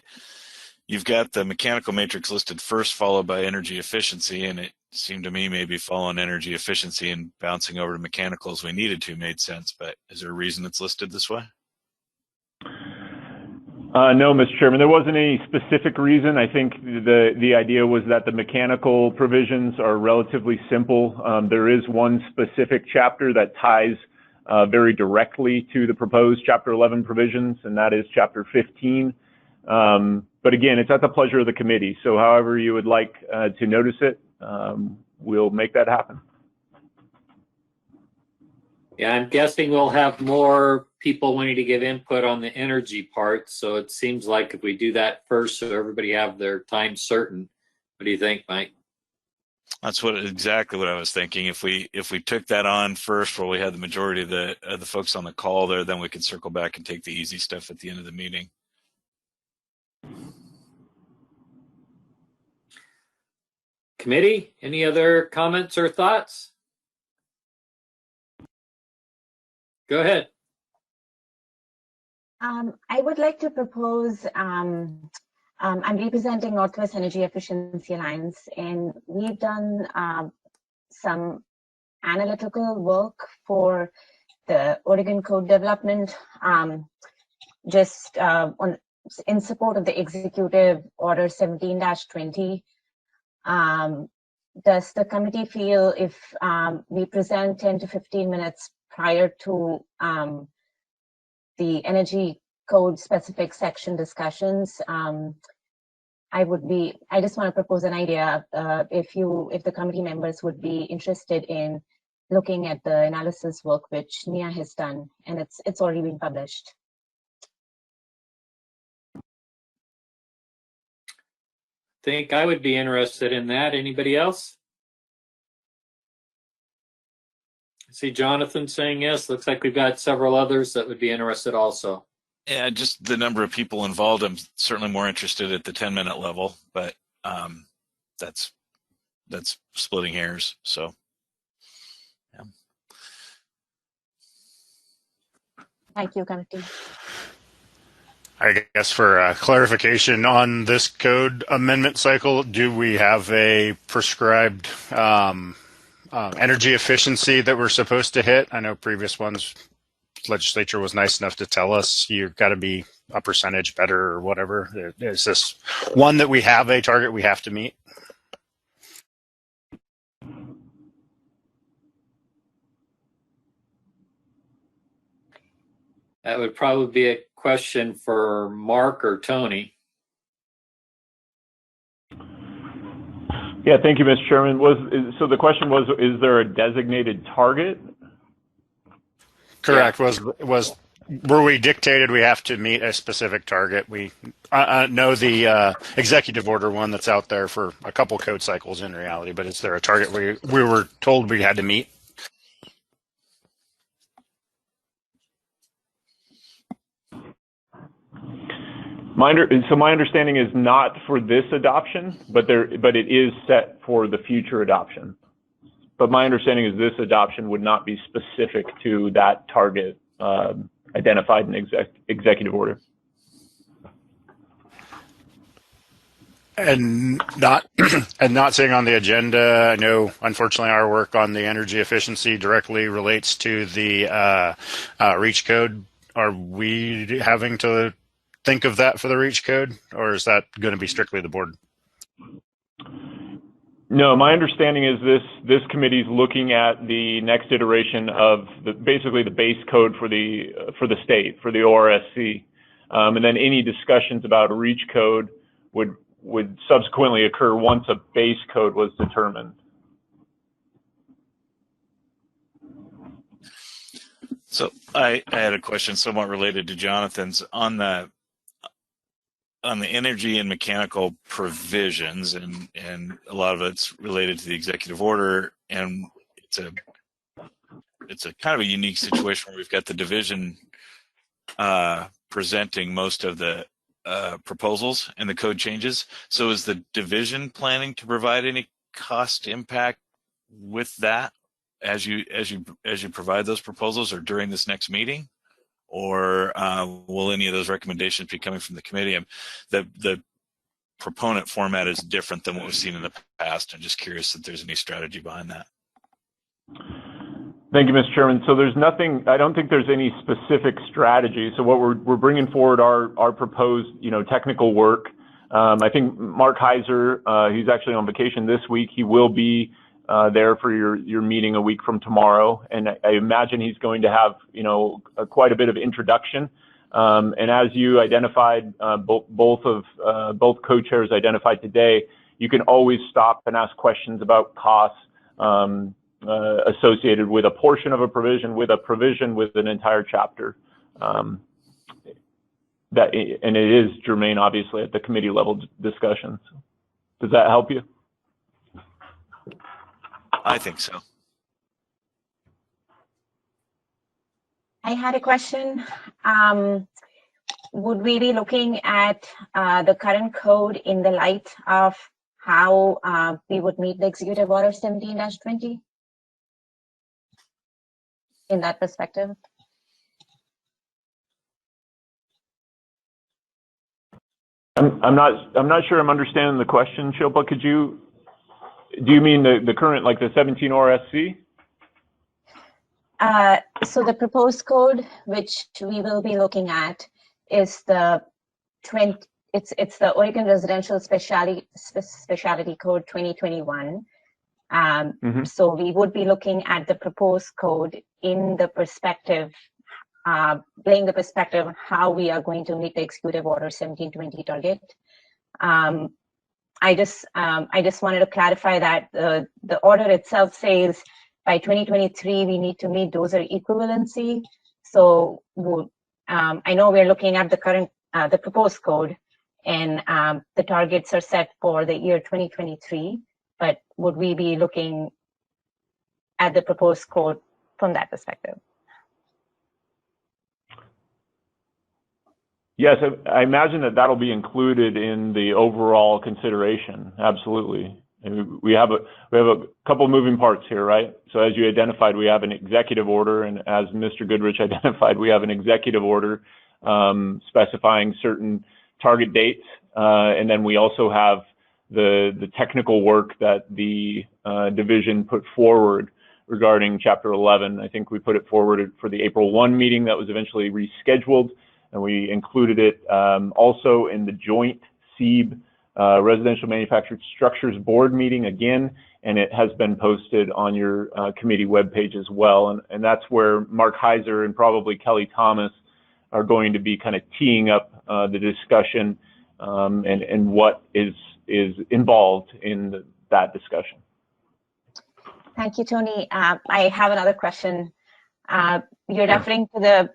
You've got the mechanical matrix listed first, followed by energy efficiency, and it seemed to me maybe following energy efficiency and bouncing over to mechanical as we needed to made sense. But is there a reason it's listed this way? No, Mr. Chairman, there wasn't any specific reason. I think the idea was that the mechanical provisions are relatively simple. There is one specific chapter that ties very directly to the proposed Chapter 11 provisions, and that is Chapter 15. But again, it's at the pleasure of the committee. So however you would like to notice it, we'll make that happen. Yeah, I'm guessing we'll have more people wanting to give input on the energy part. So it seems like if we do that first, so everybody have their time certain. What do you think, Mike? That's exactly what I was thinking. If we took that on first, where we had the majority of the folks on the call there, then we could circle back and take the easy stuff at the end of the meeting. Committee, any other comments or thoughts? Go ahead. I would like to propose, I'm representing Northwest Energy Efficiency Alliance, and we've done some analytical work for the Oregon Code development, in support of the Executive Order 17-20. Does the committee feel if we present 10 to 15 minutes prior to the Energy Code specific section discussions, I just want to propose an idea if the committee members would be interested in looking at the analysis work which Nia has done, and it's already been published. Think I would be interested in that. Anybody else? I see Jonathan saying yes. Looks like we've got several others that would be interested also. Yeah, just the number of people involved. I'm certainly more interested at the 10-minute level, but that's splitting hairs. So, yeah. Thank you, committee. I guess for clarification on this code amendment cycle, do we have a prescribed energy efficiency that we're supposed to hit? I know previous ones, legislature was nice enough to tell us you've got to be a percentage better or whatever. Is this one that we have a target we have to meet? That would probably be a question for Mark or Tony. Yeah, thank you, Mr. Chairman. So the question was, is there a designated target? Correct. Yeah. Were we dictated we have to meet a specific target? We know the executive order one that's out there for a couple code cycles in reality, but is there a target we were told we had to meet? My understanding is not for this adoption, but it is set for the future adoption. But my understanding is this adoption would not be specific to that target identified in executive order. And not saying on the agenda, I know unfortunately our work on the energy efficiency directly relates to the REACH code. Are we having to think of that for the REACH code, or is that going to be strictly the board? No, my understanding is this committee is looking at the next iteration of basically the base code for the state, for the ORSC, and then any discussions about a REACH code would subsequently occur once a base code was determined. So I had a question somewhat related to Jonathan's on the energy and mechanical provisions, and a lot of it's related to the executive order, and it's a kind of a unique situation where we've got the division presenting most of the proposals and the code changes. So is the division planning to provide any cost impact with that as you provide those proposals, or during this next meeting? Or will any of those recommendations be coming from the committee? The proponent format is different than what we've seen in the past. I'm just curious if there's any strategy behind that. Thank you, Mr. Chairman. So there's nothing, I don't think there's any specific strategy. So what we're bringing forward our proposed, technical work. I think Mark Heiser, he's actually on vacation this week. He will be there for your meeting a week from tomorrow, and I imagine he's going to have quite a bit of introduction. And as you identified, both co-chairs identified today, you can always stop and ask questions about costs associated with a portion of a provision with an entire chapter. And it is germane, obviously, at the committee level discussions. Does that help you? I think so. I had a question. Would we be looking at the current code in the light of how we would meet the Executive Order 17-20 in that perspective? I'm not sure I'm understanding the question, Shilpa. Do you mean the current, like the 17 ORSC? So the proposed code, which we will be looking at, is the it's the Oregon Residential Specialty Code 2021. So we would be looking at the proposed code in the perspective, laying the perspective on how we are going to meet the Executive Order 1720 target. I just wanted to clarify that the order itself says by 2023 we need to meet dozer equivalency. So I know we're looking at the current the proposed code, and the targets are set for the year 2023. But would we be looking at the proposed code from that perspective? Yes, I imagine that'll be included in the overall consideration. Absolutely. And we have a couple moving parts here, right? So as you identified, we have an executive order, and as Mr. Goodrich identified, we have an executive order specifying certain target dates, and then we also have the technical work that the division put forward regarding Chapter 11. I think we put it forward for the April 1 meeting that was eventually rescheduled, and we included it also in the joint SEEB Residential Manufactured Structures Board meeting again, and it has been posted on your committee webpage as well. And that's where Mark Heiser and probably Kelly Thomas are going to be kind of teeing up the discussion and what is involved in that discussion. Thank you, Tony. I have another question. You're referring to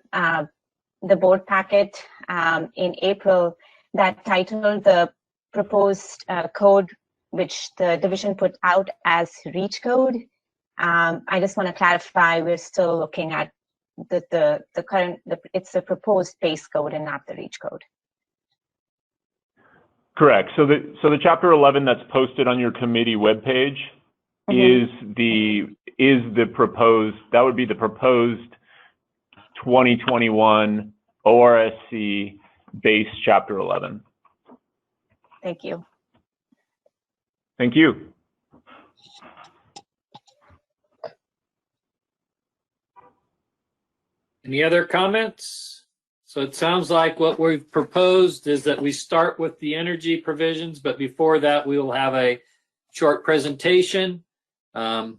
the board packet in April that titled the proposed code, which the division put out as REACH code. I just want to clarify, we're still looking at the current, it's the proposed base code and not the REACH code. Correct. So the Chapter 11 that's posted on your committee webpage is the proposed, that would be the proposed 2021 ORSC base Chapter 11. Thank you. Thank you. Any other comments? So it sounds like what we've proposed is that we start with the energy provisions, but before that we will have a short presentation on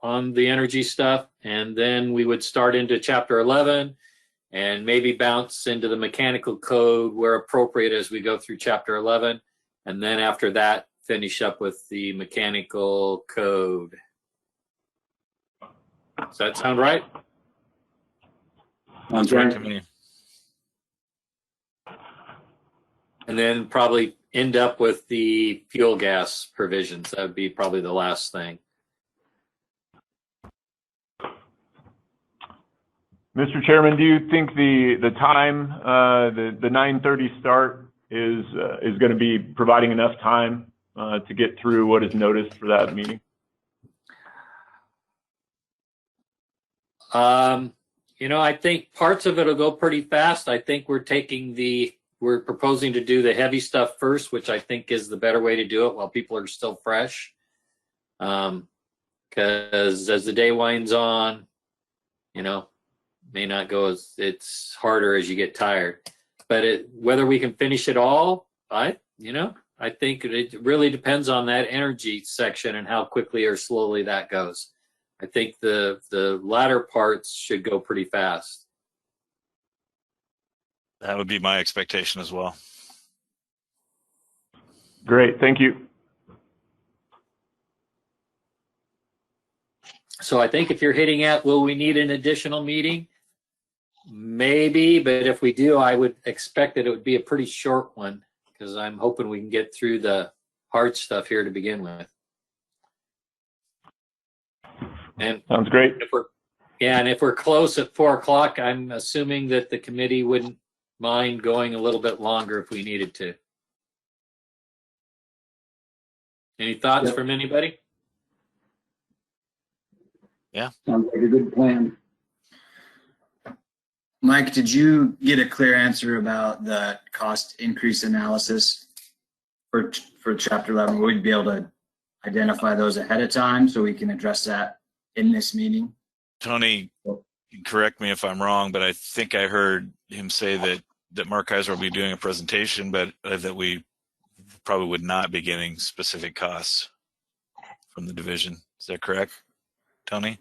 the energy stuff, and then we would start into Chapter 11 and maybe bounce into the mechanical code where appropriate as we go through Chapter 11, and then after that finish up with the mechanical code. Does that sound right? Sounds right to me. And then probably end up with the fuel gas provisions. That would be probably the last thing. Mr. Chairman, do you think the time, the 9:30 start is going to be providing enough time to get through what is noticed for that meeting? You know, I think parts of it will go pretty fast. I think we're proposing to do the heavy stuff first, which I think is the better way to do it while people are still fresh. Because as the day winds on, you know, may not go as, it's harder as you get tired. But whether we can finish it all, I think it really depends on that energy section and how quickly or slowly that goes. I think the latter parts should go pretty fast. That would be my expectation as well. Great, thank you. So I think if you're hitting at, will we need an additional meeting? Maybe, but if we do, I would expect that it would be a pretty short one because I'm hoping we can get through the hard stuff here to begin with. And sounds great. And if we're close at 4 o'clock, I'm assuming that the committee wouldn't mind going a little bit longer if we needed to. Any thoughts Yep. from anybody? Yeah. Sounds like a good plan. Mike, did you get a clear answer about the cost increase analysis for Chapter 11? Would we be able to identify those ahead of time so we can address that in this meeting? Tony, correct me if I'm wrong, but I think I heard him say that Mark Kaiser will be doing a presentation, but that we probably would not be getting specific costs from the division. Is that correct, Tony?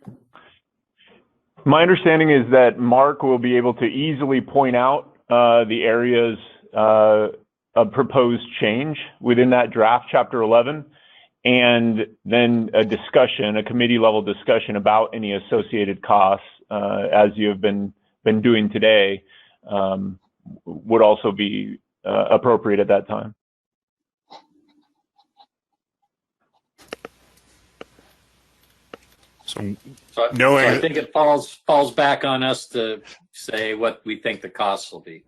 My understanding is that Mark will be able to easily point out the areas of proposed change within that draft Chapter 11, and then a committee level discussion about any associated costs, as you have been doing today, would also be appropriate at that time. So So knowing I think it falls back on us to say what we think the costs will be.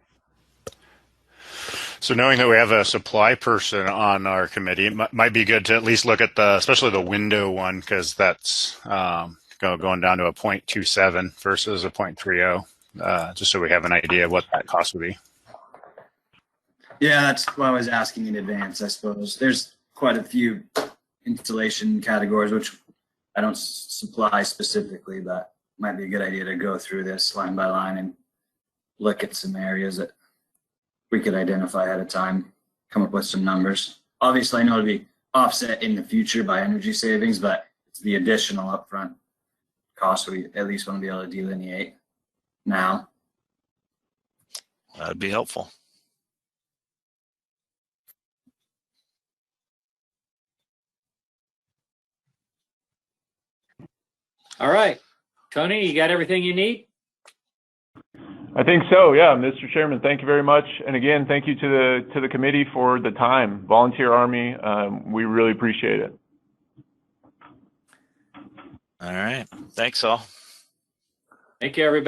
So knowing that we have a supply person on our committee, it might be good to at least look at especially the window one, because that's going down to a 0.27 versus a 0.30, just so we have an idea of what that cost would be. Yeah, that's what I was asking in advance, I suppose. There's quite a few installation categories, which I don't supply specifically, but might be a good idea to go through this line by line and look at some areas that we could identify ahead of time, come up with some numbers. Obviously, I know it'll be offset in the future by energy savings, but it's the additional upfront cost we at least want to be able to delineate now. That'd be helpful. All right. Tony, you got everything you need? I think so, yeah, Mr. Chairman. Thank you very much, and again, thank you to the committee for the time. Volunteer Army, we really appreciate it. All right. Thanks all. Thank you, everybody.